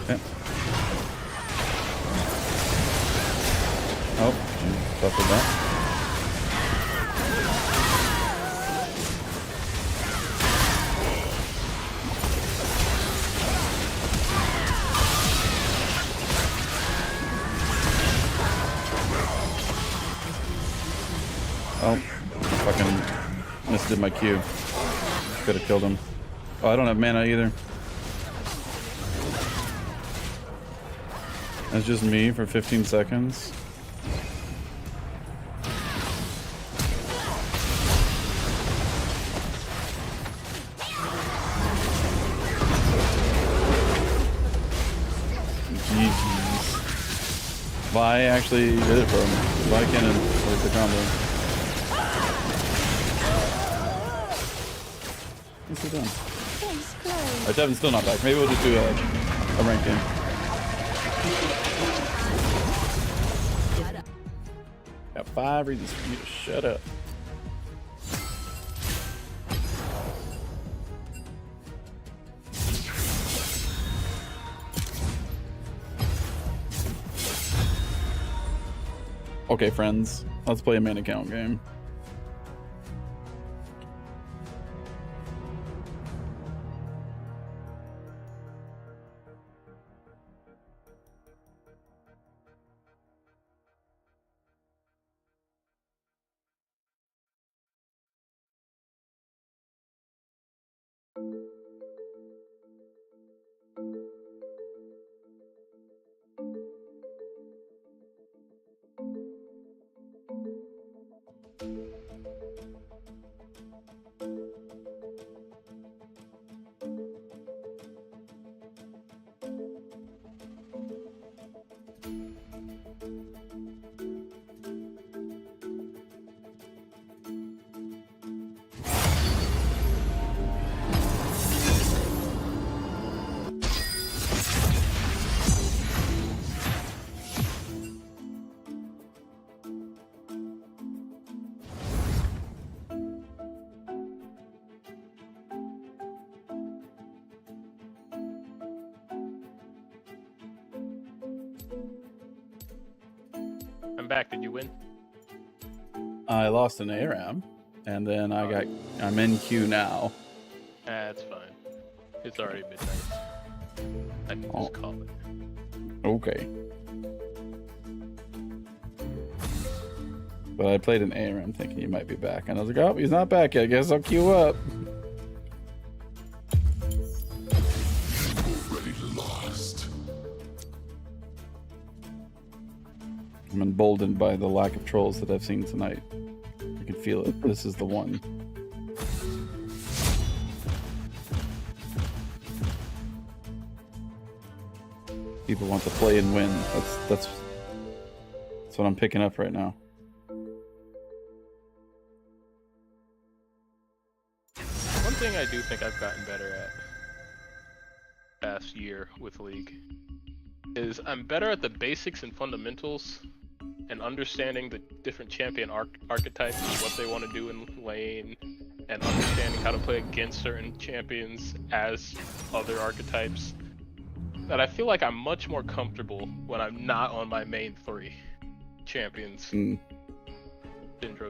Okay. Oh, tough with that. Oh, fucking misdid my Q. Could have killed him. Oh, I don't have mana either. That's just me for 15 seconds. GG's. Vi actually did it for him. Vi cannon with the combo. What's he done? Alright, Devin's still not back. Maybe we'll just do a ranked game. Got 5 reasons for you to shut up. Okay, friends, let's play a main account game. I'm back. Did you win? I lost an ARAM, and then I'm in queue now. That's fine. It's already midnight. I can just call it. Okay. But I played an ARAM thinking he might be back, and I was like, oh, he's not back yet. I guess I'll queue up. Already lost. I'm emboldened by the lack of trolls that I've seen tonight. You can feel it. This is the one. People want to play and win. That's what I'm picking up right now. One thing I do think I've gotten better at past year with League is I'm better at the basics and fundamentals and understanding the different champion archetypes and what they want to do in lane, and understanding how to play against certain champions as other archetypes. That I feel like I'm much more comfortable when I'm not on my main three champions. Syndra,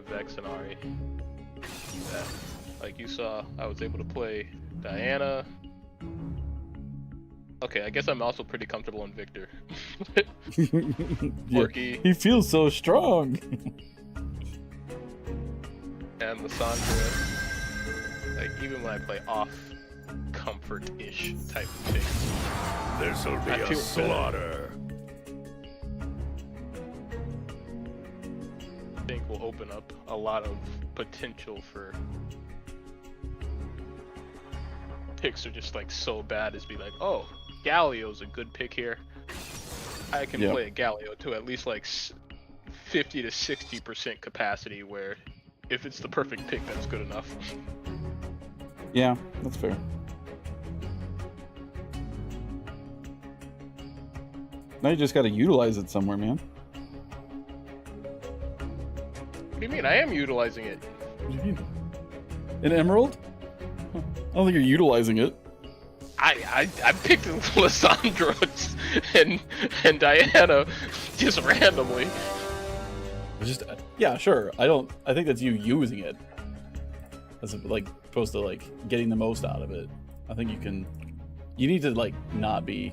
Vex, and Ahri. That, like you saw, I was able to play Diana. Okay, I guess I'm also pretty comfortable in Victor. Porky. He feels so strong. And Lissandra. Like, even when I play off comfort-ish type of thing. This'll be I a feel slaughter. I think will open up a lot of potential for picks are just like so bad as be like, oh, Galio's a good pick here. I can play a Galio to at least like 50 to 60% capacity, where if it's the perfect pick, that's good enough. Yeah, that's fair. Now you just gotta utilize it somewhere, man. What do you mean? I am utilizing it. What do you mean? An emerald? I don't think you're utilizing it. I picked Lissandra and Diana just randomly. Just yeah, sure. I think that's you using it as like opposed to like getting the most out of it. I think you need to like not be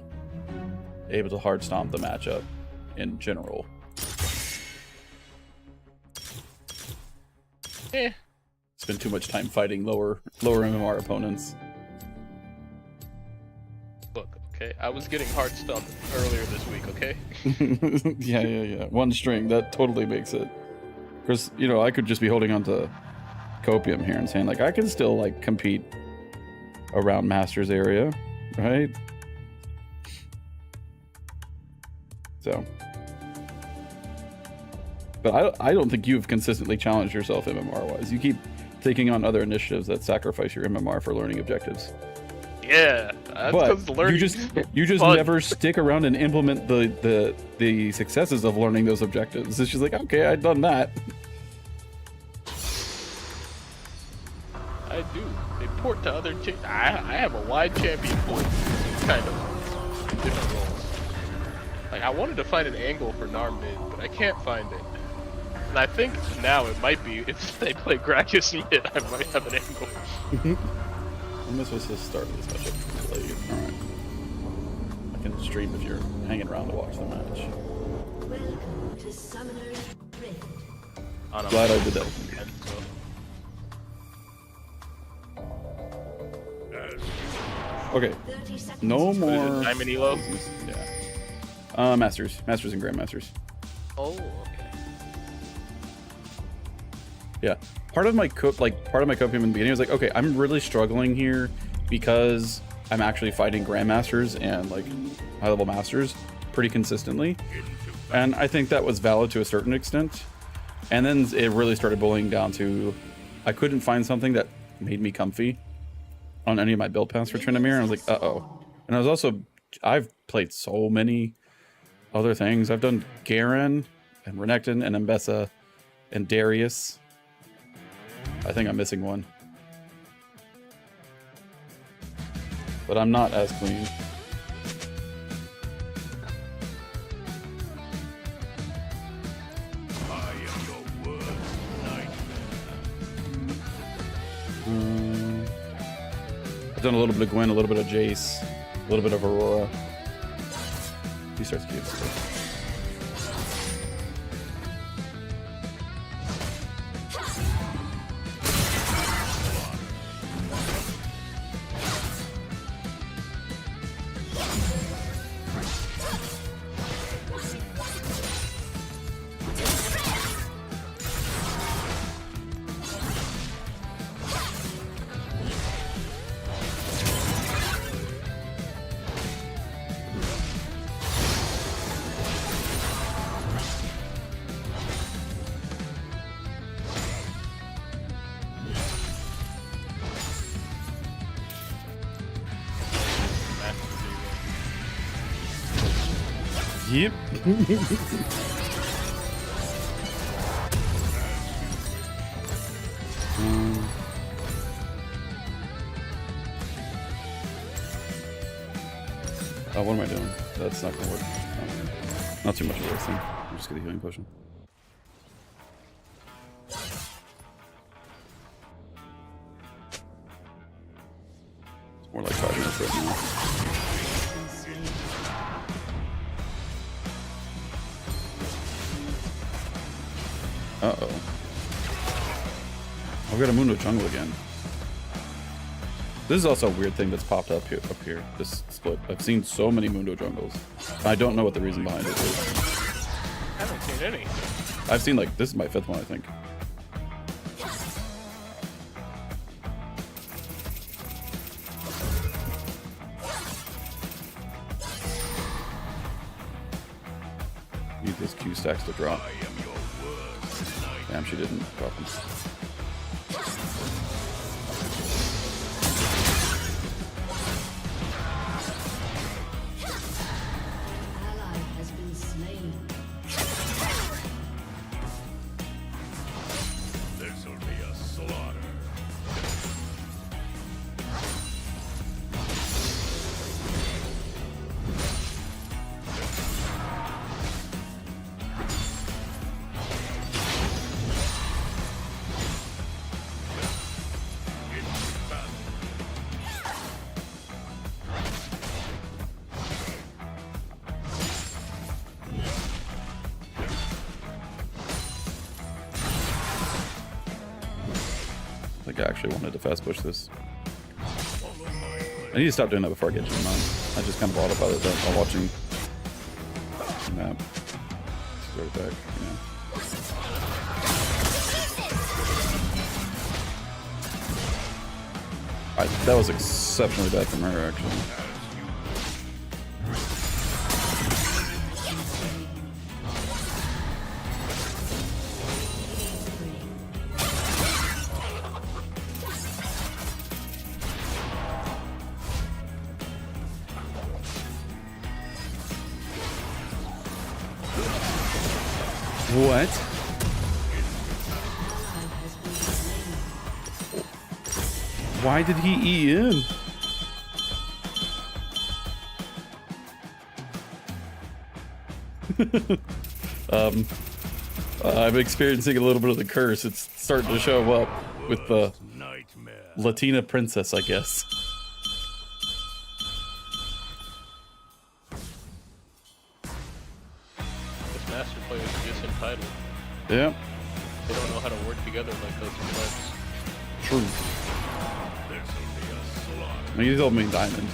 able to hard stomp the matchup in general. Spend too much time fighting lower MMR opponents. Look, okay, I was getting hard stuff earlier this week, okay? yeah. One string, that totally makes it. Because, you know, I could just be holding on to Copium here and saying, like, I can still, like, compete around Masters area, right? So. But I don't think you've consistently challenged yourself MMR-wise. You keep taking on other initiatives that sacrifice your MMR for learning objectives. Yeah, that's because learning. You just fun. never stick around and implement the successes of learning those objectives. It's just like, okay, I've done that. I do. They port to other I have a wide champion pool, kind of different roles. Like, I wanted to find an angle for Gnar mid, but I can't find it. And I think now it might be, if they play Gracchus mid, I might have an angle. I'm supposed to start this matchup late. Alright. I can stream if you're hanging around to watch the match. Welcome to Summoner's Rift. Glad I did that. Okay. 30 seconds. No more. Diamond Elo? Yeah. Masters and Grandmasters. Oh, okay. Yeah. Part of my copium in the beginning was like, okay, I'm really struggling here because I'm actually fighting Grandmasters and like high-level Masters pretty consistently. And I think that was valid to a certain extent. And then it really started boiling down to I couldn't find something that made me comfy on any of my build paths for Tryndamere. And I was like, uh-oh. And I've played so many other things. I've done Garen and Renekton and Mbessa and Darius. I think I'm missing one. But I'm not as clean. I've done a little bit of Gwen, a little bit of Jace, a little bit of Aurora. He starts getting stuff. Yep. Oh, what am I doing? That's not gonna work. Not too much of a thing. I'm just gonna healing potion. It's more like 5 minutes right now. Uh-oh. I've got a Mundo jungle again. This is also a weird thing that's popped up here, this split. I've seen so many Mundo jungles. I don't know what the reason behind it is. I haven't seen any. I've seen, like, this is my 5th one, I think. Need these Q stacks to drop. Damn, she didn't drop them. Ally has been slain. This'll be a slaughter. I think I actually wanted to fast push this. I need to stop doing that before I get Jim on. I just kind of bought up out of that while watching the map. Start back, yeah. That was exceptionally bad from her, actually. What? Why did he E in? I'm experiencing a little bit of the curse. It's starting to show up with the Latina princess, I guess. This master player is just entitled. Yeah. They don't know how to work together like us sometimes. True. I mean, he's all main diamond.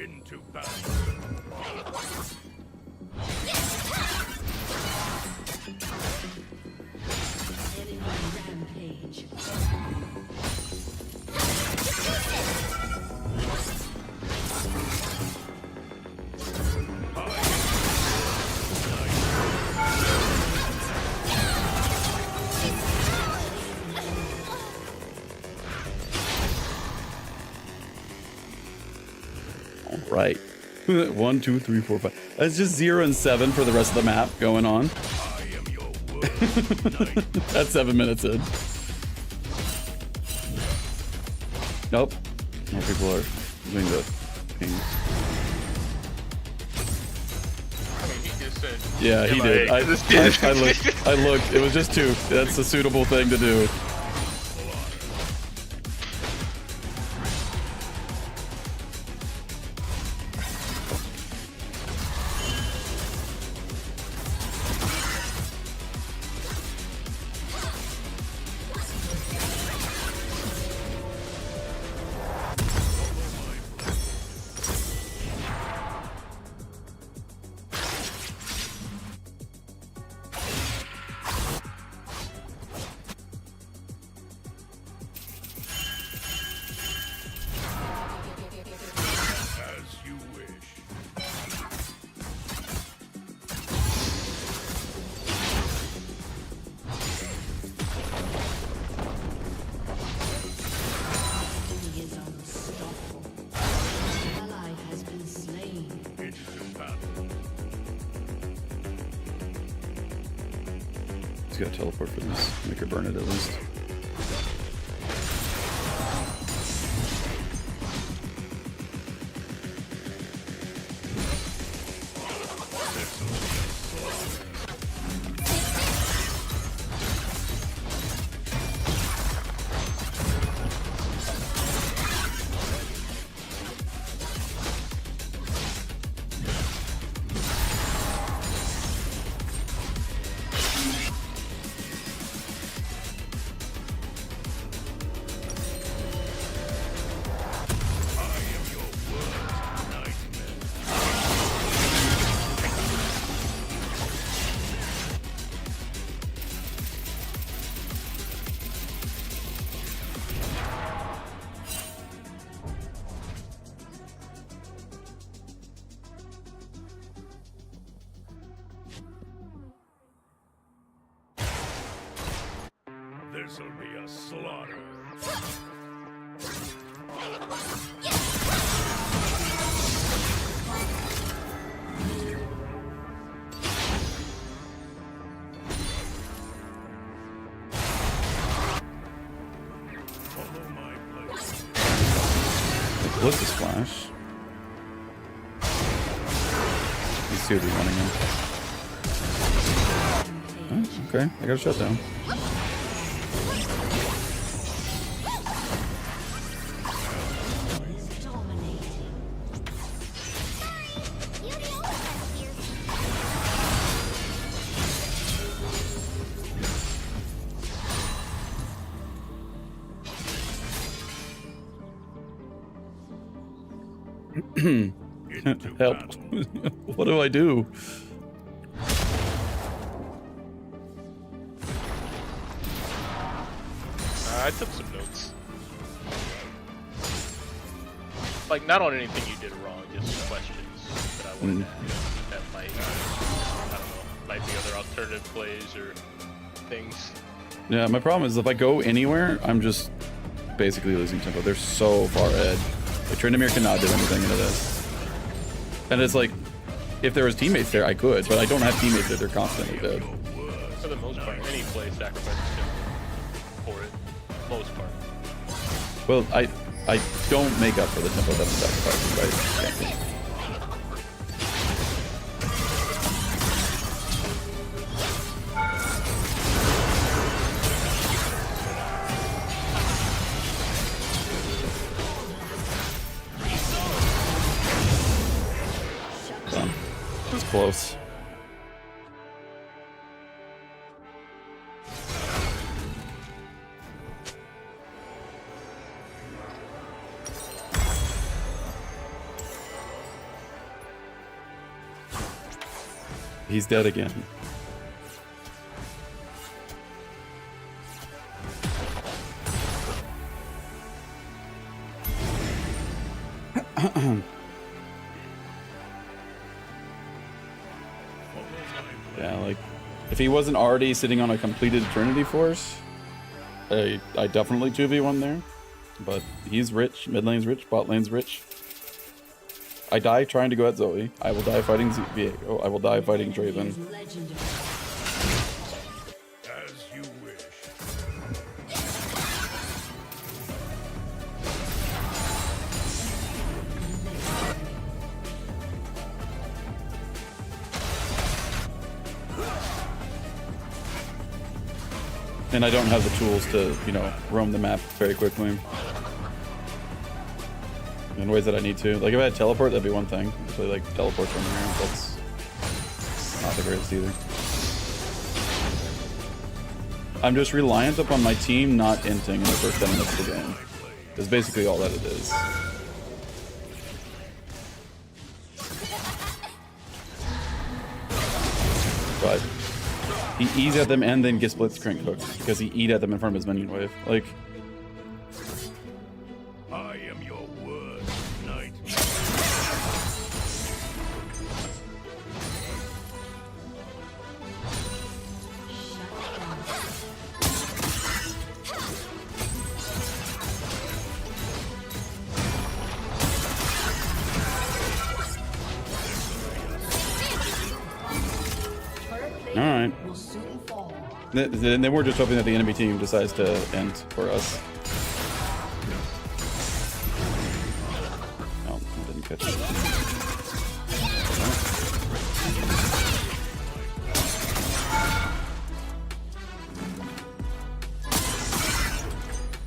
Into battle. Enemy rampage. All right. 1, 2, 3, 4, 5. That's just 0 and 7 for the rest of the map going on. I am your world. That's 7 minutes in. Nope. More people are doing the pings. I mean, he just said. Yeah, he did. I looked. It was just 2. That's a suitable thing to do. As you wish. He is unstoppable. An ally has been slain. Into battle. He's got to teleport for this. Make her burn it at least. This'll be a slaughter. Follow my blade. Ballistic Splash. Let's see what he's running in. Oh, okay, I got a shutdown. Dominating. Into Help. battle. What do I do? I took some notes. Like, not on anything you did wrong, just questions that I would have that might, I don't know, might be other alternative plays or things. Yeah, my problem is if I go anywhere, I'm just basically losing tempo. They're so far ahead. Like, Tryndamere cannot do anything into this. And it's like, if there was teammates there, I could, but I don't have teammates there. They're constantly dead. For the most part, any play sacrifices tempo for it. Most part. Well, I don't make up for the tempo that I'm sacrificing by camping. Done. That's close. He's dead again. Yeah, like, if he wasn't already sitting on a completed Trinity Force, I definitely 2v1 there. But he's rich, mid lane's rich, bot lane's rich. I die trying to go at Zoe. I will die fighting Viego. I will die fighting Draven. As you wish. And I don't have the tools to, you know, roam the map very quickly. In ways that I need to. Like, if I had teleport, that'd be one thing. If I, like, teleport from here, that's not the greatest either. I'm just reliant upon my team not inting in the first 10 minutes of the game. Is basically all that it is. But he E's at them and then gets blitzcrank hooked because he E'd at them in front of his minion wave. Like, I am your worst nightmare. alright. Then we're just hoping that the enemy team decides to end for us. No, I didn't catch it.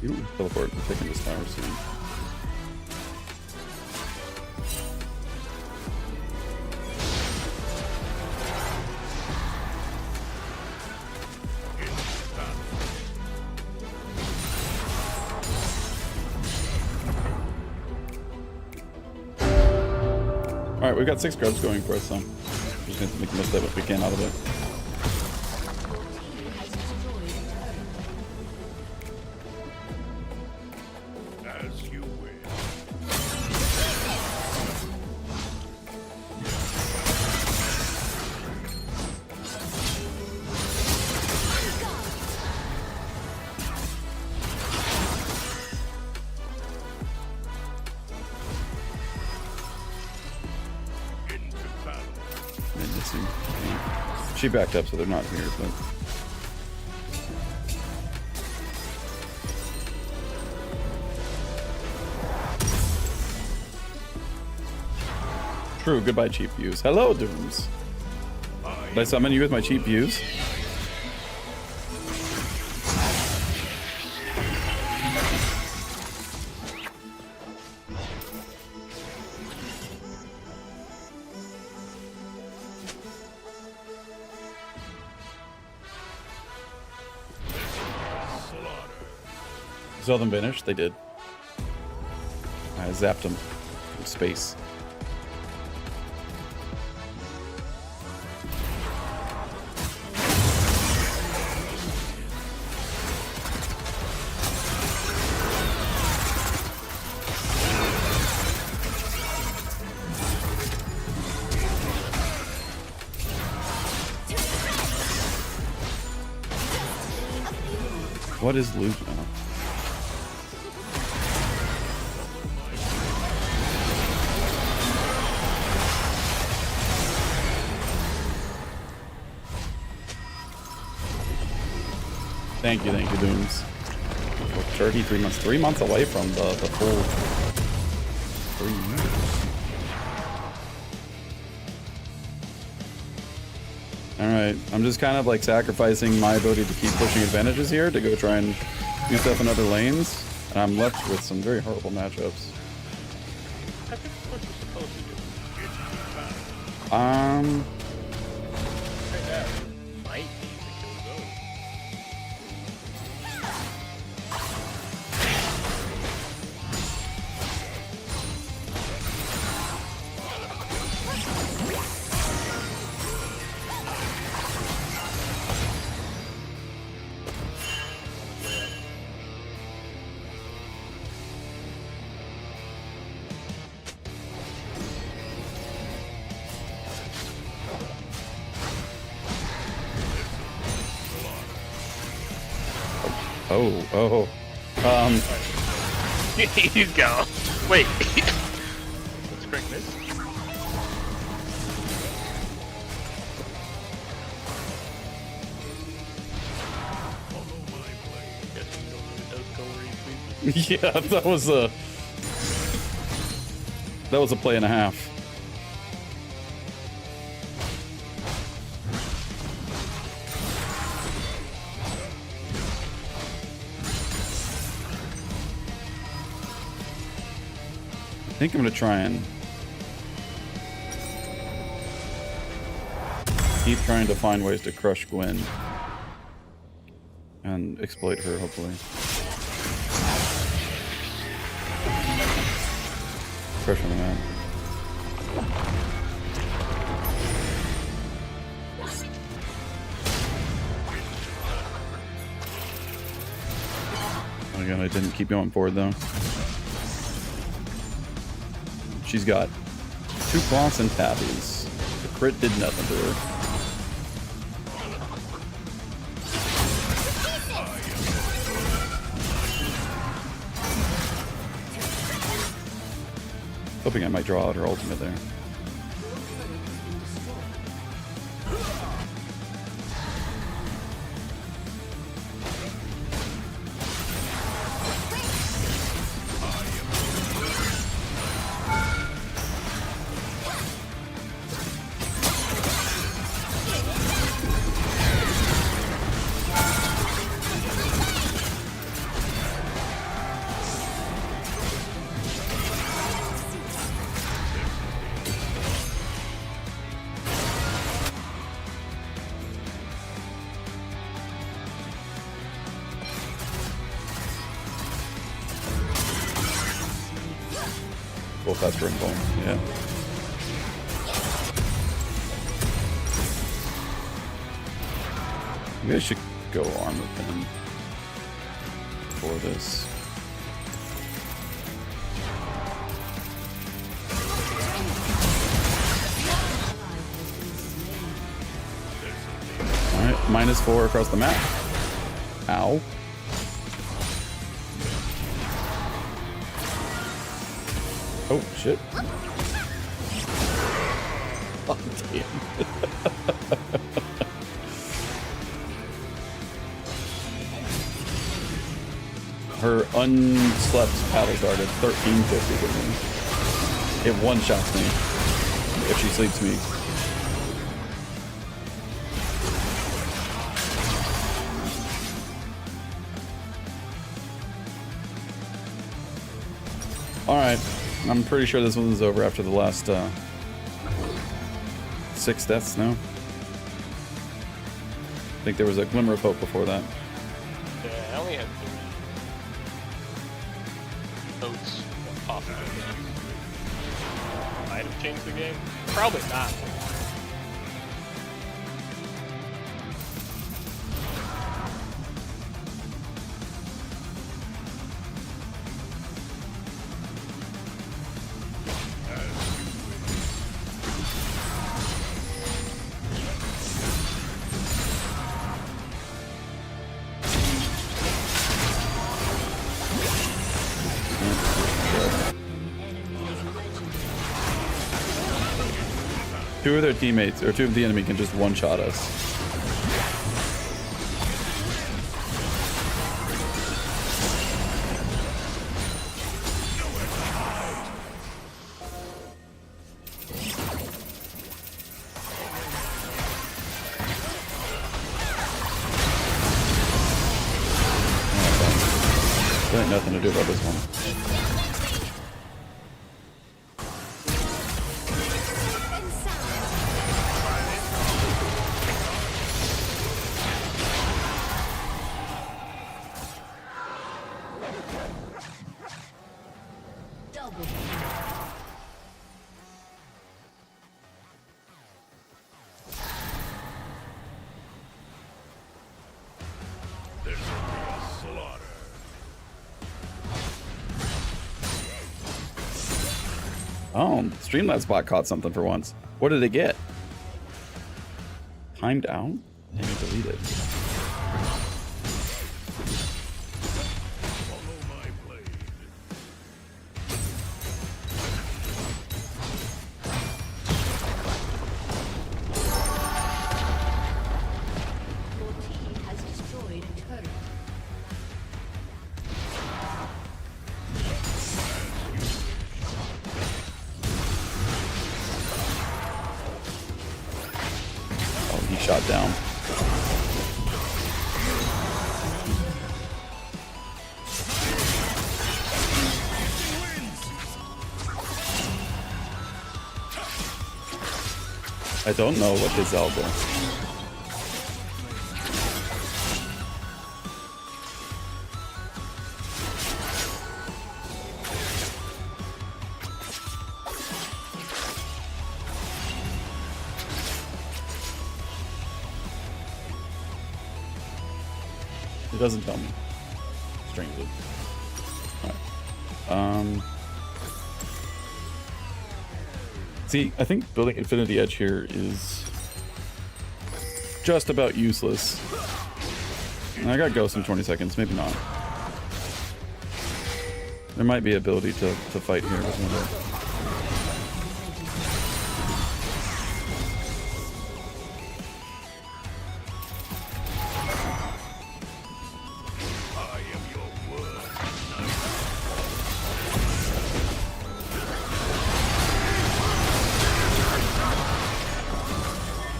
You don't teleport. We're taking this tower soon. Alright, we've got 6 grubs going for us, so just need to make the most of what we can out of it. As you wish. Into battle. And let's see. Yeah. She backed up, so they're not here, but. True, goodbye cheap views. Hello, Dooms. Did I summon you with my cheap views? Saw them vanish? They did. I zapped them from space. What is loot now? Thank you, Dooms. 33 months, 3 months away from the full 3 years. Alright, I'm just kind of like sacrificing my ability to keep pushing advantages here to go try and do stuff in other lanes. And I'm left with some very horrible matchups. I think what you're supposed to do. Um, Right now, might be to kill Zoe. Oh. He's gone. Wait. Let's break this. Yeah, that was a play and a half. I think I'm gonna try and keep trying to find ways to crush Gwen and exploit her, hopefully. Crush on the map. Again, I didn't keep going forward though. She's got 2 cloths and tabbies. The crit did nothing to her. Hoping I might draw out her ultimate there. Both that's ring bone, yeah. Maybe I should go armor pen for this. Alright, -4 across the map. Ow. Oh, shit. Oh, damn. Her unslept paddle dart at 1350 with me. It one-shots me if she sleeps me. Alright. I'm pretty sure this one's over after the last 6 deaths now. I think there was a glimmer of hope before that. Yeah, I only had 3 votes off of the game. Might have changed the game. Probably not. Two of their teammates, or 2 of the enemy can just one-shot us. There ain't nothing to do about this one. Oh, Streamlabs bot caught something for once. What did it get? Timed out? And deleted. shot down. I don't know what his elbow. It doesn't tell me. Strangely. Alright. See, I think building Infinity Edge here is just about useless. I got Ghost in 20 seconds, maybe not. There might be ability to fight here with Mundo. I am your word.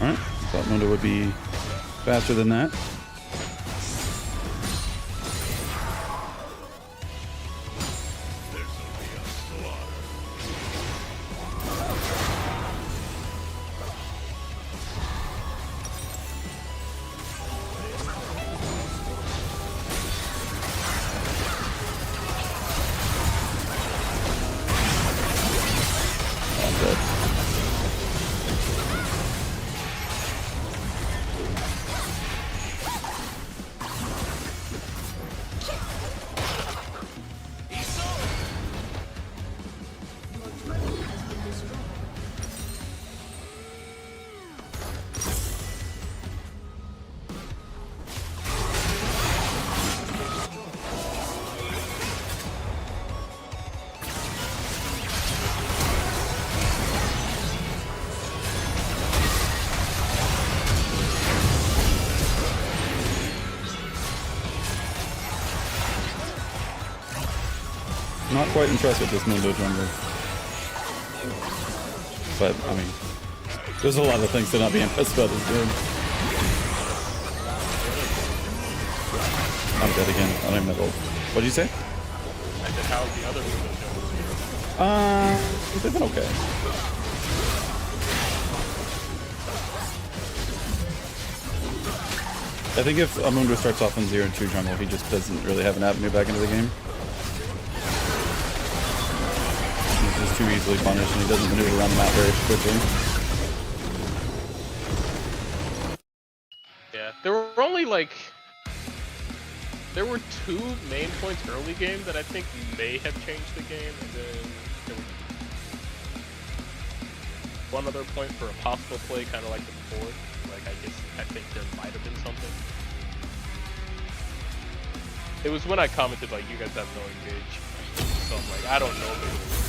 Alright, thought Mundo would be faster than that. This'll be a slaughter. I'm dead. Not quite impressed with this Mundo jungle. But, I mean, there's a lot of things to not be impressed about this game. I'm dead again. I don't even know. What'd you say? I said, how's the other Mundo They've been okay. I think if Amundo starts off in 0-2 jungle, he just doesn't really have an avenue back into the game. He's just too easily punished and he doesn't maneuver around the map very quickly. Yeah, there were only like... There were 2 main points early game that I think may have changed the game, and then there was one other point for a possible play, kind of like the fourth. Like, I think there might have been something. It was when I commented, like, you guys have no engage. So I'm like, I don't know if it will work.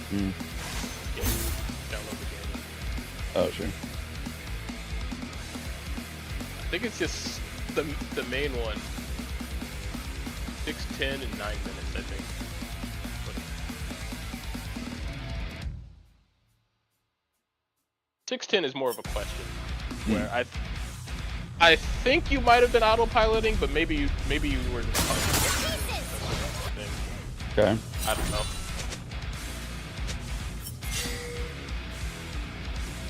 Hmm. Yeah, download the game. Oh, sure. I think it's just the main one. 6, 10, and 9 minutes, I think. But 6-10 is more of a question, where I think you might have been autopiloting, but maybe you were just Okay. I don't know.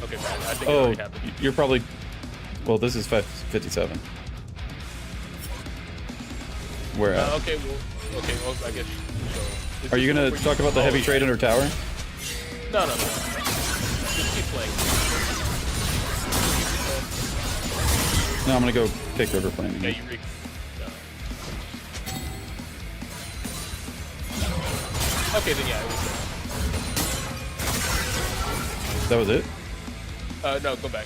Okay, man, I think it Oh, already happened. you're probably... Well, this is 57. Where at? Okay, well, I guess so. Are you gonna talk about the heavy trade under tower? No. Just keep playing. No, I'm gonna go pick river planning. Yeah, you no. Okay, then yeah, it was That was it? no, go back.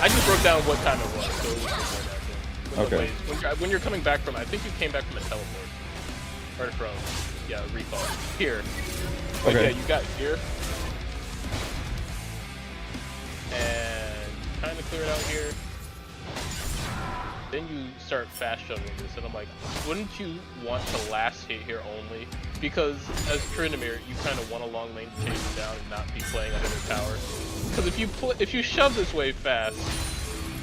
I just wrote down what time it was, so it was before that. So Okay. when you're coming back from, I think you came back from a teleport. Or from, yeah, recall. Here. But Okay. yeah, you got here. And kind of clear it out here. then you start fast shoving this, and I'm like, wouldn't you want to last hit here only? Because as Tryndamere, you kind of want a long lane to chase him down and not be playing under the tower. Because if you shove this wave fast,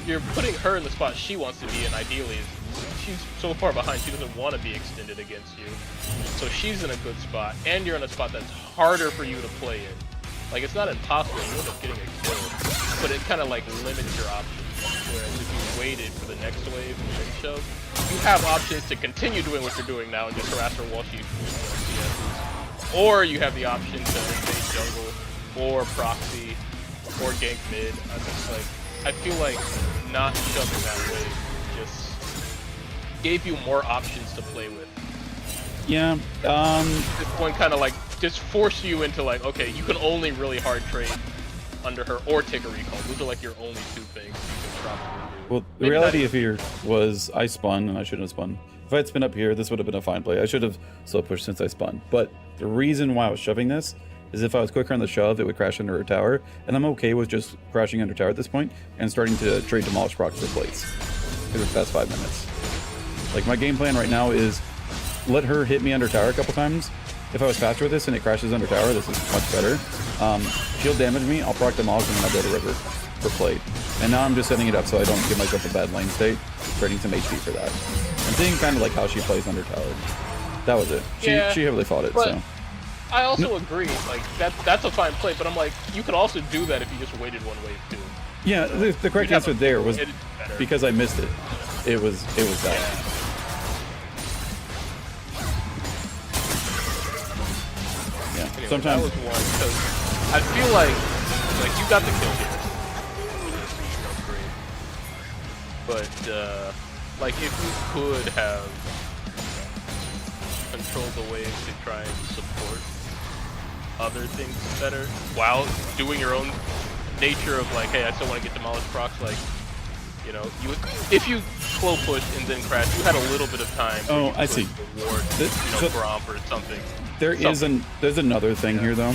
you're putting her in the spot she wants to be in. Ideally, she's so far behind, she doesn't want to be extended against you. So she's in a good spot, and you're in a spot that's harder for you to play in. Like, it's not impossible, you end up getting a kill, but it kind of like limits your options. Whereas if you waited for the next wave and then shove, you have options to continue doing what you're doing now and just harass her while she CS. Or you have the option to invade jungle, or proxy, or gank mid. I feel like not shoving that wave just gave you more options to play with. Yeah. This one kind of like just forced you into like, okay, you can only really hard trade under her or take a recall. Those are like your only two things you can probably do. Well, the reality of here was I spun and I shouldn't have spun. If I had spun up here, this would have been a fine play. I should have slow pushed since I spun. But the reason why I was shoving this is if I was quicker on the shove, it would crash under a tower. And I'm okay with just crashing under tower at this point and starting to trade demolish procs for plates. Because it's past 5 minutes. Like, my game plan right now is let her hit me under tower a couple times. If I was faster with this and it crashes under tower, this is much better. She'll damage me, I'll proc demolish, and then I'll go to river for plate. And now I'm just setting it up so I don't give myself a bad lane state, trading some HP for that. I'm seeing kind of like how she plays under tower. That was it. She heavily fought it, so. I also agree, like, that's a fine play, but I'm like, you could also do that if you just waited one wave too. Yeah, the correct answer there was because I missed it. It was that. Yeah. Anyway, Sometimes that was one, because I feel like you got the kill here, which is, you know, great. But like if you could have controlled the waves to try and support other things better while doing your own nature of like, hey, I still want to get demolished procs, like, you know, if you slow push and then crash, you had a little bit of time. Oh, I see. Reward, Gromp or something. There's another thing here though.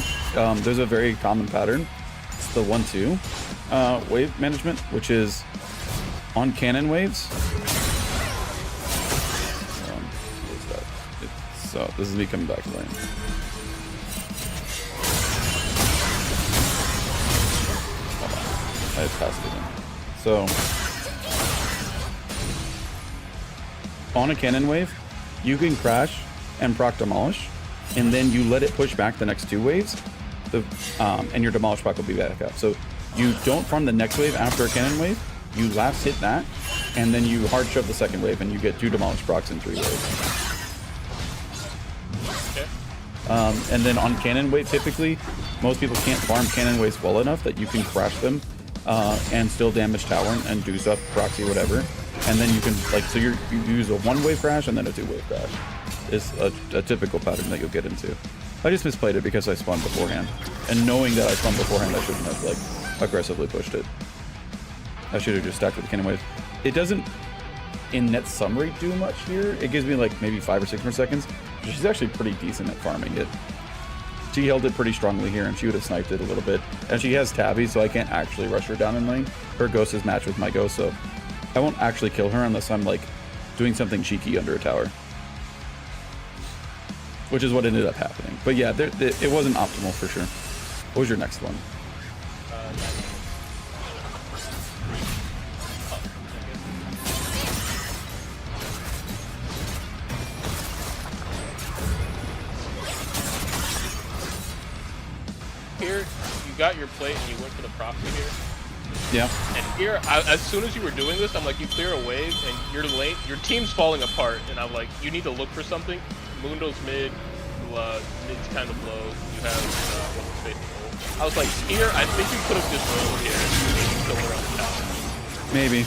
There's a very common pattern. It's the 1-2 wave management, which is on cannon waves. What is that? So this is me coming back to lane. I passed it in. So on a cannon wave, you can crash and proc demolish, and then you let it push back the next 2 waves, and your demolish proc will be back up. So you don't farm the next wave after a cannon wave, you last hit that, and then you hard shove the second wave, and you get 2 demolish procs in 3 waves. Okay. And then on cannon wave, typically, most people can't farm cannon waves well enough that you can crash them and still damage tower and do stuff, proxy, whatever. And then you can, like, so you use a 1-wave crash and then a 2-wave crash. Is a typical pattern that you'll get into. I just misplayed it because I spun beforehand. And knowing that I spun beforehand, I shouldn't have, like, aggressively pushed it. I should have just stacked with the cannon wave. It doesn't, in net summary, do much here. It gives me, like, maybe 5 or 6 more seconds. She's actually pretty decent at farming it. She held it pretty strongly here, and she would have sniped it a little bit. And she has Tabby, so I can't actually rush her down in lane. Her ghost is matched with my ghost, so I won't actually kill her unless I'm, like, doing something cheeky under a tower. Which is what ended up happening. But yeah, it wasn't optimal for sure. What was your next one? Here, you got your plate and you went for the proxy here. Yeah. And here, as soon as you were doing this, I'm like, you clear a wave and your team's falling apart, and I'm like, you need to look for something. Mundo's mid, mid's kind of low. You have what's the face? I was like, here, I think you could have just rolled here and still around the tower. Maybe.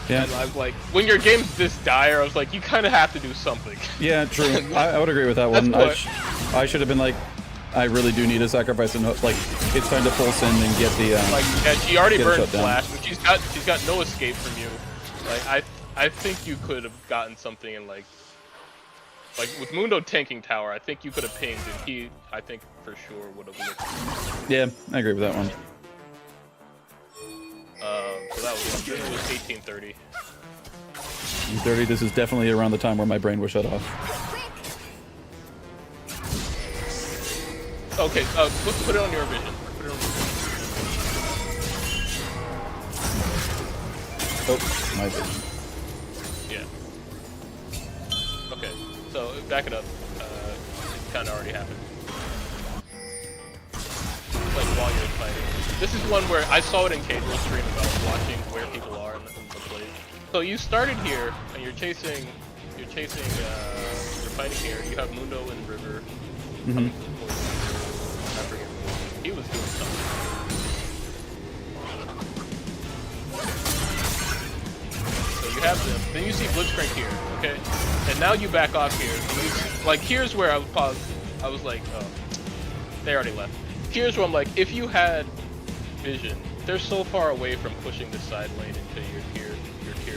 Yeah. And I was like, when your game's this dire, I was like, you kind of have to do something. Yeah, true. I would agree with that one. I should have been like, I really do need a sacrifice, and like, it's time to full send and get the. Like, yeah, she already burned flash, but she's got no escape from you. Like, I think you could have gotten something in like with Mundo tanking tower, I think you could have pinged, and he, I think for sure would have looked. Yeah, I agree with that one. So that was one. Then it was 1830. 30. This is definitely around the time where my brain was shut off. Okay, put it on your vision. Put it on your vision. Oh, my vision. Yeah. Okay, so back it up. It kind of already happened. Like while you're fighting. This is one where I saw it in Caedrel's stream about watching where people are in the place. So you started here and you're fighting here. You have Mundo and River coming towards you. I forget. He was doing something. So you have them. Then you see Blitzcrank here, okay? And now you back off here. Like here's where I was paused. I was like, oh, they already left. Here's where I'm like, if you had vision, they're so far away from pushing the side lane into your tier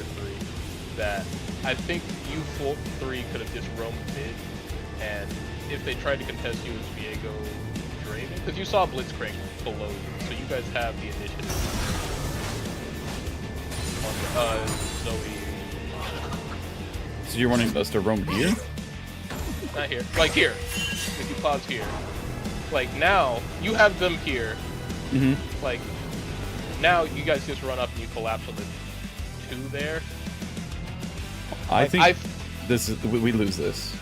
3 that I think you 3 could have just roamed mid, and if they tried to contest you as Viego Draven, because you saw Blitzcrank below you, so you guys have the initiative on the, Zoe. So you're wanting us to roam here? Not here. Like here. If you pause here. Like now, you have them here. Like now, you guys just run up and you collapse on the 2 there. I think this is we lose this.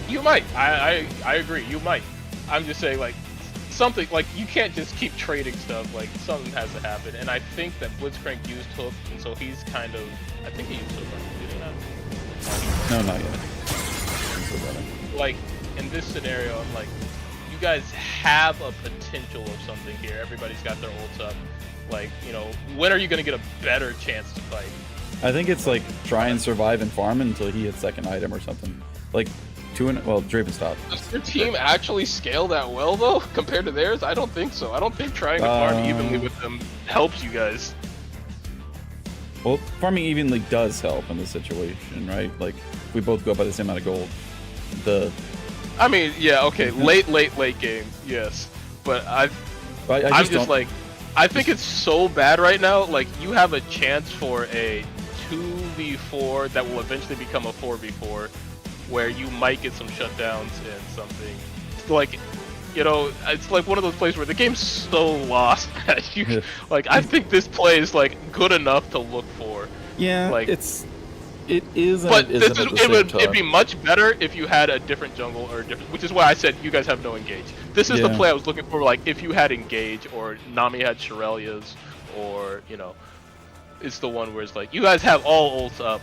You might. I agree. You might. I'm just saying, like, something like you can't just keep trading stuff. Like something has to happen. And I think that Blitzcrank used Hook, and so he's kind of. I think he used Hook. Did he not? No, not yet. Like in this scenario, I'm like, you guys have a potential of something here. Everybody's got their ults up. Like, you know, when are you gonna get a better chance to fight? I think it's like try and survive and farm until he hits second item or something. Like Draven stop. Does your team actually scale that well though, compared to theirs? I don't think so. I don't think trying to farm evenly with them helps you guys. Well, farming evenly does help in this situation, right? Like, we both go by the same amount of gold. I mean, yeah, okay, late game, yes. But I'm just like, I think it's so bad right now. Like, you have a chance for a 2v4 that will eventually become a 4v4, where you might get some shutdowns and something. Like, you know, it's like one of those plays where the game's so lost that you, like, I think this play is like good enough to look for. Yeah, like it is. But it'd be much better if you had a different jungle or a different, which is why I said you guys have no engage. This is the play I was looking for. Like if you had engage or Nami had Shirelia's, or you know, it's the one where it's like you guys have all ults up.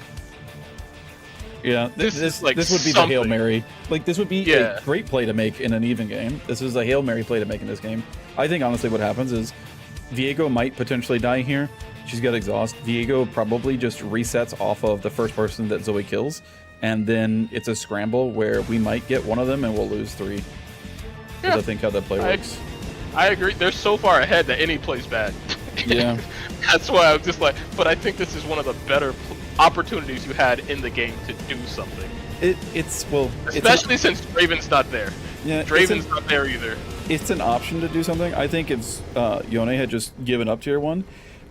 Yeah, this would be something. the Hail Mary. Like, this would be a great play to make in an even game. This is a Hail Mary play to make in this game. I think, honestly, what happens is Viego might potentially die here. She's got exhaust. Viego probably just resets off of the first person that Zoe kills, and then it's a scramble where we might get one of them and we'll lose 3. That's I think how that play works. I agree. They're so far ahead that any play's bad. Yeah. That's why I'm just like, but I think this is one of the better opportunities you had in the game to do something. Especially since Draven's not there. Yeah, Draven's not there either. It's an option to do something. I think if Yone had just given up tier 1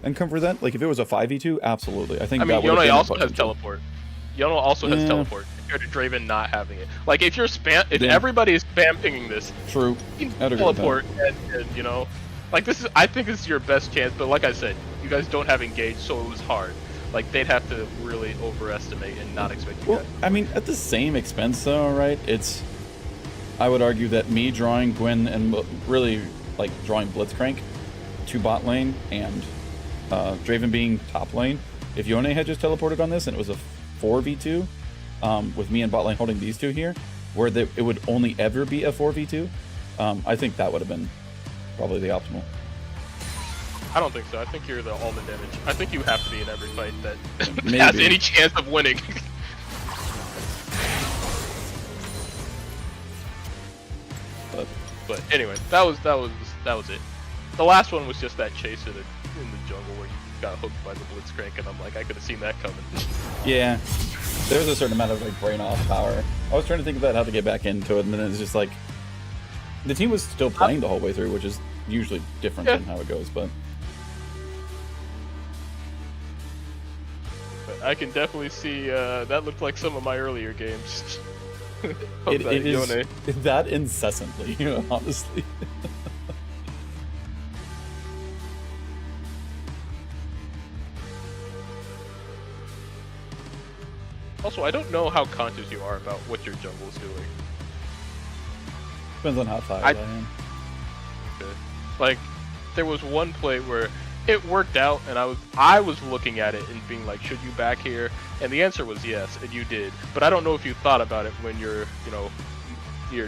and come for that, like if it was a 5v2, absolutely. I think Yone also has teleport. Yone also has teleport compared to Draven not having it. Like if everybody is spam pinging this, true, you can teleport and you know, like I think this is your best chance. But like I said, you guys don't have engage, so it was hard. Like they'd have to really overestimate and not expect you guys. I mean, at the same expense though, right? I would argue that me drawing Gwen and really like drawing Blitzcrank to bot lane and Draven being top lane. If Yone had just teleported on this and it was a 4v2 with me and bot lane holding these two here, where it would only ever be a 4v2, I think that would have been probably the optimal. I don't think so. I think you're the all the damage. I think you have to be in every fight that has any chance of winning. But anyway, that was it. The last one was just that chase in the jungle where you got hooked by the Blitzcrank, and I'm like, I could have seen that coming. Yeah, there was a certain amount of like brain off power. I was trying to think about how to get back into it, and then it's just like the team was still playing the whole way through, which is usually different than how it goes, but. I can definitely see that looked like some of my earlier games. It is that incessantly, honestly. Also, I don't know how conscious you are about what your jungle's doing. Depends on how tired I am. Like, there was one play where it worked out, and I was looking at it and being like, should you back here? And the answer was yes, and you did. But I don't know if you thought about it when your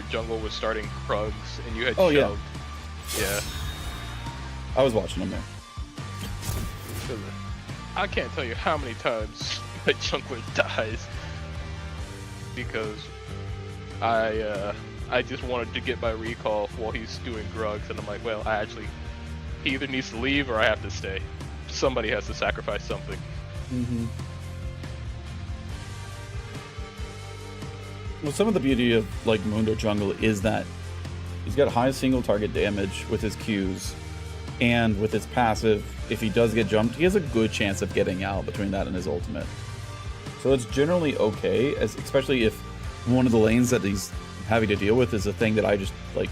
jungle was starting Krugs and you had shoved. Yeah. I was watching them there. I can't tell you how many times my jungler dies because I just wanted to get my recall while he's doing Grugs, and I'm like, well, he either needs to leave or I have to stay. Somebody has to sacrifice something. Mm-hmm. Well, some of the beauty of like Mundo Jungle is that he's got high single target damage with his Qs, and with his passive, if he does get jumped, he has a good chance of getting out between that and his ultimate. So it's generally okay, especially if one of the lanes that he's having to deal with is a thing that I just like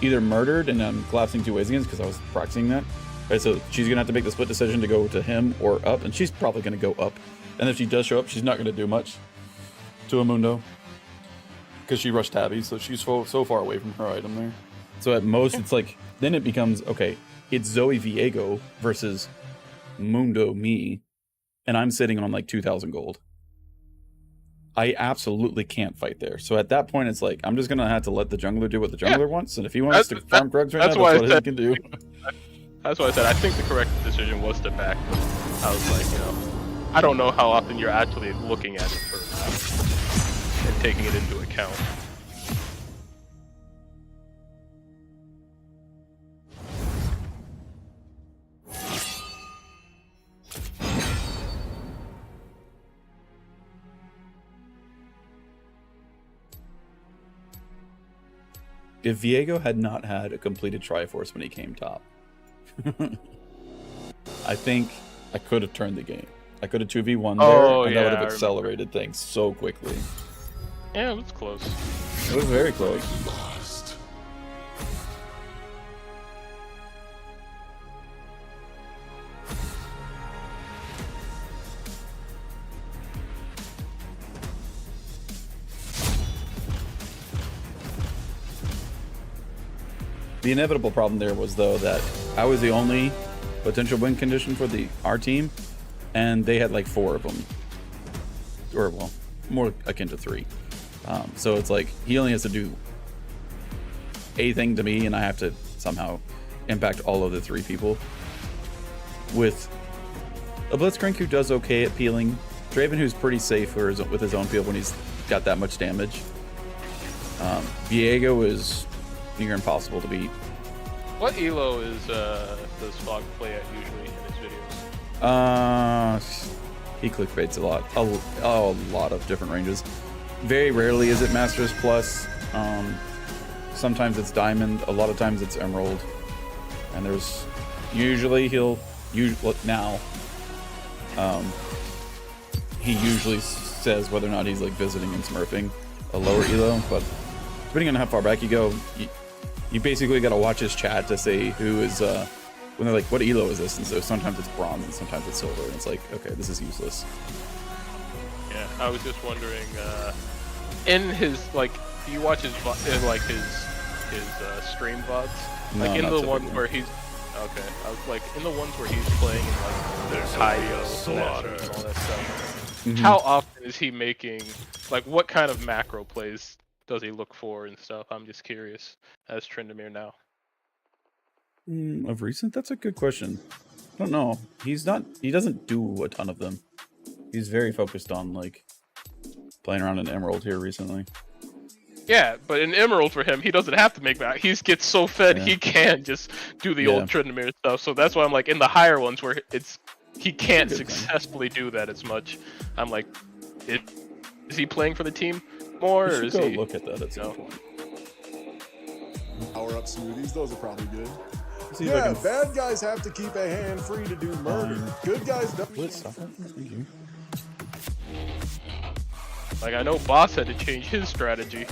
either murdered and I'm collapsing 2 ways against because I was practicing that. Right, so she's gonna have to make the split decision to go to him or up, and she's probably gonna go up. And if she does show up, she's not gonna do much to a Mundo because she rushed Tabby, so she's so far away from her item there. So at most, it's like then it becomes okay. It's Zoe Viego versus Mundo me, and I'm sitting on like 2,000 gold. I absolutely can't fight there. So at that point, it's like I'm just gonna have to let the jungler do what the jungler wants, and if he wants to farm Krugs right now, that's what he can do. That's why I said I think the correct decision was to back. But I was like, I don't know how often you're actually looking at it and taking it into account. If Viego had not had a completed Triforce when he came top, I think I could have turned the game. I could have 2v1 there, and that would have accelerated things so quickly. Yeah, it was close. It was very close. The inevitable problem there was, though, that I was the only potential win condition for our team, and they had like 4 of them. Or, well, more akin to 3. So it's like, he only has to do a thing to me, and I have to somehow impact all of the 3 people. With a Blitzcrank who does okay at peeling, Draven who's pretty safe with his own peel when he's got that much damage. Viego is near impossible to beat. What elo does Fog play at usually in his videos? He clickbaits a lot of different ranges. Very rarely is it Masters Plus. Sometimes it's Diamond. A lot of times it's Emerald. And there's usually he usually says whether or not he's like visiting and smurfing a lower elo, but depending on how far back you go, you basically got to watch his chat to say who is when they're like, what elo is this? And so sometimes it's bronze and sometimes it's silver, and it's like, okay, this is useless. Yeah, I was just wondering, in his like, do you watch his stream VODs? No, like in the typically. one where he's okay, I was like in the ones where he's playing in like There's Kaido, slaughter. and all that stuff. Mm-hmm. How often is he making, like, what kind of macro plays does he look for and stuff? I'm just curious as Tryndamere now. Of recent, that's a good question. I don't know. He doesn't do a ton of them. He's very focused on like playing around in Emerald here recently. Yeah, but in Emerald for him, he doesn't have to make that. He gets so fed, he can just do the old Tryndamere stuff. So that's why I'm like, in the higher ones where he can't successfully do that as much, I'm like, is he playing for the team more, or is he? Look at that at some point. Power up smoothies, those are probably good. See if I Yeah, can bad guys have to keep a hand free to do murder. Good guys don't. Blitz, stop that. Thank you. Like, I know Boss had to change his strategy.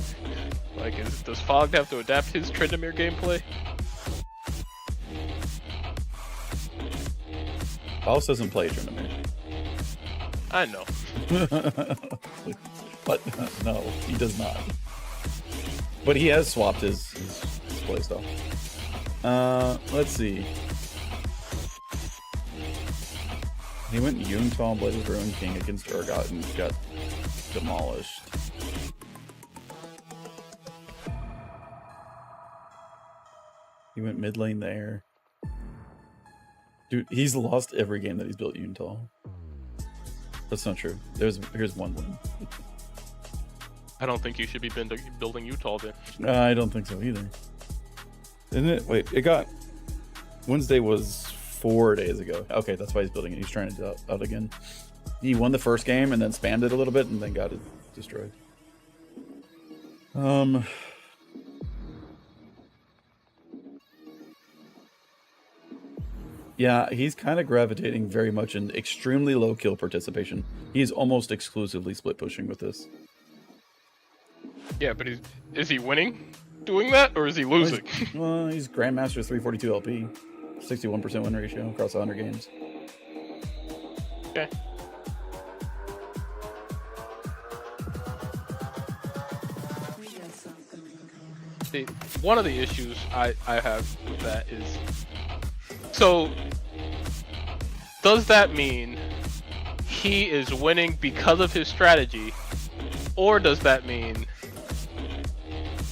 Like, does Fogged have to adapt his Tryndamere gameplay? Boss doesn't play Tryndamere. I know. But no, he does not. But he has swapped his playstyle. Let's see. He went Yuntal, Blade of Ruin King against Urgot and got demolished. He went mid lane there. Dude, he's lost every game that he's built Yuntal. That's not true. Here's one win. I don't think you should be building Utah then. I don't think so either. Isn't it? Wait, it got... Wednesday was 4 days ago. Okay, that's why he's building it. He's trying to do it out again. He won the first game and then spammed it a little bit and then got it destroyed. Yeah, he's kind of gravitating very much in extremely low kill participation. He's almost exclusively split pushing with this. Yeah, but is he winning doing that, or is he losing? Well, he's Grandmaster 342 LP. 61% win ratio across 100 games. Okay. See, one of the issues I have with that is, so does that mean he is winning because of his strategy, or does that mean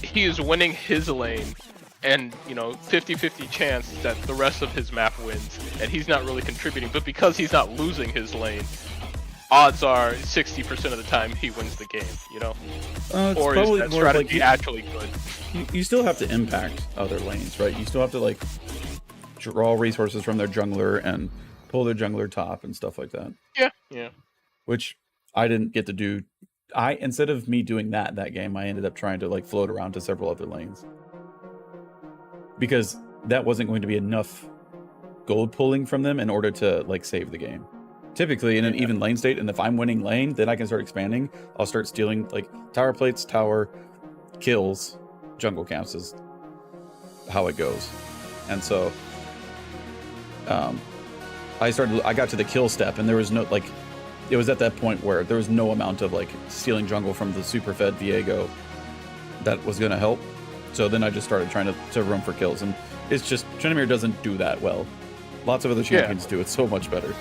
he is winning his lane and, you know, 50-50 chance that the rest of his map wins and he's not really contributing, but because he's not losing his lane, odds are 60% of the time he wins the game, you know? Or is that strategy actually good? You still have to impact other lanes, right? You still have to, like, draw resources from their jungler and pull their jungler top and stuff like that. Yeah, yeah. Which I didn't get to do. Instead of me doing that game, I ended up trying to, like, float around to several other lanes. Because that wasn't going to be enough gold pulling from them in order to, like, save the game. Typically in an even lane state, and if I'm winning lane, then I can start expanding. I'll start stealing, like, tower plates, tower, kills, jungle camps is how it goes. And so I got to the kill step, and there was no, like, it was at that point where there was no amount of, like, stealing jungle from the super fed Viego that was going to help. So then I just started trying to run for kills, and it's just, Tryndamere doesn't do that well. Lots of other champions do it so much better.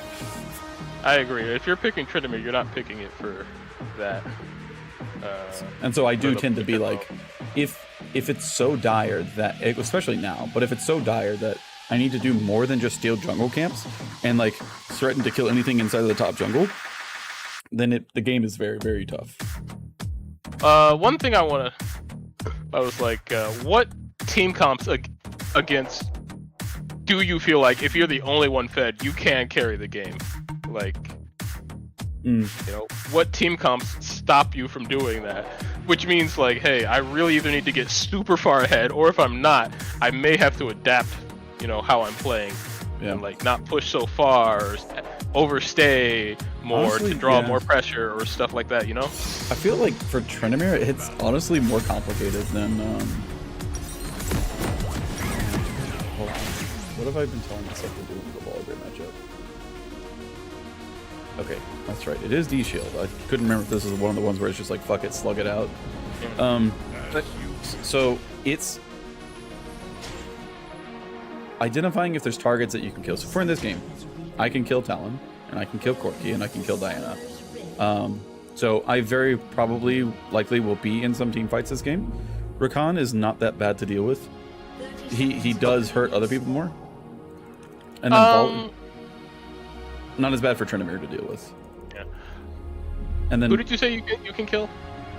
I agree. If you're picking Tryndamere, you're not picking it for that. And so I do tend to be like, if it's so dire that, especially now, but if it's so dire that I need to do more than just steal jungle camps and, like, threaten to kill anything inside of the top jungle, then the game is very, very tough. One thing I was like, what team comps against do you feel like, if you're the only one fed, you can carry the game? Like, you know, what team comps stop you from doing that? Which means, like, hey, I really either need to get super far ahead, or if I'm not, I may have to adapt, you know, how I'm playing. Yeah. And, like, not push so far, or overstay more. Honestly, to draw more pressure or stuff like that, you know? I feel like for Tryndamere, it's honestly more complicated than... Hold on. What have I been telling myself to do in the Volibear matchup? Okay, that's right. It is D-Shield. I couldn't remember if this was one of the ones where it's just like, fuck it, slug it out. So it's identifying if there's targets that you can kill. So for in this game, I can kill Talon, and I can kill Corki, and I can kill Diana. So I very probably likely will be in some team fights this game. Rakan is not that bad to deal with. He does hurt other people more. And then not as bad for Tryndamere to deal with. Yeah. And then who did you say you can kill?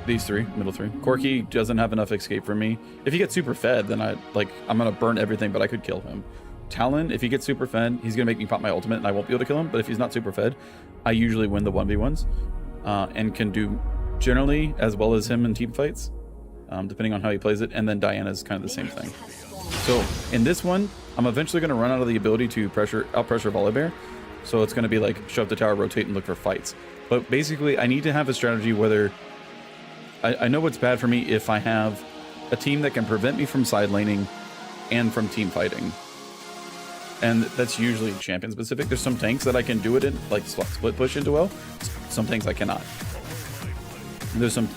These three, middle three. Corki doesn't have enough escape for me. If he gets super fed, then I'm gonna burn everything, but I could kill him. Talon, if he gets super fed, he's gonna make me pop my ultimate and I won't be able to kill him. But if he's not super fed, I usually win the 1v1s and can do generally as well as him in team fights, depending on how he plays it. And then Diana's kind of the same thing. So in this one, I'm eventually gonna run out of the ability to out pressure Volibear. So it's going to be like shove the tower, rotate, and look for fights. But basically, I need to have a strategy whether... I know what's bad for me if I have a team that can prevent me from side laning and from team fighting. And that's usually champion specific. There's some tanks that I can do it in, like split push into well. Some tanks I cannot. There's some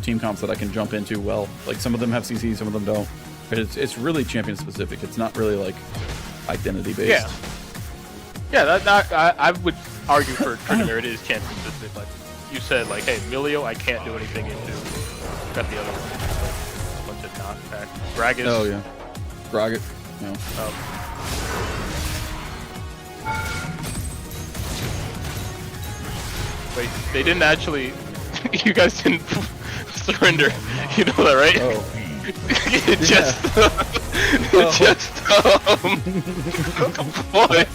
team comps that I can jump into well. Like some of them have CC, some of them don't. But it's really champion specific. It's not really like identity based. Yeah, I would argue for Tryndamere it is champion specific. Like you said, like, hey, Milio, I can't do anything into. Got the other one. Bunch of knockback. Gragas. Oh yeah, Gragas. No. Wait, they didn't actually. You guys didn't surrender. You know that, right? Oh. it just. It just. Boy.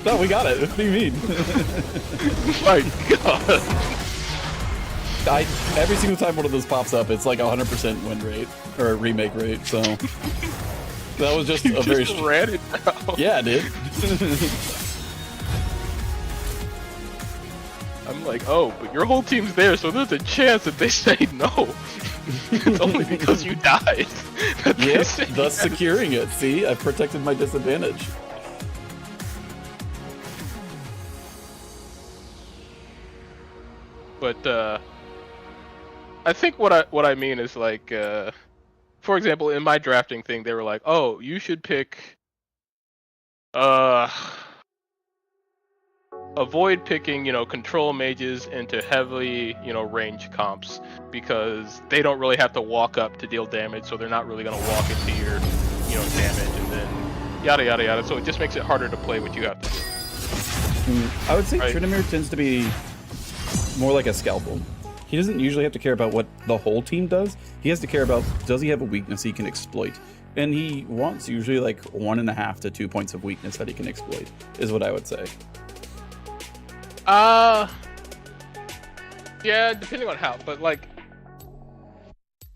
No, we got it. What do you mean? My God. Every single time one of those pops up, it's like 100% win rate or remake rate. So that was just a very. Just ran it down. Yeah, dude. I'm like, oh, but your whole team's there, so there's a chance that they say no. It's only because you died. Yes, thus securing it. See, I've protected my disadvantage. But I think what I mean is like, for example, in my drafting thing, they were like, oh, you should pick, avoid picking, control mages into heavily, range comps because they don't really have to walk up to deal damage, so they're not really going to walk into your, damage, and then yada yada yada. So it just makes it harder to play what you have to do. I would say Right. Tryndamere tends to be more like a scalpel. He doesn't usually have to care about what the whole team does. He has to care about, does he have a weakness he can exploit? And he wants usually like 1.5 to 2 points of weakness that he can exploit, is what I would say. Yeah, depending on how, but like,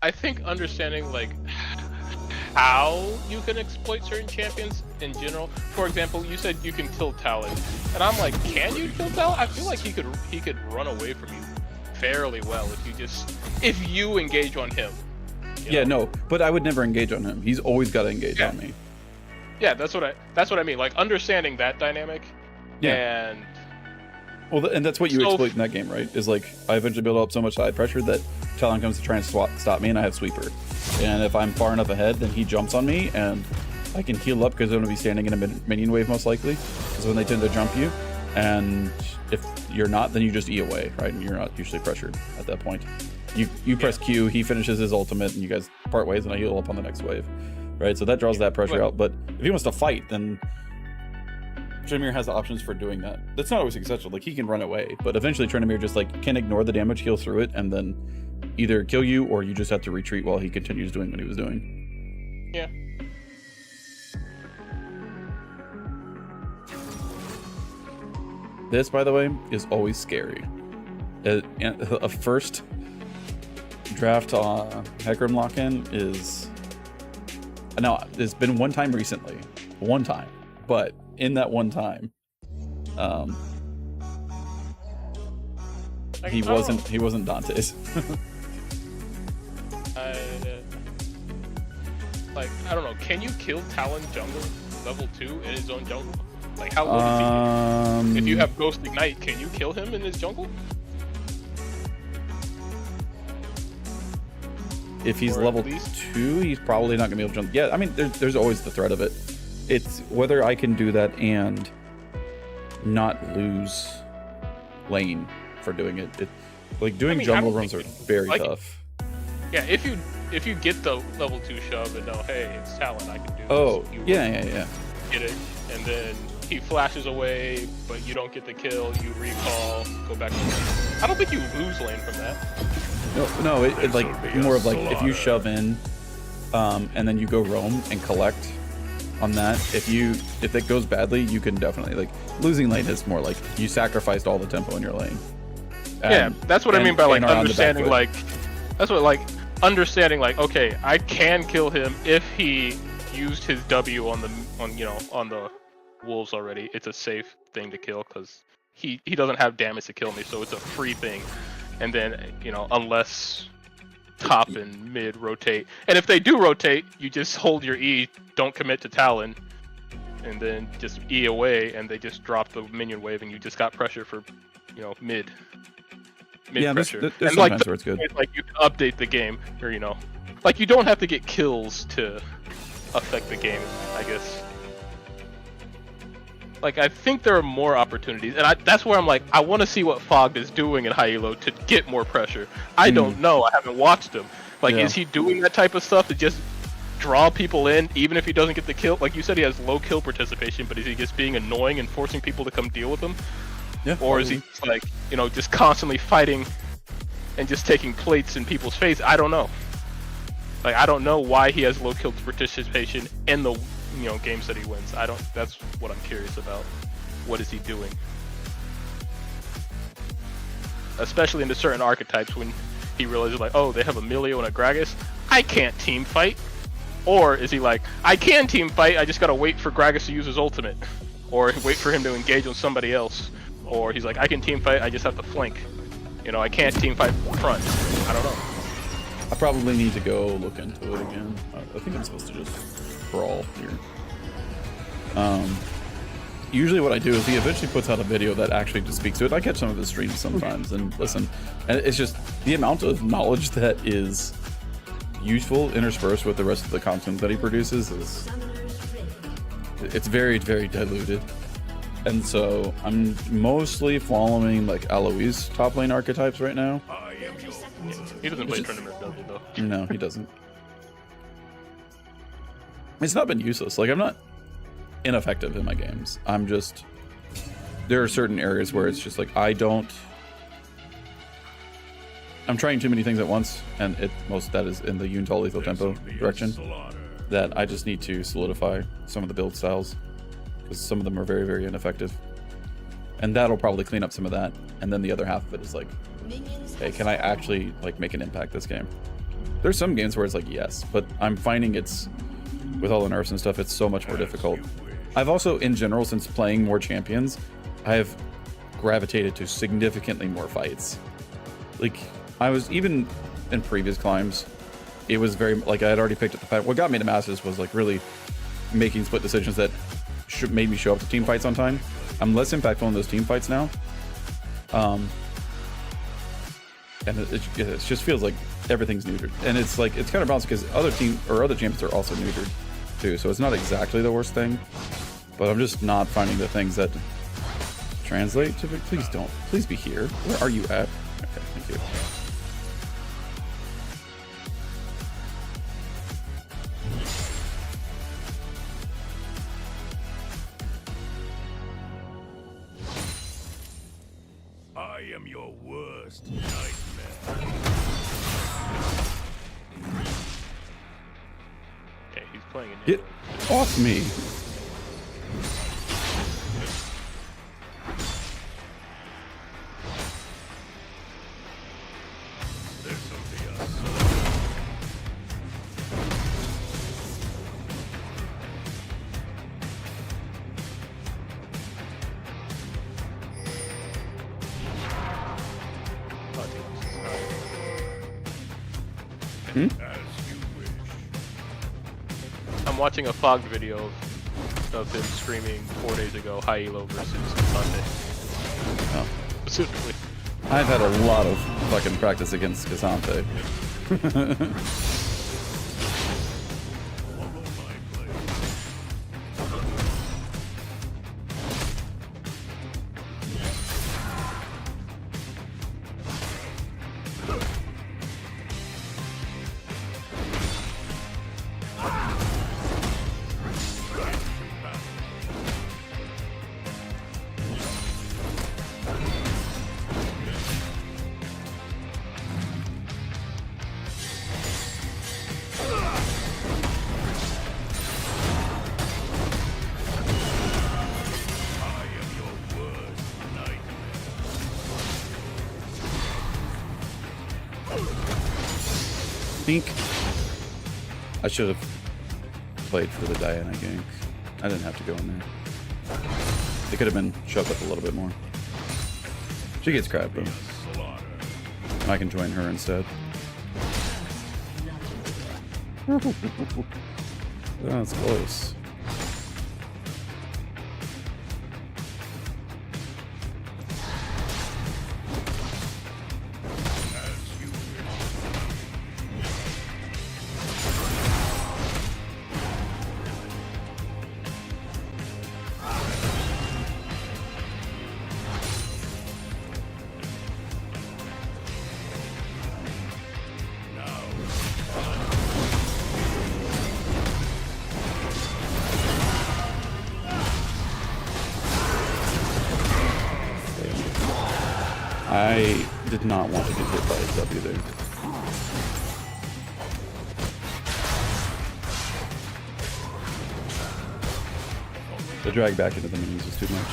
I think understanding like how you can exploit certain champions in general. For example, you said you can kill Talon, and I'm like, can you kill Talon? I feel like he could run away from you fairly well if you engage on him. Yeah, no, but I would never engage on him. He's always got to engage on me. Yeah, that's what I mean. Like understanding that dynamic. Yeah. And Well, and that's what you exploit in that game, right? Is like, I eventually build up so much side pressure that Talon comes to try and stop me, and I have Sweeper. And if I'm far enough ahead, then he jumps on me, and I can heal up because I'm going to be standing in a minion wave most likely, because when they tend to jump you. And if you're not, then you just E away, right? And you're not usually pressured at that point. You press Q, he finishes his ultimate, and you guys part ways, and I heal up on the next wave, right? So that draws that pressure out. But if he wants to fight, then Tryndamere has options for doing that. That's not always successful. Like, he can run away, but eventually Tryndamere just like can ignore the damage, heal through it, and then either kill you or you just have to retreat while he continues doing what he was doing. yeah. This, by the way, is always scary. A first draft Hecarim lock-in is... Now, there's been one time recently. One time. But in that one time, he wasn't Dante's. Like, I don't know, can you kill Talon jungle level 2 in his own jungle? Like, how low is he? If you have Ghost Ignite, can you kill him in his jungle? If he's Or level at least- 2, he's probably not gonna be able to jump. Yeah, I mean, there's always the threat of it. It's whether I can do that and not lose lane for doing it. Like, doing I jungle don't runs are think you very like it. tough. Yeah, if you get the level 2 shove and know, hey, it's Talon, I can do this. Oh, you yeah. get it, and then he flashes away, but you don't get the kill, you recall, go back to lane. I don't think you lose lane from that. No, it like This'll be a more of like if you slaughter. shove in, and then you go roam and collect on that. If it goes badly, you can definitely like losing lane is more like you sacrificed all the tempo in your lane. Yeah, that's what I mean by like and are on the back understanding foot. like that's what like understanding like okay, I can kill him if he used his W on the wolves already, it's a safe thing to kill because he doesn't have damage to kill me, so it's a free thing. And then, you know, unless top and mid rotate, and if they do rotate, you just hold your E, don't commit to Talon, and then just E away, and they just drop the minion wave, and you just got pressure for, you know, mid pressure. There's and sometimes like, where it's good. like you can update the game, or you know, like you don't have to get kills to affect the game, I guess. Like, I think there are more opportunities, and that's where I'm like, I want to see what Fogged is doing in high elo to get more pressure. I don't know. I haven't watched him. Like, is he doing that type of stuff to just draw people in, even if he doesn't get the kill? Like you said, he has low kill participation, but is he just being annoying and forcing people to come deal with him? Yeah. Or is he just like, you know, just constantly fighting and just taking plates in people's face? I don't know. Like, I don't know why he has low kill participation in the, you know, games that he wins. That's what I'm curious about. What is he doing? Especially into certain archetypes when he realizes like, oh, they have a Milio and a Gragas, I can't team fight. Or is he like, I can team fight, I just gotta wait for Gragas to use his ultimate. Or wait for him to engage on somebody else. Or he's like, I can team fight, I just have to flank. You know, I can't team fight front. I don't know. I probably need to go look into it again. I think I'm supposed to just brawl here. Usually what I do is he eventually puts out a video that actually just speaks to it. I catch some of his streams sometimes and listen. And it's just the amount of knowledge that is useful interspersed with the rest of the content that he produces is... it's very, very diluted. And so I'm mostly following like Aloy's top lane archetypes right now. He doesn't play tournament, does he, though? No, he doesn't. It's not been useless. Like, I'm not ineffective in my games. I'm just... there are certain areas where it's just like, I'm trying too many things at once, and most of that is in the Yuntal lethal tempo direction, that I just need to solidify some of the build styles, because some of them are very, very ineffective. And that'll probably clean up some of that, and then the other half of it is like, hey, can I actually like make an impact this game? There's some games where it's like, yes, but I'm finding it's, with all the nerfs and stuff, it's so much more difficult. I've also, in general, since playing more champions, I have gravitated to significantly more fights. Like, I was, even in previous climbs, it was very, like, I had already picked up the fight. What got me to Masters was, like, really making split decisions that made me show up to team fights on time. I'm less impactful in those team fights now. And it just feels like everything's neutered. And it's like, it's kind of balanced because other champions are also neutered too. So it's not exactly the worst thing, but I'm just not finding the things that translate to it. Please don't. Please be here. Where are you at? Okay, thank you. I am your worst nightmare. Okay, he's playing a Get off me. This will be us. As you wish. I'm watching a Fogged video of him screaming 4 days ago, high elo versus Sunday. Oh. Specifically. I've had a lot of fucking practice against Cassante. I think I should have played for the Diana gank. I didn't have to go in there. They could have been shoved up a little bit more. She gets crab though. Slaughter. I can join her instead. That's close. As you wish. I did not want to get hit by a W there. The drag back into the minis is too much.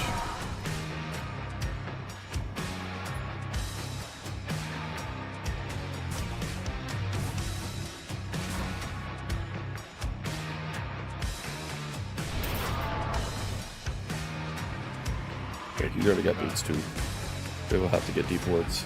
Okay, he's already got boots too. They will have to get deep woods.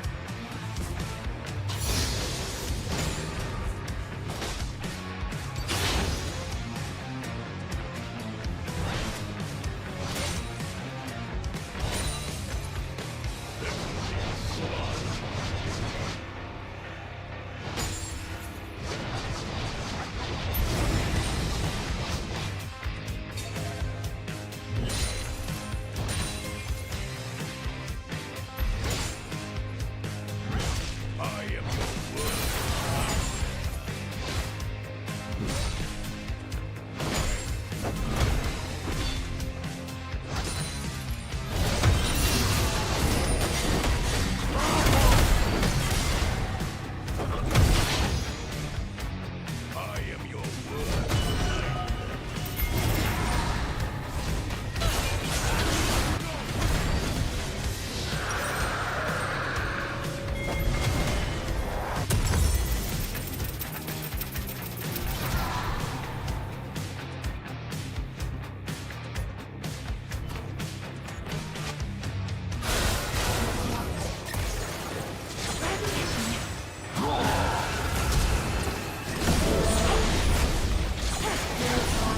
I am your worst. I am your worst.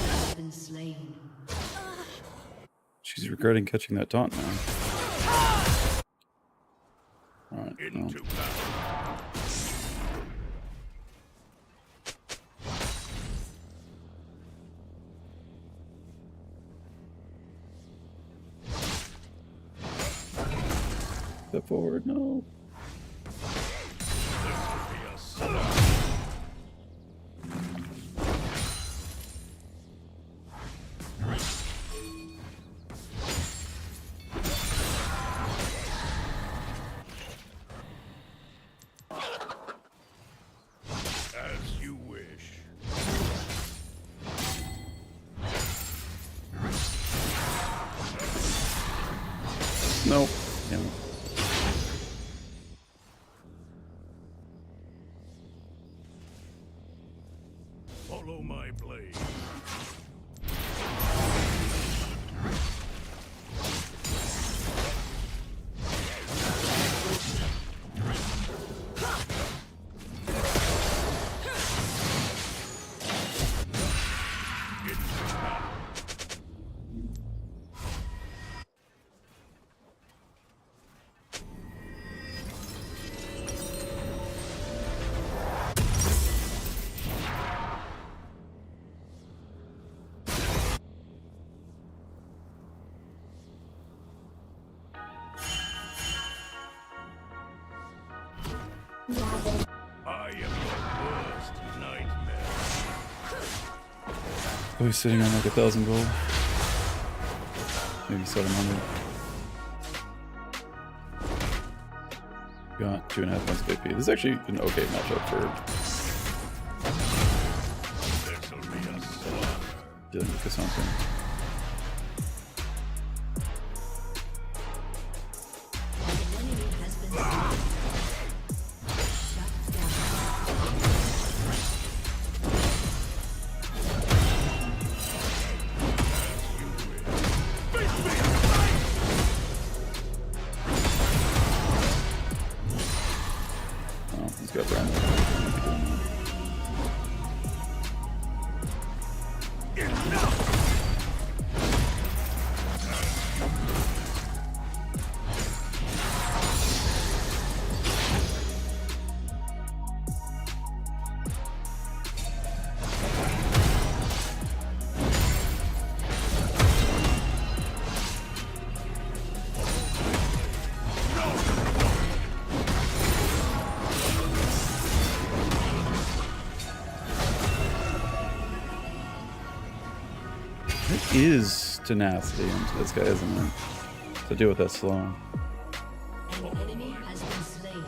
Has been slain. She's regretting catching that taunt now. Alright, well. Into battle. Step forward, no. This will be a slaughter. As you wish. Nope. Damn it. Follow my blade. Into battle. I am your worst nightmare. Oh, he's sitting on like 1,000 gold. Maybe 700. Got 2.5 points of AP. This is actually an okay matchup for This'll be a slaughter. dealing with something. An enemy has been slain. Shut down. As you wish. go Brand. It is tenacity into this guy, isn't it? To deal with that slow. An enemy has been slain.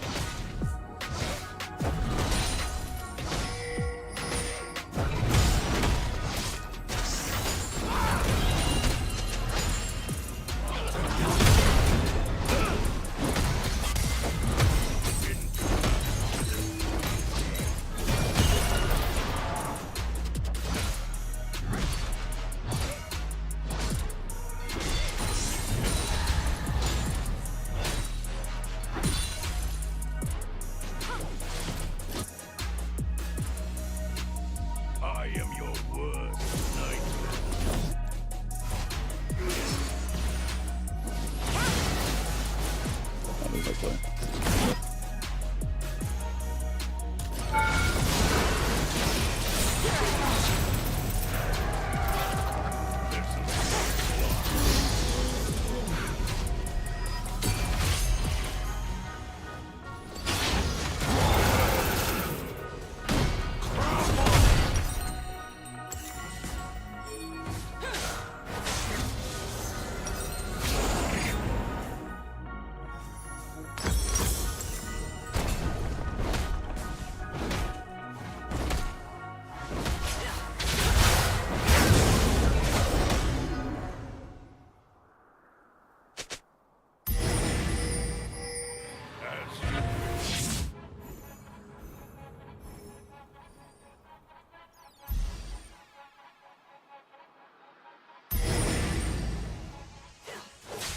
I am your worst nightmare. How does that play?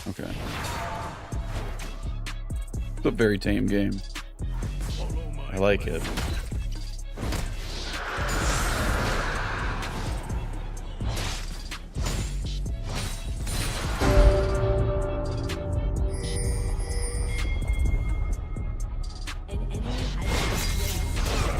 Okay. It's a very tame game. I like it. An enemy has been slain.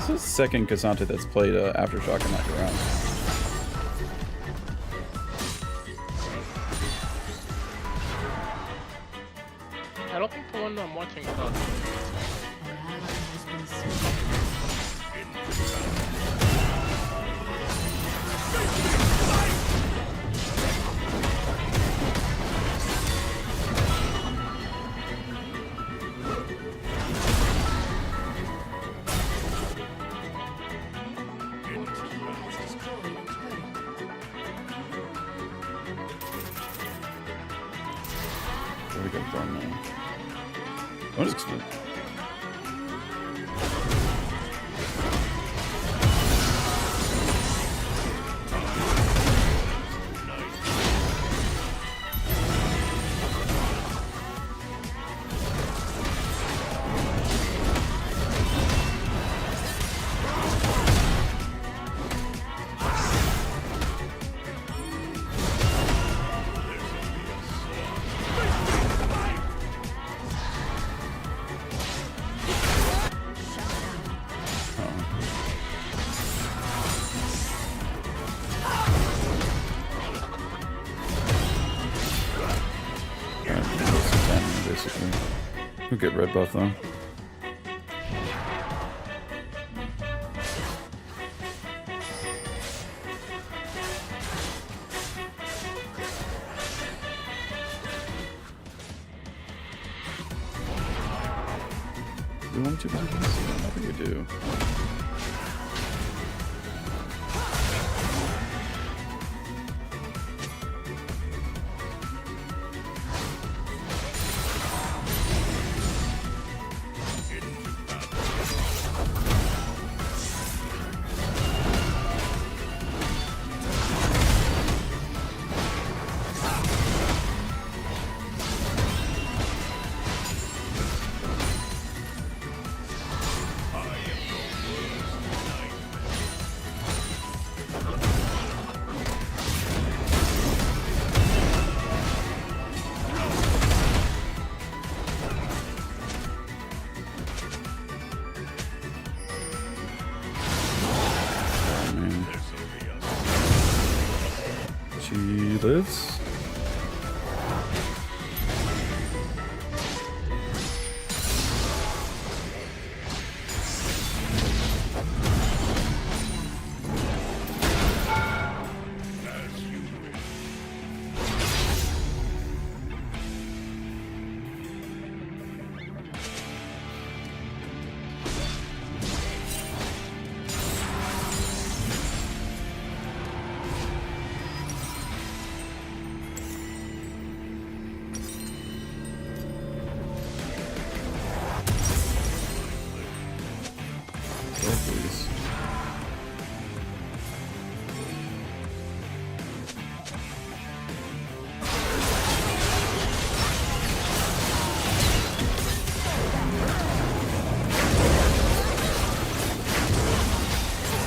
This is the second Cassandra that's played Aftershock in that round. I don't think the one I'm watching. An ally has been slain. Your team has destroyed a turret. There we go, Thorn now. What is it? Basically. We'll get red buff though. We want to do this? I think we do. She lives. Please.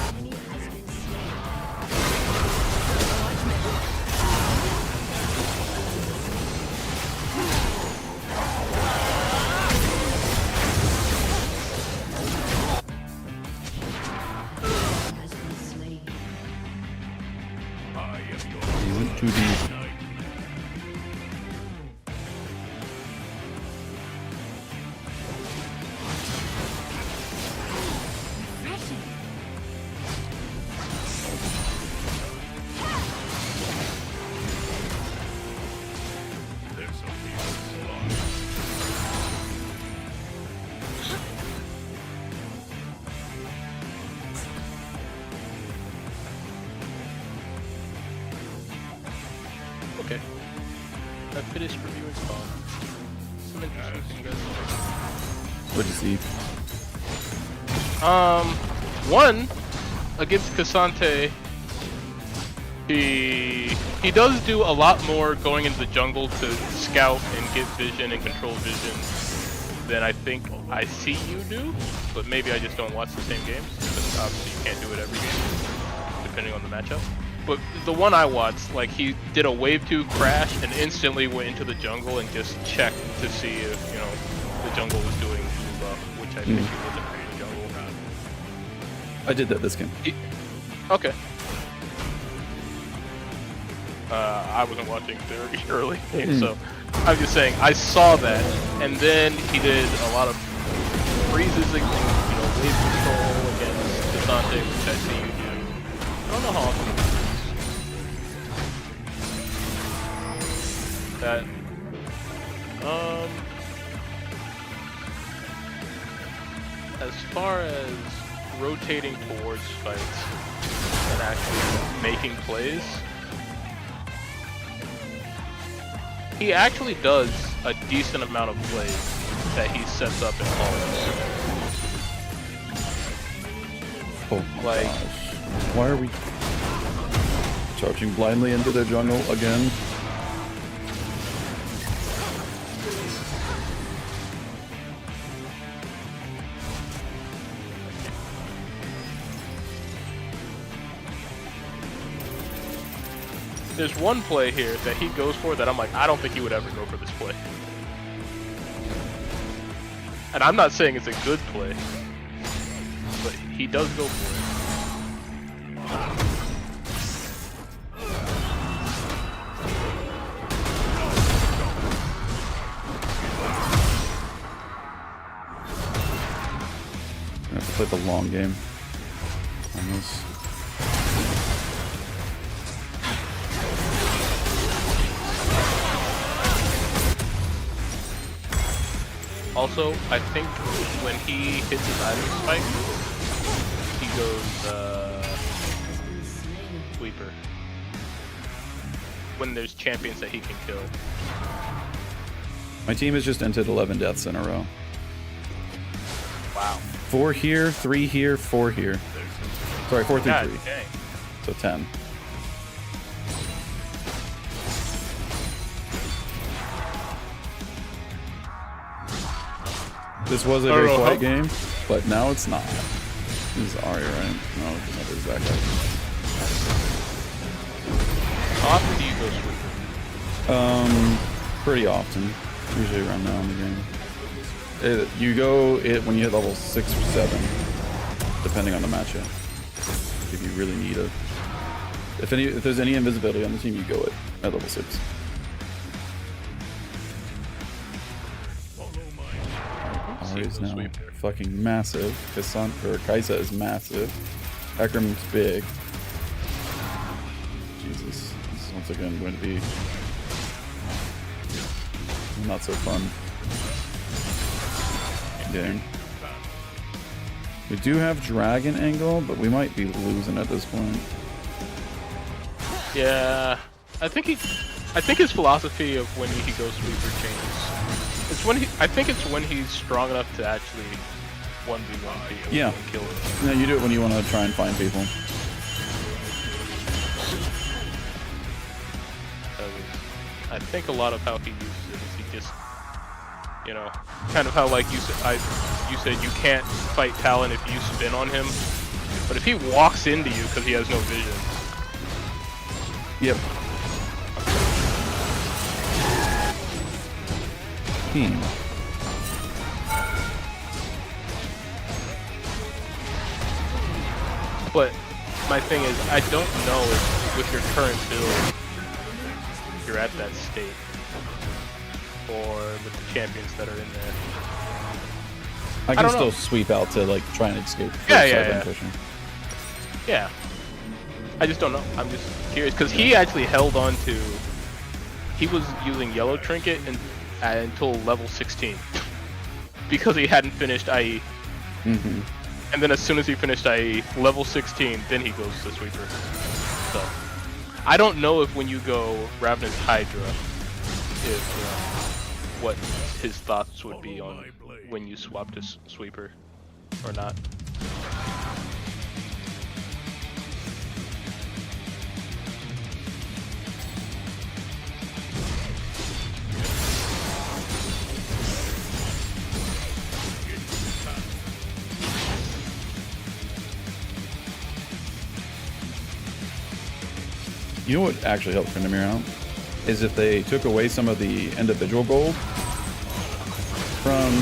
Enemy has been slain. Has been slain. I am your You went too deep. knight. This will be a slaughter. Okay. I finished reviewing Spawn. Some interesting things. What'd you see? One against Cassante. He does do a lot more going into the jungle to scout and get vision and control vision than I think I see you do, but maybe I just don't watch the same games, because obviously you can't do it every game, depending on the matchup. But the one I watched, like, he did a wave 2 crash and instantly went into the jungle and just checked to see if, you know, the jungle was doing blue buff, which I think he wasn't ready to jungle. I did that this game. Okay. I wasn't watching very early, so I'm just saying I saw that, and then he did a lot of freezes, wave control against Desante, which I see you do. I don't know how often he does that. As far as rotating towards fights and actually making plays, he actually does a decent amount of plays that he sets up in calls. Oh my Like- gosh. Why are we charging blindly into their jungle again? There's one play here that he goes for that I'm like, I don't think he would ever go for this play. And I'm not saying it's a good play, but he does go for it. I have to play the long game on this. Also, I think when he hits his item spike, he goes sweeper. When there's champions that he can kill. My team has just entered 11 deaths in a row. Wow. 4 here, 3 here, 4 here. Sorry, 4, 3, God 3. dang. So 10. This was a very quiet game, but now it's not. This is Arya, right? No, it's another Zac. How often do you go sweeper? Pretty often. Usually around now in the game. You go it when you hit level 6 or 7, depending on the matchup. If you really need it. If there's any invisibility on the team, you go it at level 6. Arya's now fucking massive. Kai'Sa is massive. Akram's big. Jesus. This is once again going to be not so fun game. We do have Dragon Angle, but we might be losing at this point. Yeah, I think his philosophy of when he goes sweeper changes. I think it's when he's strong enough to actually 1v1 people Yeah. and kill them. No, you do it when you want to try and find people. I think a lot of how he uses it is he just, kind of how like you said you can't fight Talon if you spin on him, but if he walks into you because he has no vision. Yep. Team. But my thing is, I don't know if with your current build you're at that state, or with the champions that are in there. I can don't still know. sweep out to like try and escape. Yeah. Pushing. Yeah. I just don't know. I'm just curious because he actually held on to. He was using Yellow Trinket until level 16 because he hadn't finished IE. Mm-hmm. And then as soon as he finished IE, level 16, then he goes to Sweeper. So I don't know if when you go Ravenous Hydra, if what his thoughts would be on when you swap to Sweeper or not. You know what actually helped Tryndamere out? Is if they took away some of the individual gold from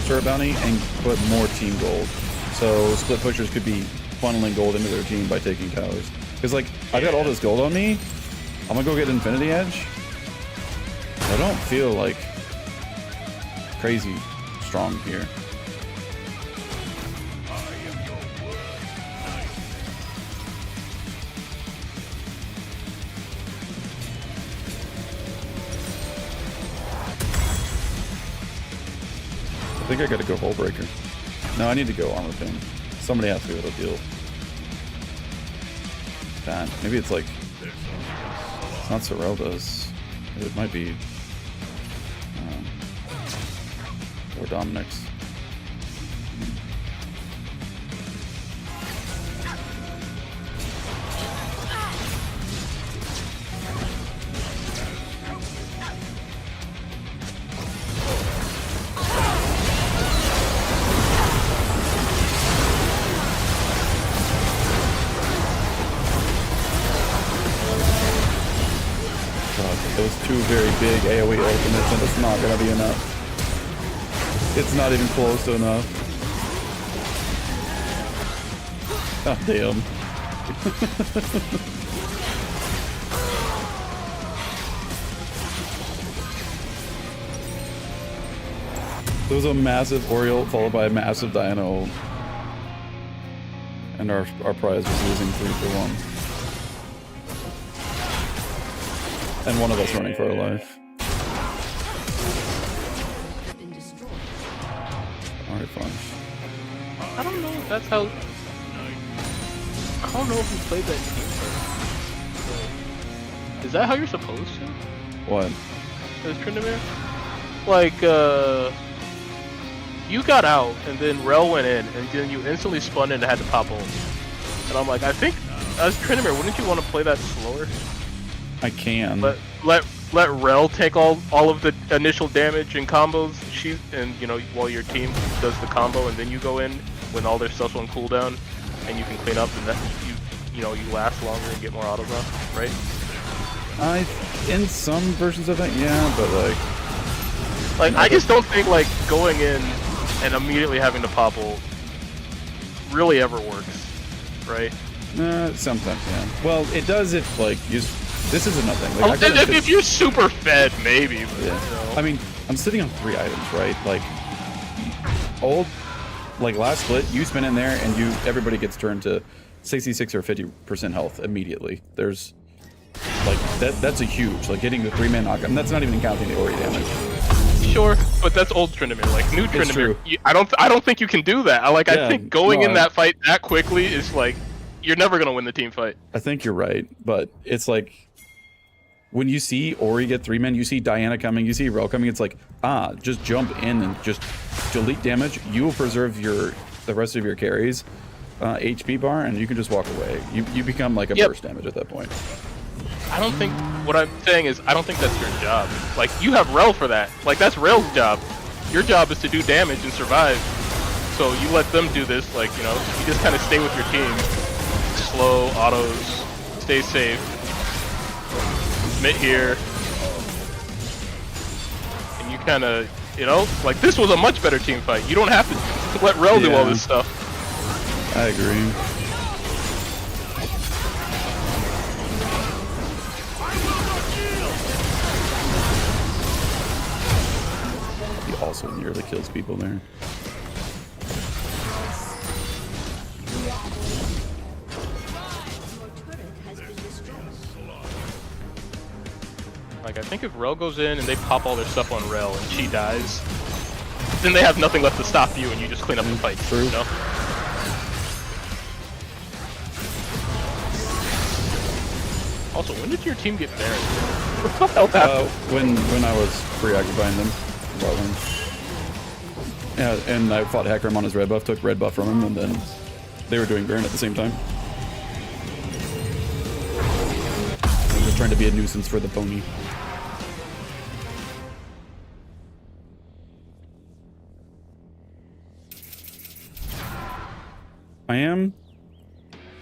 Turret Bounty and put more team gold. So split pushers could be funneling gold into their team by taking towers. Because like, I got all this gold on me. I'm gonna go get Infinity Edge. I don't feel like crazy strong here. I think I gotta go Hull Breaker. No, I need to go Armor Pin. Somebody has to be able to deal. God, maybe it's like... It's not Sorelda's. It might be... or Dominic's. Those two very big AoE ultimates, and it's not gonna be enough. It's not even close to enough. Oh, damn. There was a massive Oriole followed by a massive Diana ult. And our prize was losing 3-1. And one of us running for our life. Alright, fine. I don't know if that's how... I don't know if we played that game. Is that how you're supposed to? What? As Tryndamere? Like, you got out, and then Rel went in, and then you instantly spun in and had to pop ult. And I'm like, I think, as Tryndamere, wouldn't you want to play that slower? I can. Let Rel take all of the initial damage and combos. You know, while your team does the combo, and then you go in when all their stuff's on cooldown, and you can clean up, and that you know you last longer and get more auto buff, right? In some versions of that, yeah, but like I just don't think like going in and immediately having to pop ult really ever works, right? Sometimes, yeah. Well, it does if like you. This is another thing. Like, if you're super fed, maybe. But, yeah. you know. I mean, I'm sitting on 3 items, right? Like, last split, you spin in there, and everybody gets turned to 66 or 50% health immediately. There's, like, that's a huge, like, getting the 3-man knockout, and that's not even counting the Ori damage. Sure, but that's old Tryndamere. Like, new Tryndamere, I don't think you can do that. I think going in that fight that quickly is, like, you're never gonna win the team fight. I think you're right, but it's like, when you see Ori get 3-men, you see Diana coming, you see Rel coming, it's like, just jump in and just delete damage. You will preserve the rest of your carries HP bar, and you can just walk away. You become like a burst damage at that point. I don't think, what I'm saying is, I don't think that's your job. Like, you have Rel for that. Like, that's Rel's job. Your job is to do damage and survive. So you let them do this, like, you know, you just kind of stay with your team. Slow, autos, stay safe. Mid here, and you kind of, you know, like this was a much better team fight. You don't have to let Rel do all this stuff. I agree. He also nearly kills people there. Like, I think if Rel goes in and they pop all their stuff on Rel and she dies, then they have nothing left to stop you and you just clean up the fight. True. You know? Also, when did your team get Baron? What the hell happened? When I was preoccupying them. Yeah, and I fought Hecarim on his red buff, took red buff from him, and then they were doing Baron at the same time. I'm just trying to be a nuisance for the pony. I am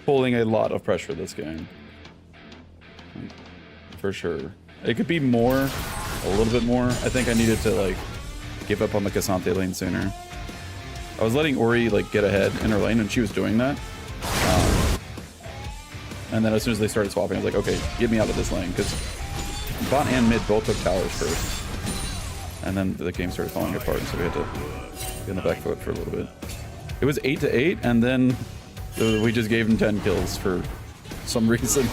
pulling a lot of pressure this game. For sure. It could be more, a little bit more. I think I needed to, like, give up on the Cassante lane sooner. I was letting Ori like get ahead in her lane, and she was doing that. And then as soon as they started swapping, I was like, okay, get me out of this lane, because bot and mid both took towers first. And then the game started falling apart, and so we had to get in the back foot for a little bit. It was 8-8, and then we just gave them 10 kills for some reason.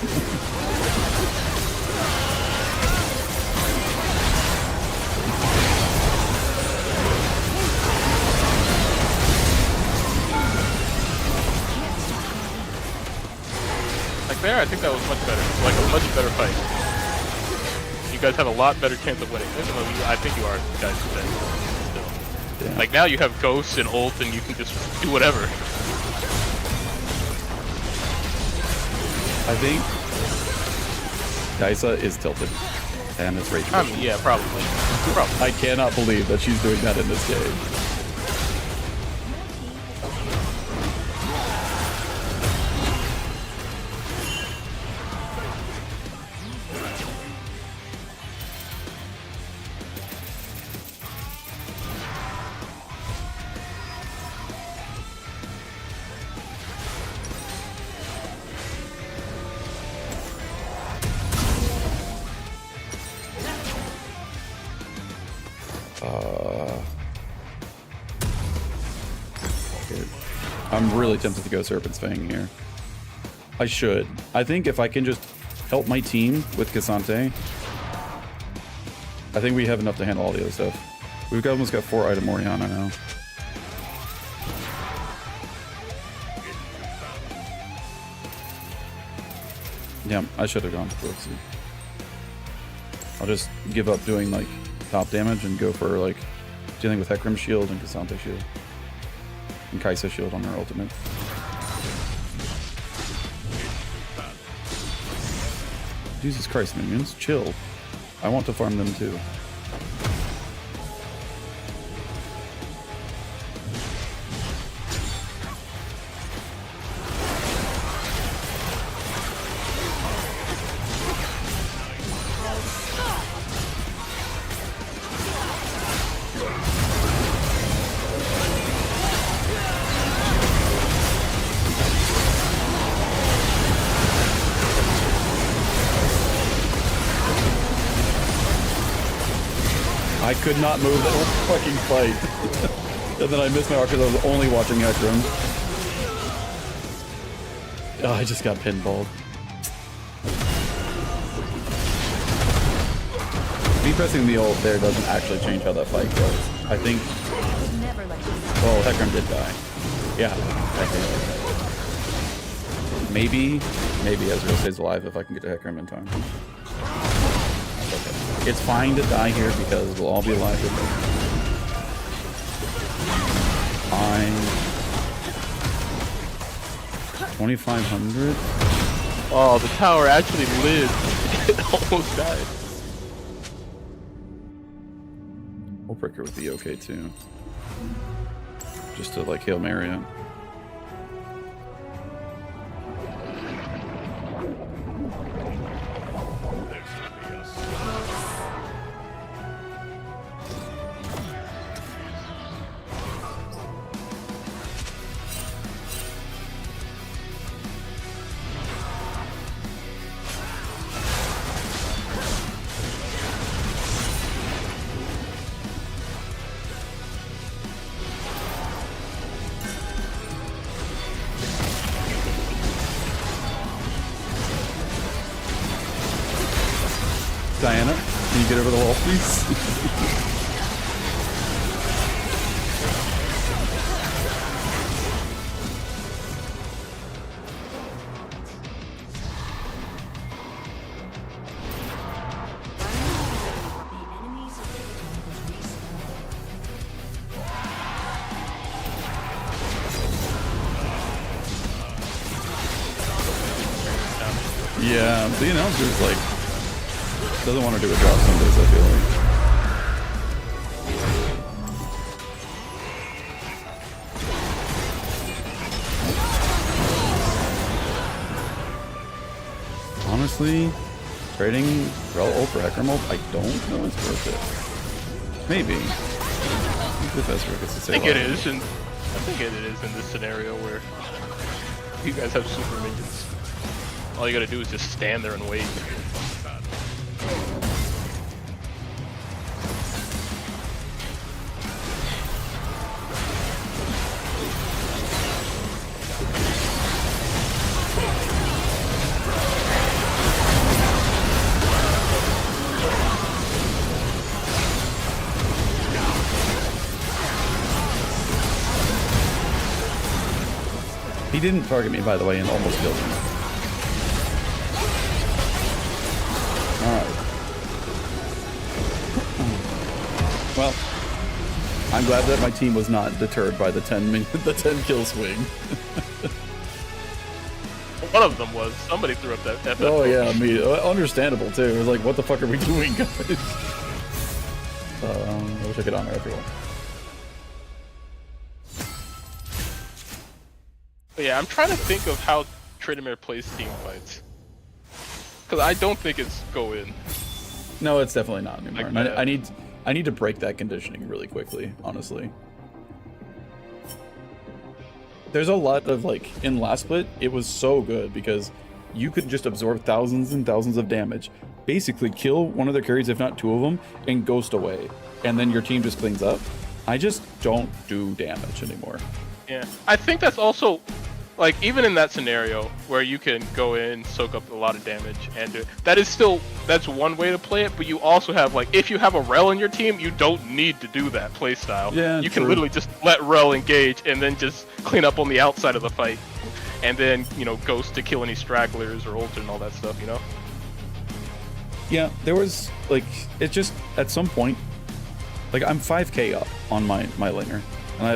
There, I think that was much better. Like a much better fight. You guys have a lot better chance of winning. I think you are guys today. Still. Yeah. Like now you have ghosts and ult and you can just do whatever. I think Kaisa is tilted. And it's rage. I mean, yeah, probably. I cannot believe that she's doing that in this game. I'm really tempted to go Serpent's Fang here. I should. I think if I can just help my team with Cassante, I think we have enough to handle all the other stuff. We've almost got 4 item Orianna now. Yeah, I should have gone for Brooksy. I'll just give up doing like top damage and go for like dealing with Hecarim's shield and Cassante shield. And Kaisa shield on her ultimate. Jesus Christ, minions, chill. I want to farm them too. I could not move the whole fucking fight. And then I missed my arc because I was only watching Hecarim. Oh, I just got pinballed. Me pressing the ult there doesn't actually change how that fight goes. I think... Oh, Hecarim did die. Yeah, I think. Maybe Ezreal stays alive if I can get to Hecarim in time. Okay. It's fine to die here because we'll all be alive with it. Fine. 2,500? Oh, the tower actually lived. It almost died. Hullbreaker would be okay too. Just to like Hail Mary it. Diana, can you get over the wall, please? Yeah, the announcer's like doesn't want to do a drop some days, I feel like. Honestly, trading Rel ult for Hecarim ult, I don't know it's worth it. Maybe. If Ezreal gets to say I think it is, and I think it is in this scenario where you guys have super minions. All you gotta do is just stand there and wait. He didn't target me, by the way, and almost killed me. Alright. Well, I'm glad that my team was not deterred by the 10 kill swing. One of them was. Somebody threw up that FF. Oh yeah, me. Understandable too. It was like, what the fuck are we doing, guys? I wish I could honor everyone. But yeah, I'm trying to think of how Tryndamere plays team fights. Because I don't think it's go in. No, it's definitely not anymore. Like And I need to break that conditioning really quickly, honestly. There's a lot of, like, in last split, it was so good because you could just absorb thousands and thousands of damage, basically kill one of their carries, if not two of them, and ghost away. And then your team just cleans up. I just don't do damage anymore. Yeah, I think that's also, like, even in that scenario where you can go in, soak up a lot of damage, and do it, that is still, that's one way to play it, but you also have, like, if you have a Rel in your team, you don't need to do that playstyle. Yeah, you can true. literally just let Rel engage and then just clean up on the outside of the fight. And then, you know, Ghost to kill any stragglers or ult and all that stuff, you know? Yeah, there was, like, it just, at some point, like, I'm 5k up on my laner, and I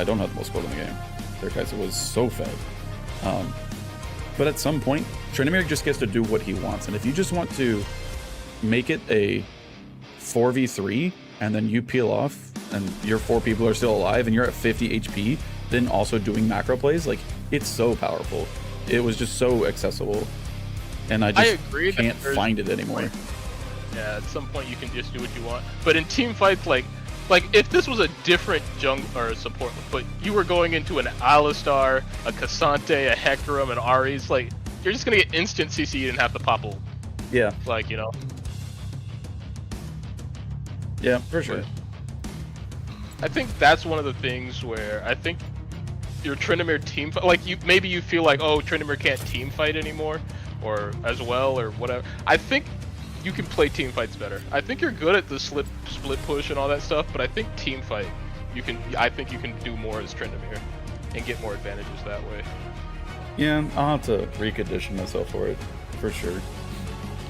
don't have the most gold in the game. Their guys was so fed. But at some point, Tryndamere just gets to do what he wants, and if you just want to make it a 4v3, and then you peel off, and your 4 people are still alive, and you're at 50 HP, then also doing macro plays, like, it's so powerful. It was just so accessible, and I just agree that can't there's- find it anymore. Yeah, at some point you can just do what you want. But in team fights, like if this was a different jungle or a support, but you were going into an Alistar, a Cassante, a Hecarim, an Ares, like, you're just gonna get instant CC and have to pop ult. Yeah, Like, you know. yeah, for sure. I think that's one of the things where I think your Tryndamere team fight, like, maybe you feel like, oh, Tryndamere can't team fight anymore, or as well, or whatever. I think you can play team fights better. I think you're good at the split push and all that stuff, but I think team fight, I think you can do more as Tryndamere and get more advantages that way. Yeah, I'll have to recondition myself for it, for sure.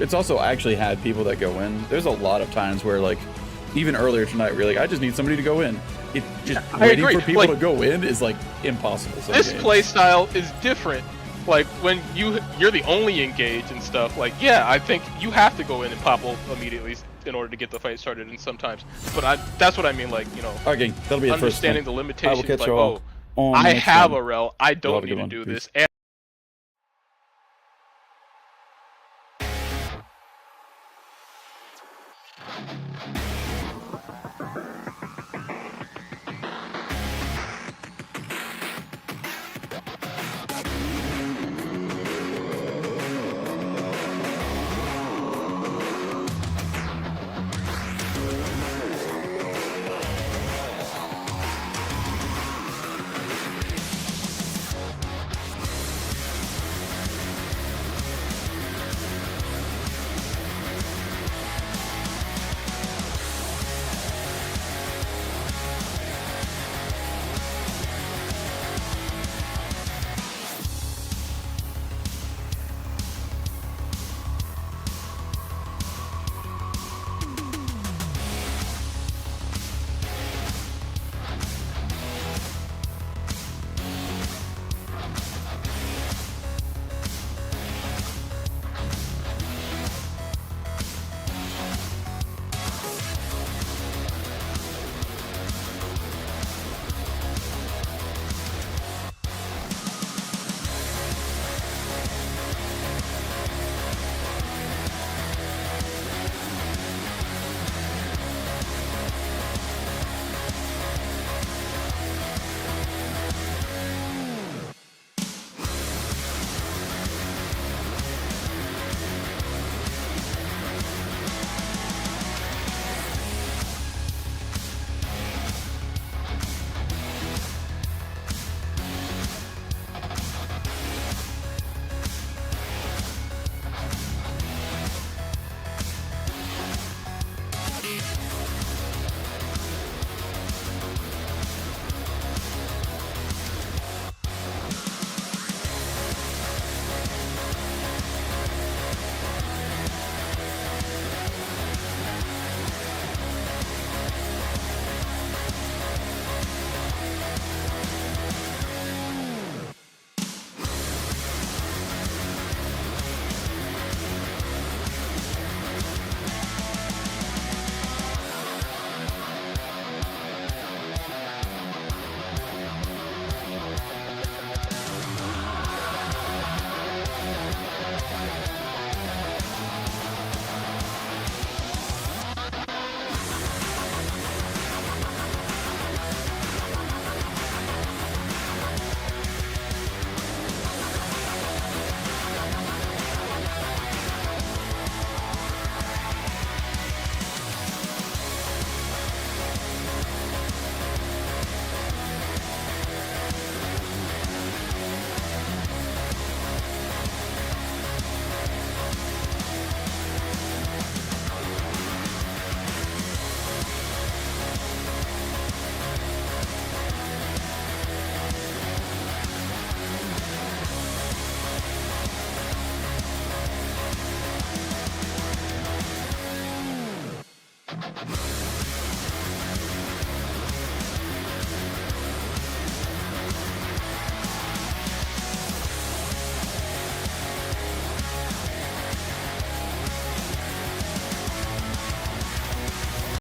It's also actually had people that go in. There's a lot of times where, like, even earlier tonight, we're like, I just need somebody to go in. It just waiting agree. for people Like, to go in is, like, impossible. some This games. play style is different. Like, when you're the only engage and stuff, like, yeah, I think you have to go in and pop ult immediately in order to get the fight started, and sometimes. But that's what I mean, like, you know, Okay, that'll be the first understanding one. the I will limitations, catch like, you all oh, on the I next have one. a Rel, I You'll have don't a need good to one. do Peace. this.